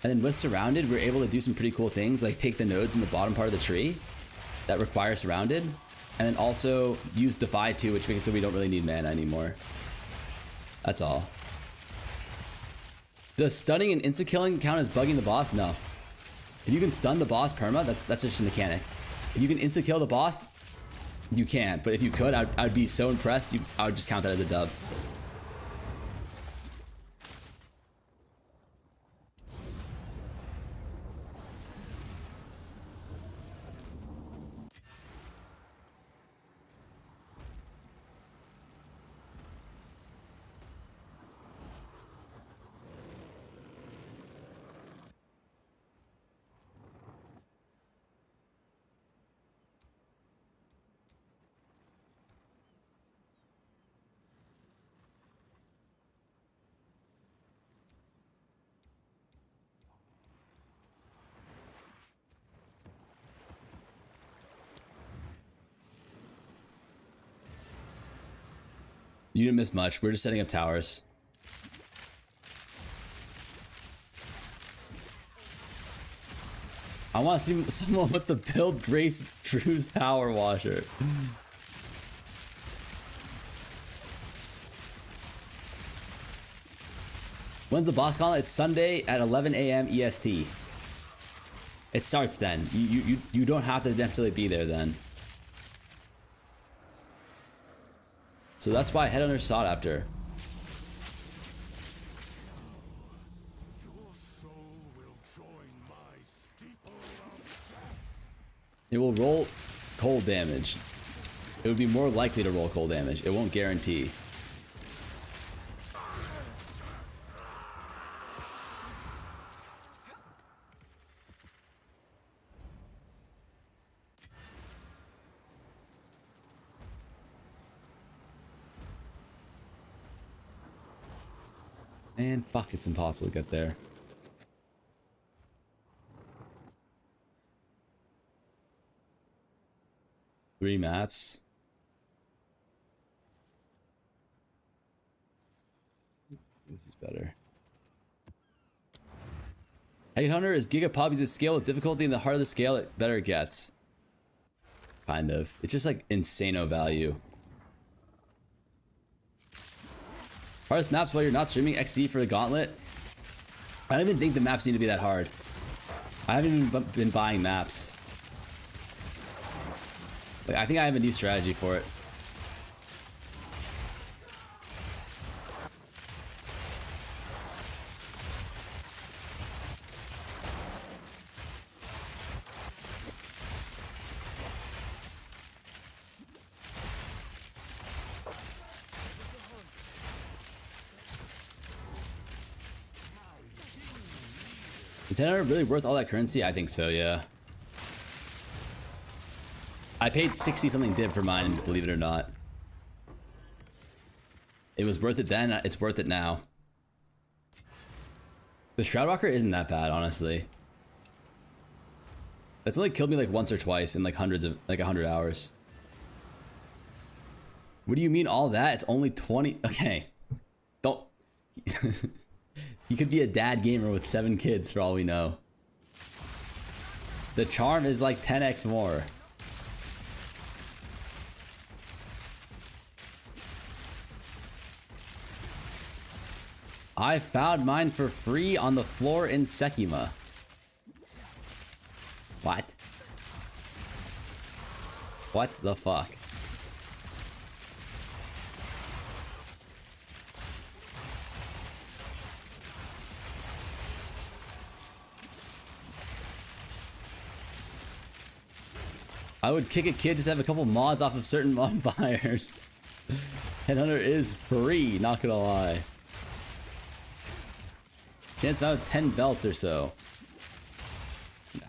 And then with surrounded, we're able to do some pretty cool things, like take the nodes in the bottom part of the tree that require surrounded, and then also use defy too, which makes it so we don't really need mana anymore. That's all. Does stunning and insta killing count as bugging the boss? No. If you can stun the boss perma, that's just a mechanic. If you can insta kill the boss, you can't. But if you could, I'd be so impressed. I would just count that as a dub. You didn't miss much. We're just setting up towers. I want to see someone with the build Grace Drew's Power Washer. When's the boss call? It's Sunday at 11 a.m. EST. It starts then. You don't have to necessarily be there then. So that's why Headhunter sought after. It will roll cold damage. It would be more likely to roll cold damage. It won't guarantee. And fuck, it's impossible to get there. Three maps. This is better. Hunter is Giga Pub. He's a scale with difficulty, and the harder the scale, it better it gets. Kind of. It's just like insano value. Hardest maps while you're not streaming XD for the gauntlet? I don't even think the maps need to be that hard. I haven't even been buying maps. Like, I think I have a new strategy for it. Is that really worth all that currency? I think so, yeah. I paid 60 something div for mine, believe it or not. It was worth it then, it's worth it now. The Shroudwalker isn't that bad, honestly. That's only killed me like once or twice in like hundreds of, like 100 hours. What do you mean all that? It's only 20, okay. Don't. He could be a dad gamer with 7 kids for all we know. The charm is like 10x more. I found mine for free on the floor in Sekima. What? What the fuck? I would kick a kid just to have a couple mods off of certain modifiers. Headhunter is free, not gonna lie. Chance found 10 belts or so.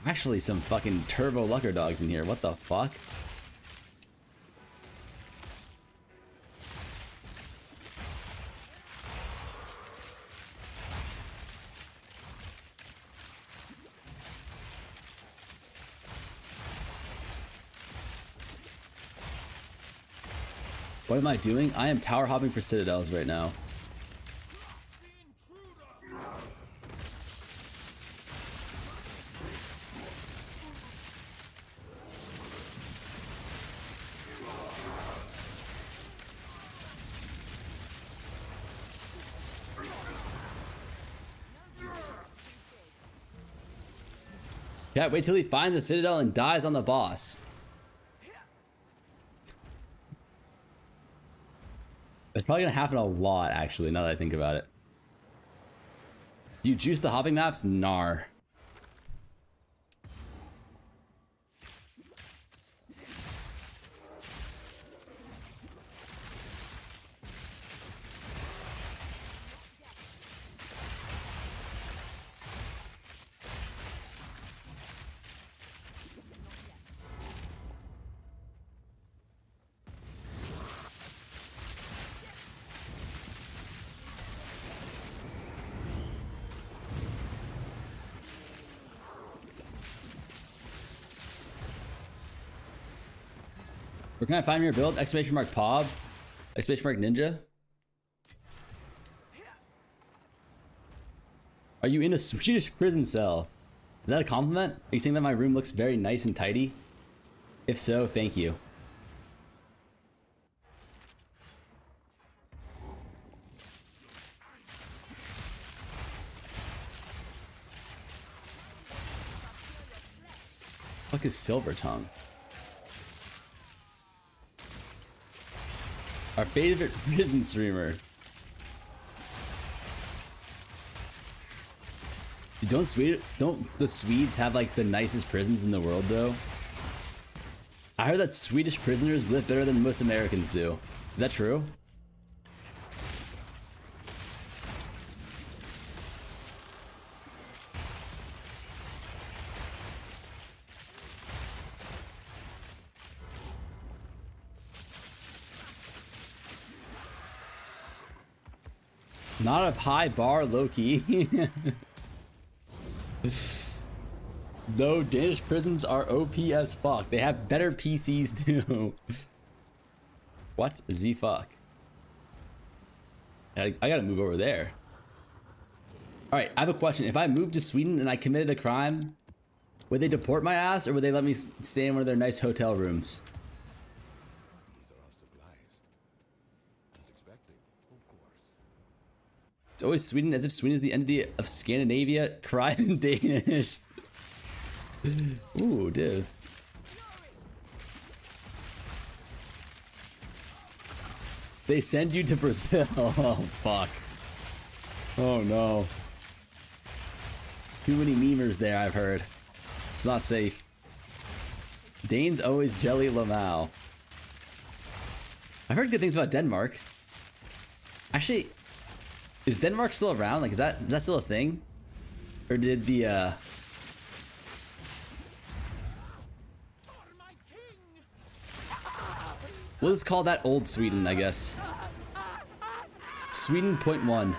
Actually, some fucking turbo lucker dogs in here. What the fuck? What am I doing? I am tower hopping for citadels right now. Yeah, wait till he finds the citadel and dies on the boss. It's probably gonna happen a lot, actually, now that I think about it. Do you juice the hopping maps? Nar. Where can I find your build? Exclamation mark Pob? Exclamation mark Ninja? Are you in a Swedish prison cell? Is that a compliment? Are you saying that my room looks very nice and tidy? If so, thank you. What the fuck is Silver Tongue? Our favorite prison streamer. Don't the Swedes have like the nicest prisons in the world though? I heard that Swedish prisoners live better than most Americans do. Is that true? Not a high bar, low-key. Though Danish prisons are OP as fuck. They have better PCs too. What the fuck? I gotta move over there. Alright, I have a question. If I moved to Sweden and I committed a crime, would they deport my ass or would they let me stay in one of their nice hotel rooms? It's always Sweden, as if Sweden is the entity of Scandinavia. Cries in Danish. Ooh, dude. They send you to Brazil. Oh, fuck. Oh, no. Too many memers there, I've heard. It's not safe. Danes always jelly Lamau. I've heard good things about Denmark. Actually... is Denmark still around? Like, is that still a thing? Or did the, we'll just call that old Sweden, I guess. Sweden .1.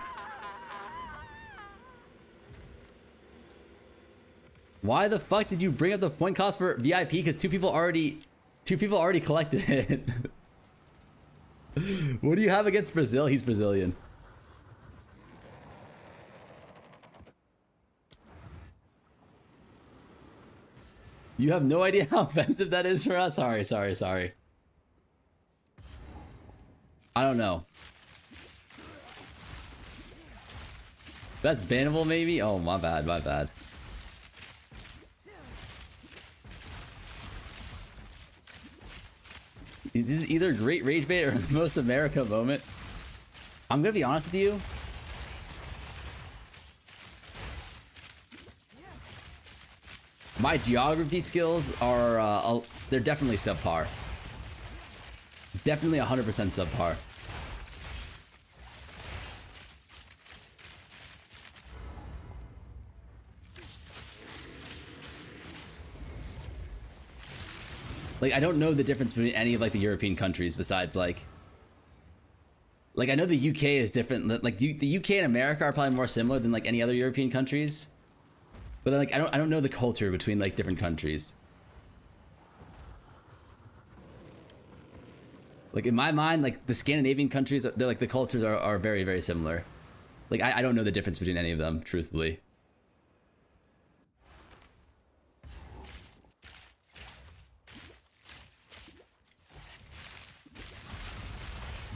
Why the fuck did you bring up the point cost for VIP? Because two people already collected it. What do you have against Brazil? He's Brazilian. You have no idea how offensive that is for us? Sorry. I don't know. That's bannable maybe? Oh, my bad. This is either great rage bait or the most America moment. I'm gonna be honest with you. My geography skills are, they're definitely subpar. Definitely 100% subpar. Like, I don't know the difference between any of, like, the European countries besides, like, I know the UK is different. Like, the UK and America are probably more similar than, like, any other European countries. But, like, I don't know the culture between, like, different countries. Like, in my mind, like, the Scandinavian countries, they're, like, the cultures are very, very similar. Like, I don't know the difference between any of them, truthfully.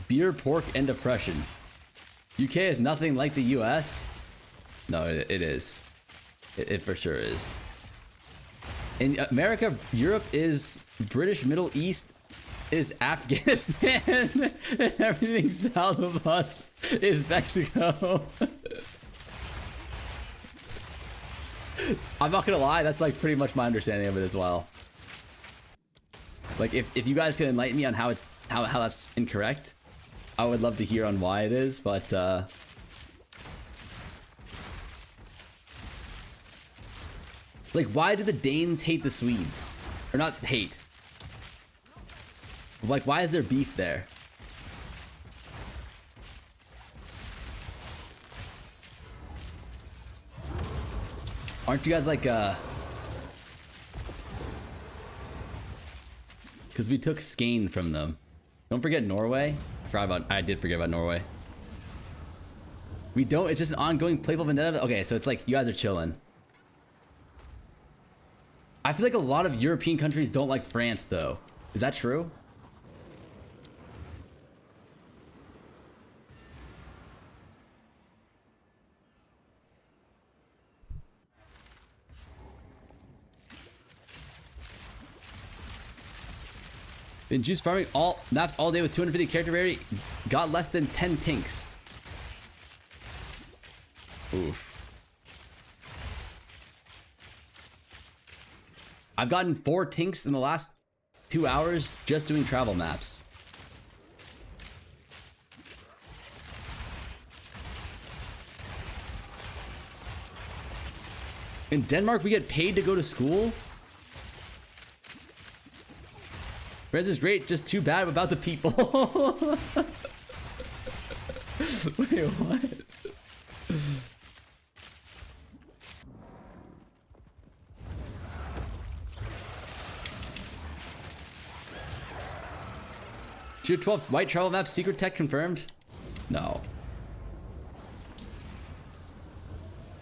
Beer, pork, and depression. UK is nothing like the US. No, it is. It for sure is. In America, Europe is British Middle East is Afghanistan, and everything south of us is Mexico. I'm not gonna lie, that's like pretty much my understanding of it as well. Like, if you guys can enlighten me on how that's incorrect, I would love to hear on why it is, but like, why do the Danes hate the Swedes? Or not hate. Like, why is there beef there? Aren't you guys like, because we took Skane from them. Don't forget Norway. I did forget about Norway. We don't, it's just an ongoing playful vendetta. Okay, so it's like, you guys are chilling. I feel like a lot of European countries don't like France, though. Is that true? Been juice farming all maps all day with 250 character rarity. Got less than 10 tinks. Oof. I've gotten 4 tinks in the last 2 hours just doing travel maps. In Denmark, we get paid to go to school? Res is great, just too bad about the people. Wait, what? Tier 12 white travel map secret tech confirmed? No.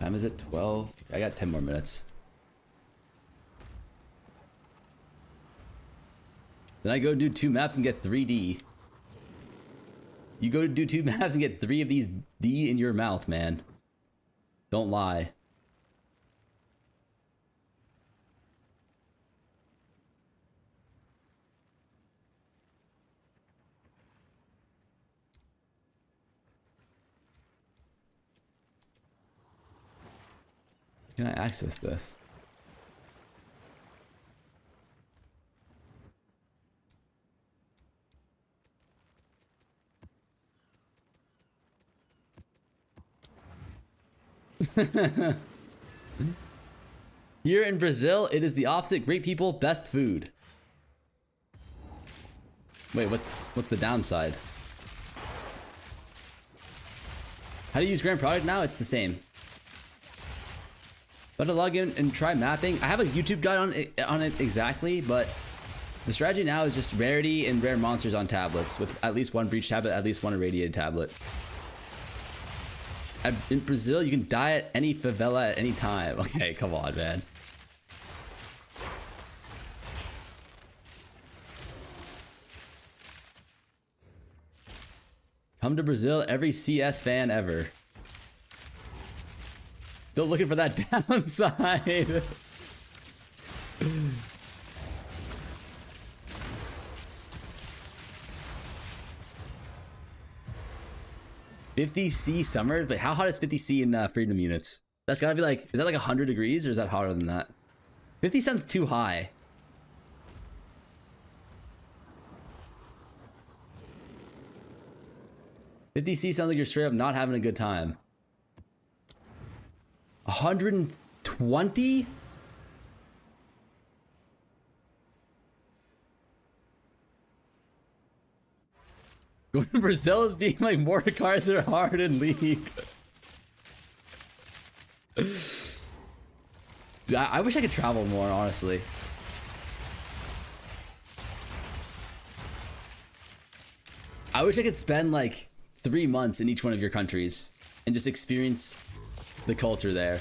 Time is it? 12? I got 10 more minutes. Then I go do 2 maps and get 3D. You go do 2 maps and get 3 of these D in your mouth, man. Don't lie. Can I access this? Here in Brazil, it is the opposite. Great people, best food. Wait, what's the downside? How do you use Grand Product now? It's the same. But to log in and try mapping. I have a YouTube guide on it exactly, but the strategy now is just rarity and rare monsters on tablets with at least 1 breach tablet, at least 1 irradiated tablet. In Brazil, you can die at any favela at any time. Okay, come on, man. Come to Brazil, every CS fan ever. Still looking for that downside. $50C summer? But how hot is 50C in freedom units? That's gotta be like, is that like 100 degrees or is that hotter than that? 50 sounds too high. $50C sounds like you're straight up not having a good time. 120? Going to Brazil is being like more cars are hard in League. Dude, I wish I could travel more, honestly. I wish I could spend like 3 months in each one of your countries and just experience the culture there.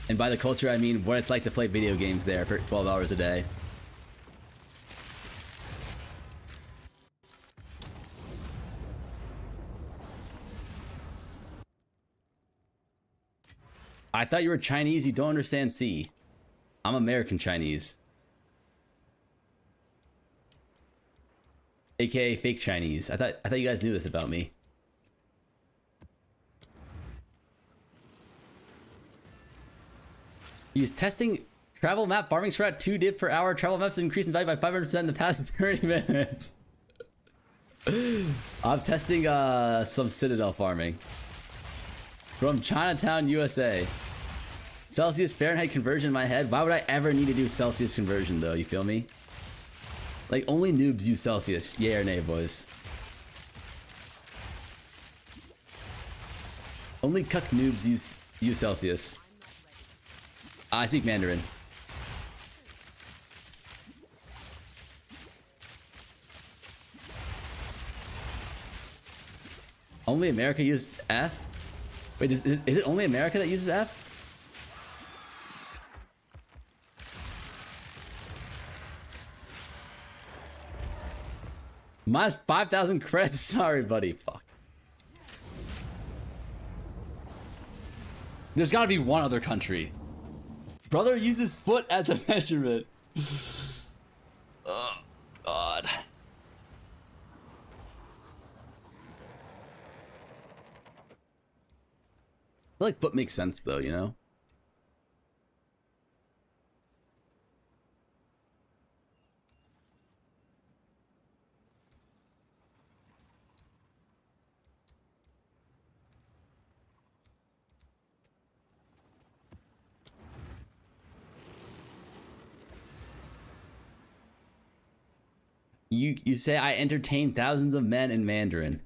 And by the culture, I mean what it's like to play video games there for 12 hours a day. I thought you were Chinese, you don't understand C. I'm American Chinese. AKA fake Chinese. I thought you guys knew this about me. He's testing travel map farming strat 2 dip per hour. Travel maps increased in value by 500% in the past 30 minutes. I'm testing some Citadel farming. From Chinatown, USA. Celsius Fahrenheit conversion in my head. Why would I ever need to do Celsius conversion though? You feel me? Like only noobs use Celsius. Yay or nay, boys? Only cuck noobs use Celsius. I speak Mandarin. Only America uses F? Wait, is it only America that uses F? Minus 5,000 credits. Sorry, buddy. Fuck. There's gotta be one other country. Brother uses foot as a measurement. Oh, God. I feel like foot makes sense though, you know? You say I entertain thousands of men in Mandarin.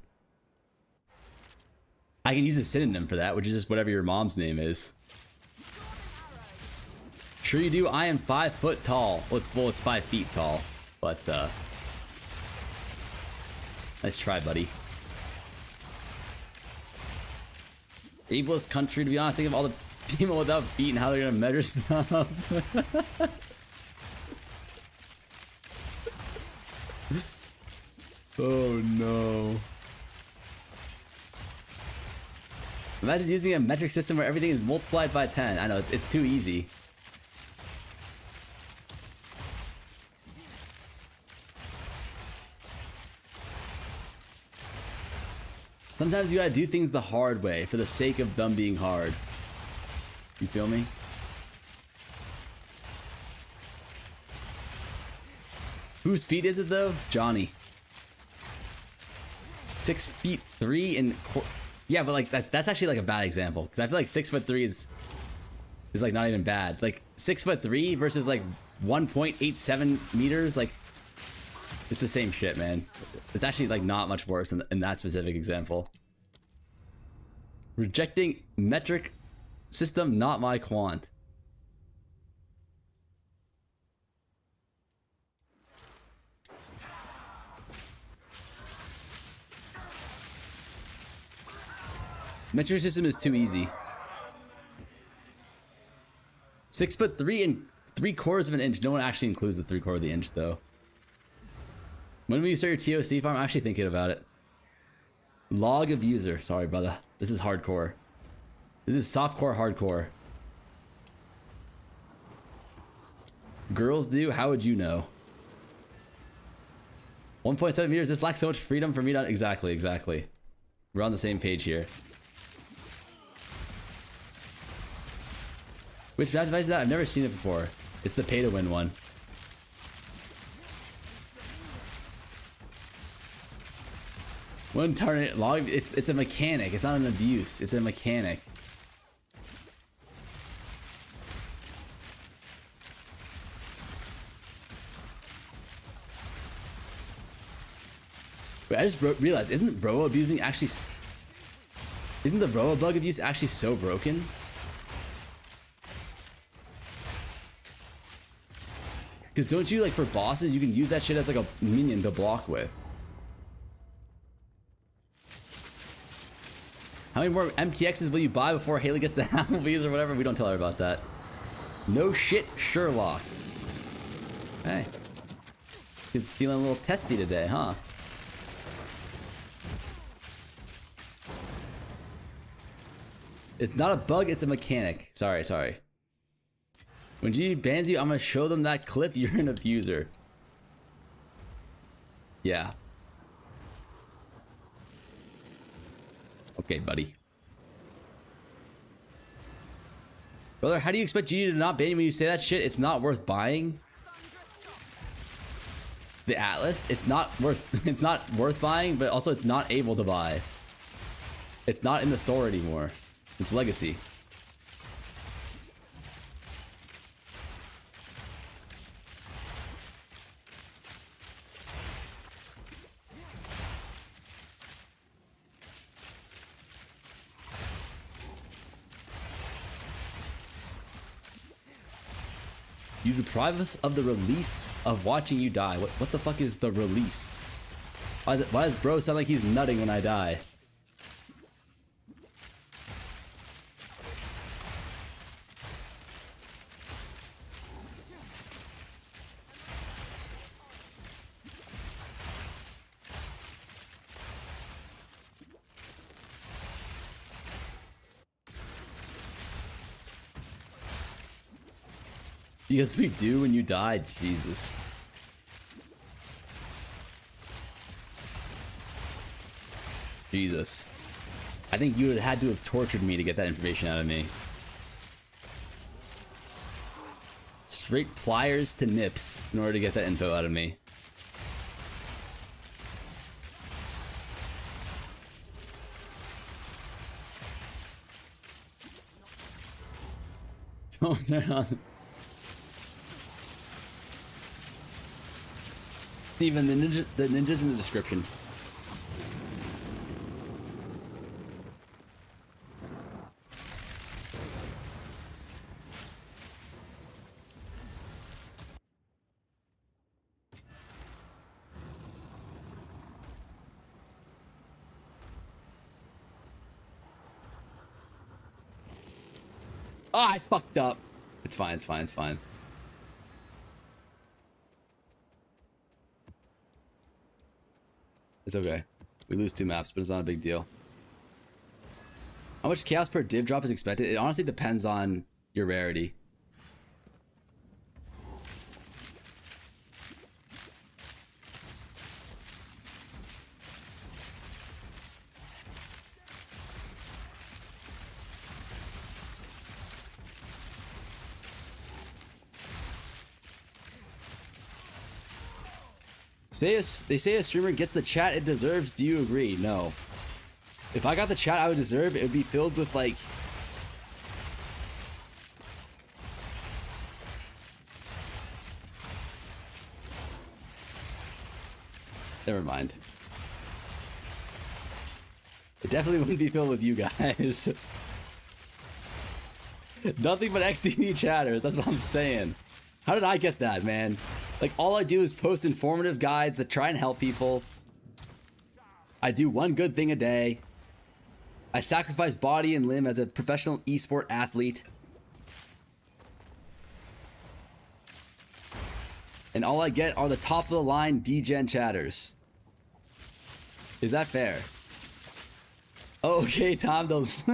I can use a synonym for that, which is just whatever your mom's name is. Sure you do. I am 5 foot tall. Well, it's 5 feet tall, but nice try, buddy. Ablest country, to be honest. Think of all the people without feet and how they're gonna measure stuff. Oh no. Imagine using a metric system where everything is multiplied by 10. I know, it's too easy. Sometimes you gotta do things the hard way for the sake of them being hard. You feel me? Whose feet is it though? Johnny. 6'3" and yeah, but like that's actually like a bad example because I feel like 6'3" is like not even bad. Like 6'3" versus like 1.87 meters, like it's the same shit, man. It's actually like not much worse in that specific example. Rejecting metric system, not my quant. Metric system is too easy. 6'3" and 3/4 of an inch. No one actually includes the 3/4 of the inch though. When will you start your TOC farm? I'm actually thinking about it. Log abuser. Sorry, brother. This is hardcore. This is softcore hardcore. Girls do? How would you know? 1.7 meters. This lacks so much freedom for me to... Exactly, exactly. We're on the same page here. Which map device is that? I've never seen it before. It's the pay to win one. One target log. It's a mechanic. It's not an abuse. It's a mechanic. Wait, I just realized, isn't bro abusing actually... Isn't the bro bug abuse actually so broken? Because don't you, like, for bosses, you can use that shit as, like, a minion to block with. How many more MTXs will you buy before Haley gets the Applebee's or whatever? We don't tell her about that. No shit, Sherlock. Hey. Kid's feeling a little testy today, huh? It's not a bug, it's a mechanic. Sorry, sorry. When G bans you, I'm gonna show them that clip. You're an abuser. Yeah. Okay, buddy. Brother, how do you expect G to not ban you when you say that shit? It's not worth buying. The Atlas, it's not worth buying, but also it's not able to buy. It's not in the store anymore. It's legacy. You deprive us of the release of watching you die. What the fuck is the release? Why does bro sound like he's nutting when I die? Yes, we do when you died. Jesus. Jesus. I think you would have had to have tortured me to get that information out of me. Straight pliers to nips in order to get that info out of me. Don't turn on. Steven, the ninja's in the description. Oh, I fucked up. It's fine, it's fine, it's fine. It's okay. We lose 2 maps, but it's not a big deal. How much chaos per div drop is expected? It honestly depends on your rarity. They say a streamer gets the chat it deserves. Do you agree? No. If I got the chat I would deserve, it would be filled with like... Never mind. It definitely wouldn't be filled with you guys. Nothing but XTD chatters. That's what I'm saying. How did I get that, man? Like, all I do is post informative guides that try and help people. I do one good thing a day. I sacrifice body and limb as a professional esport athlete. And all I get are the top of the line degen chatters. Is that fair? Okay, Tom, those.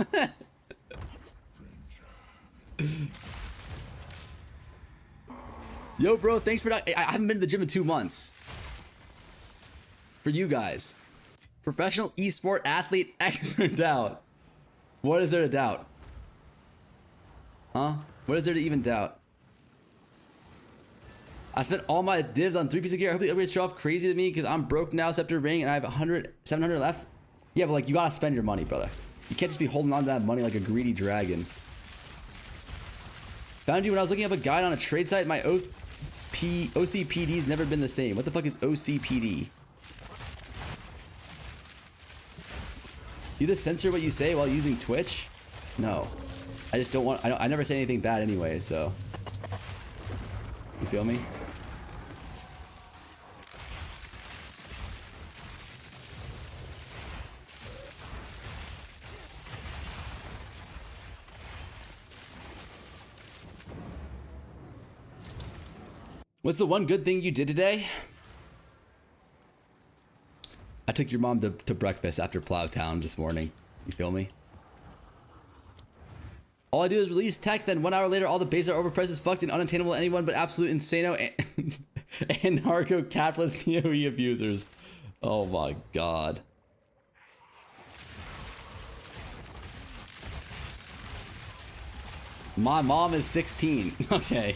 Yo, bro, thanks for not. I haven't been to the gym in 2 months. For you guys. Professional esport athlete expert doubt. What is there to doubt? Huh? What is there to even doubt? I spent all my divs on 3 pieces of gear. I hope the upgrades show off crazy to me because I'm broke now, Scepter Ring, and I have 700 left. Yeah, but like, you gotta spend your money, brother. You can't just be holding on to that money like a greedy dragon. Found you when I was looking up a guide on a trade site. My OCPD's never been the same. What the fuck is OCPD? You just censor what you say while using Twitch? No. I just don't want... I never say anything bad anyway, so... You feel me? What's the one good thing you did today? I took your mom to breakfast after Plowtown this morning. You feel me? All I do is release tech, then 1 hour later all the bases are overpriced as fucked and unattainable to anyone but absolute insano and narco-capitalist PoE abusers. Oh my god. My mom is 16. Okay.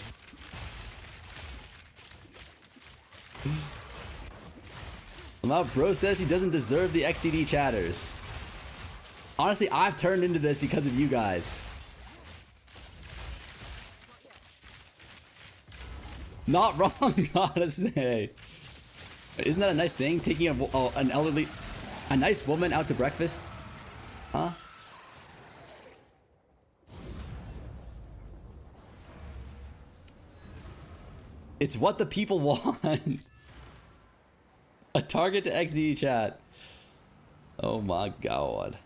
Well, bro says he doesn't deserve the XCD chatters. Honestly, I've turned into this because of you guys. Not wrong, gotta say. Isn't that a nice thing? Taking an elderly, a nice woman out to breakfast? Huh? It's what the people want. A target to XD chat. Oh my god.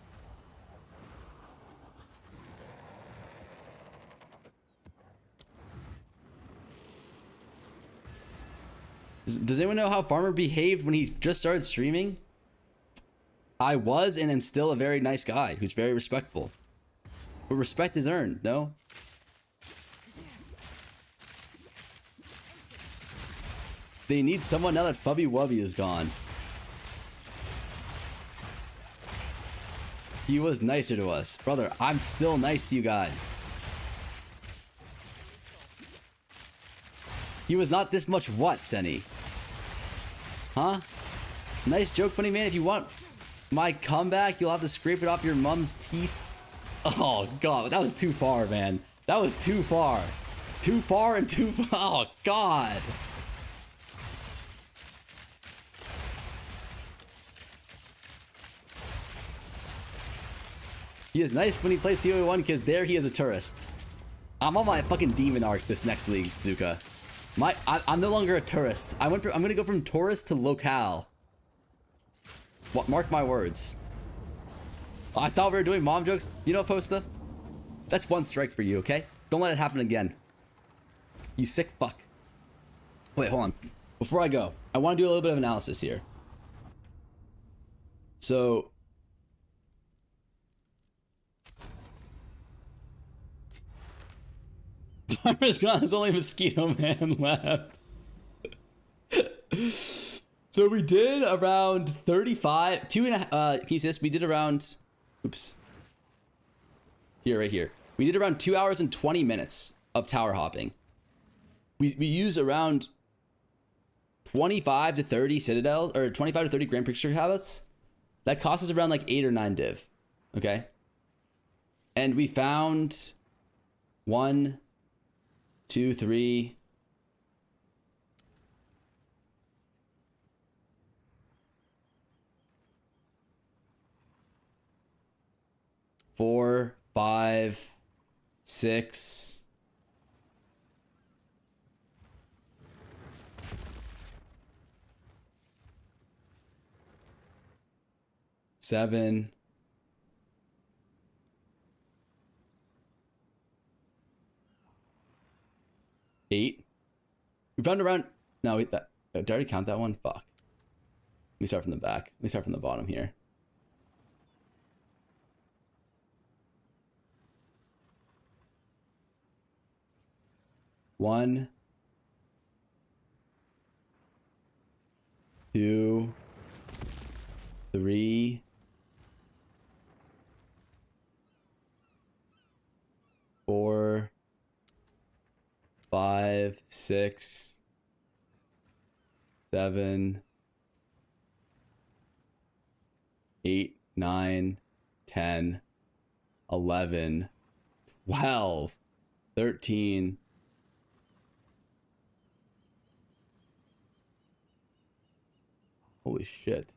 Does anyone know how Farmer behaved when he just started streaming? I was and am still a very nice guy who's very respectful. But respect is earned, no? They need someone now that Fubby Wubby is gone. He was nicer to us. Brother, I'm still nice to you guys. He was not this much what, Senny? Huh? Nice joke, funny man. If you want my comeback, you'll have to scrape it off your mom's teeth. Oh, God. That was too far, man. That was too far. Too far and too far. Oh, God. He is nice when he plays PoE1 because there he is a tourist. I'm on my fucking demon arc this next league, Zuka. I'm no longer a tourist. I'm gonna go from tourist to locale. What? Mark my words. I thought we were doing mom jokes. You know, Posta? That's one strike for you, okay? Don't let it happen again. You sick fuck. Wait, hold on. Before I go, I want to do a little bit of analysis here. So... There's only Mosquito Man left. So we did around 35, can you see this? We did around, oops. Here, right here. We did around 2 hours and 20 minutes of tower hopping. We used around 25 to 30 citadels, or 25 to 30 Grand Prix habits. That cost us around like 8 or 9 div. Okay? And we found 1, 2, 3, 4, 5, 6, 7, 8. We found around... No, wait, did I already count that one? Fuck. Let me start from the back. Let me start from the bottom here. 1, 2, 3, 4, 5, 6, 7, 8, 9, 10, 11, 12, 13. Holy shit.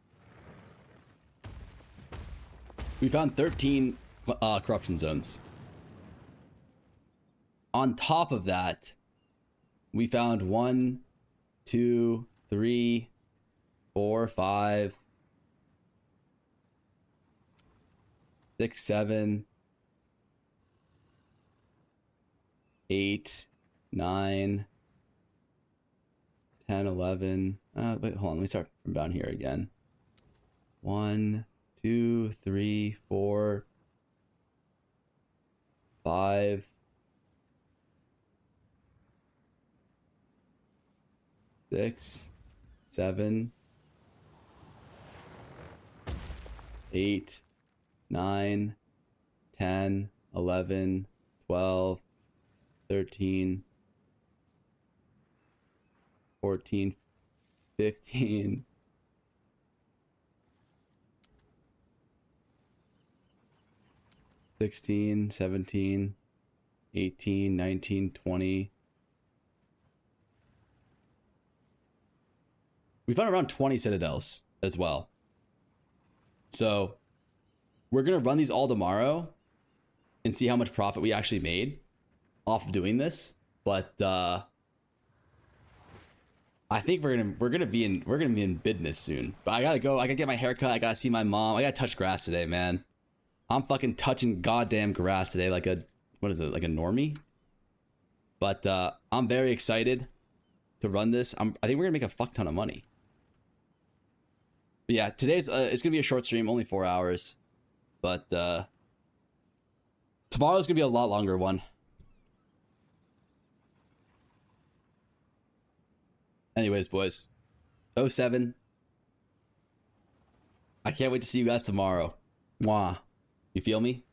We found 13 corruption zones. On top of that, we found 1, 2, 3, 4, 5, 6, 7, 8, 9, 10, 11. Wait, hold on. Let me start from down here again. 1, 2, 3, 4, 5, 6, 7, 8, 9, 10, 11, 12, 13, 14, 15, 16, 17, 18, 19, 20. We found around 20 citadels as well. So we're going to run these all tomorrow and see how much profit we actually made off of doing this. But I think we're gonna be in business soon. But I gotta go. I gotta get my hair cut. I gotta see my mom. I gotta touch grass today, man. I'm fucking touching goddamn grass today like a, what is it, like a normie? But I'm very excited to run this. I think we're gonna make a fuck ton of money. But yeah, today's it's gonna be a short stream, only 4 hours. But tomorrow's gonna be a lot longer one. Anyways, boys, 07. I can't wait to see you guys tomorrow. Mwah. You feel me?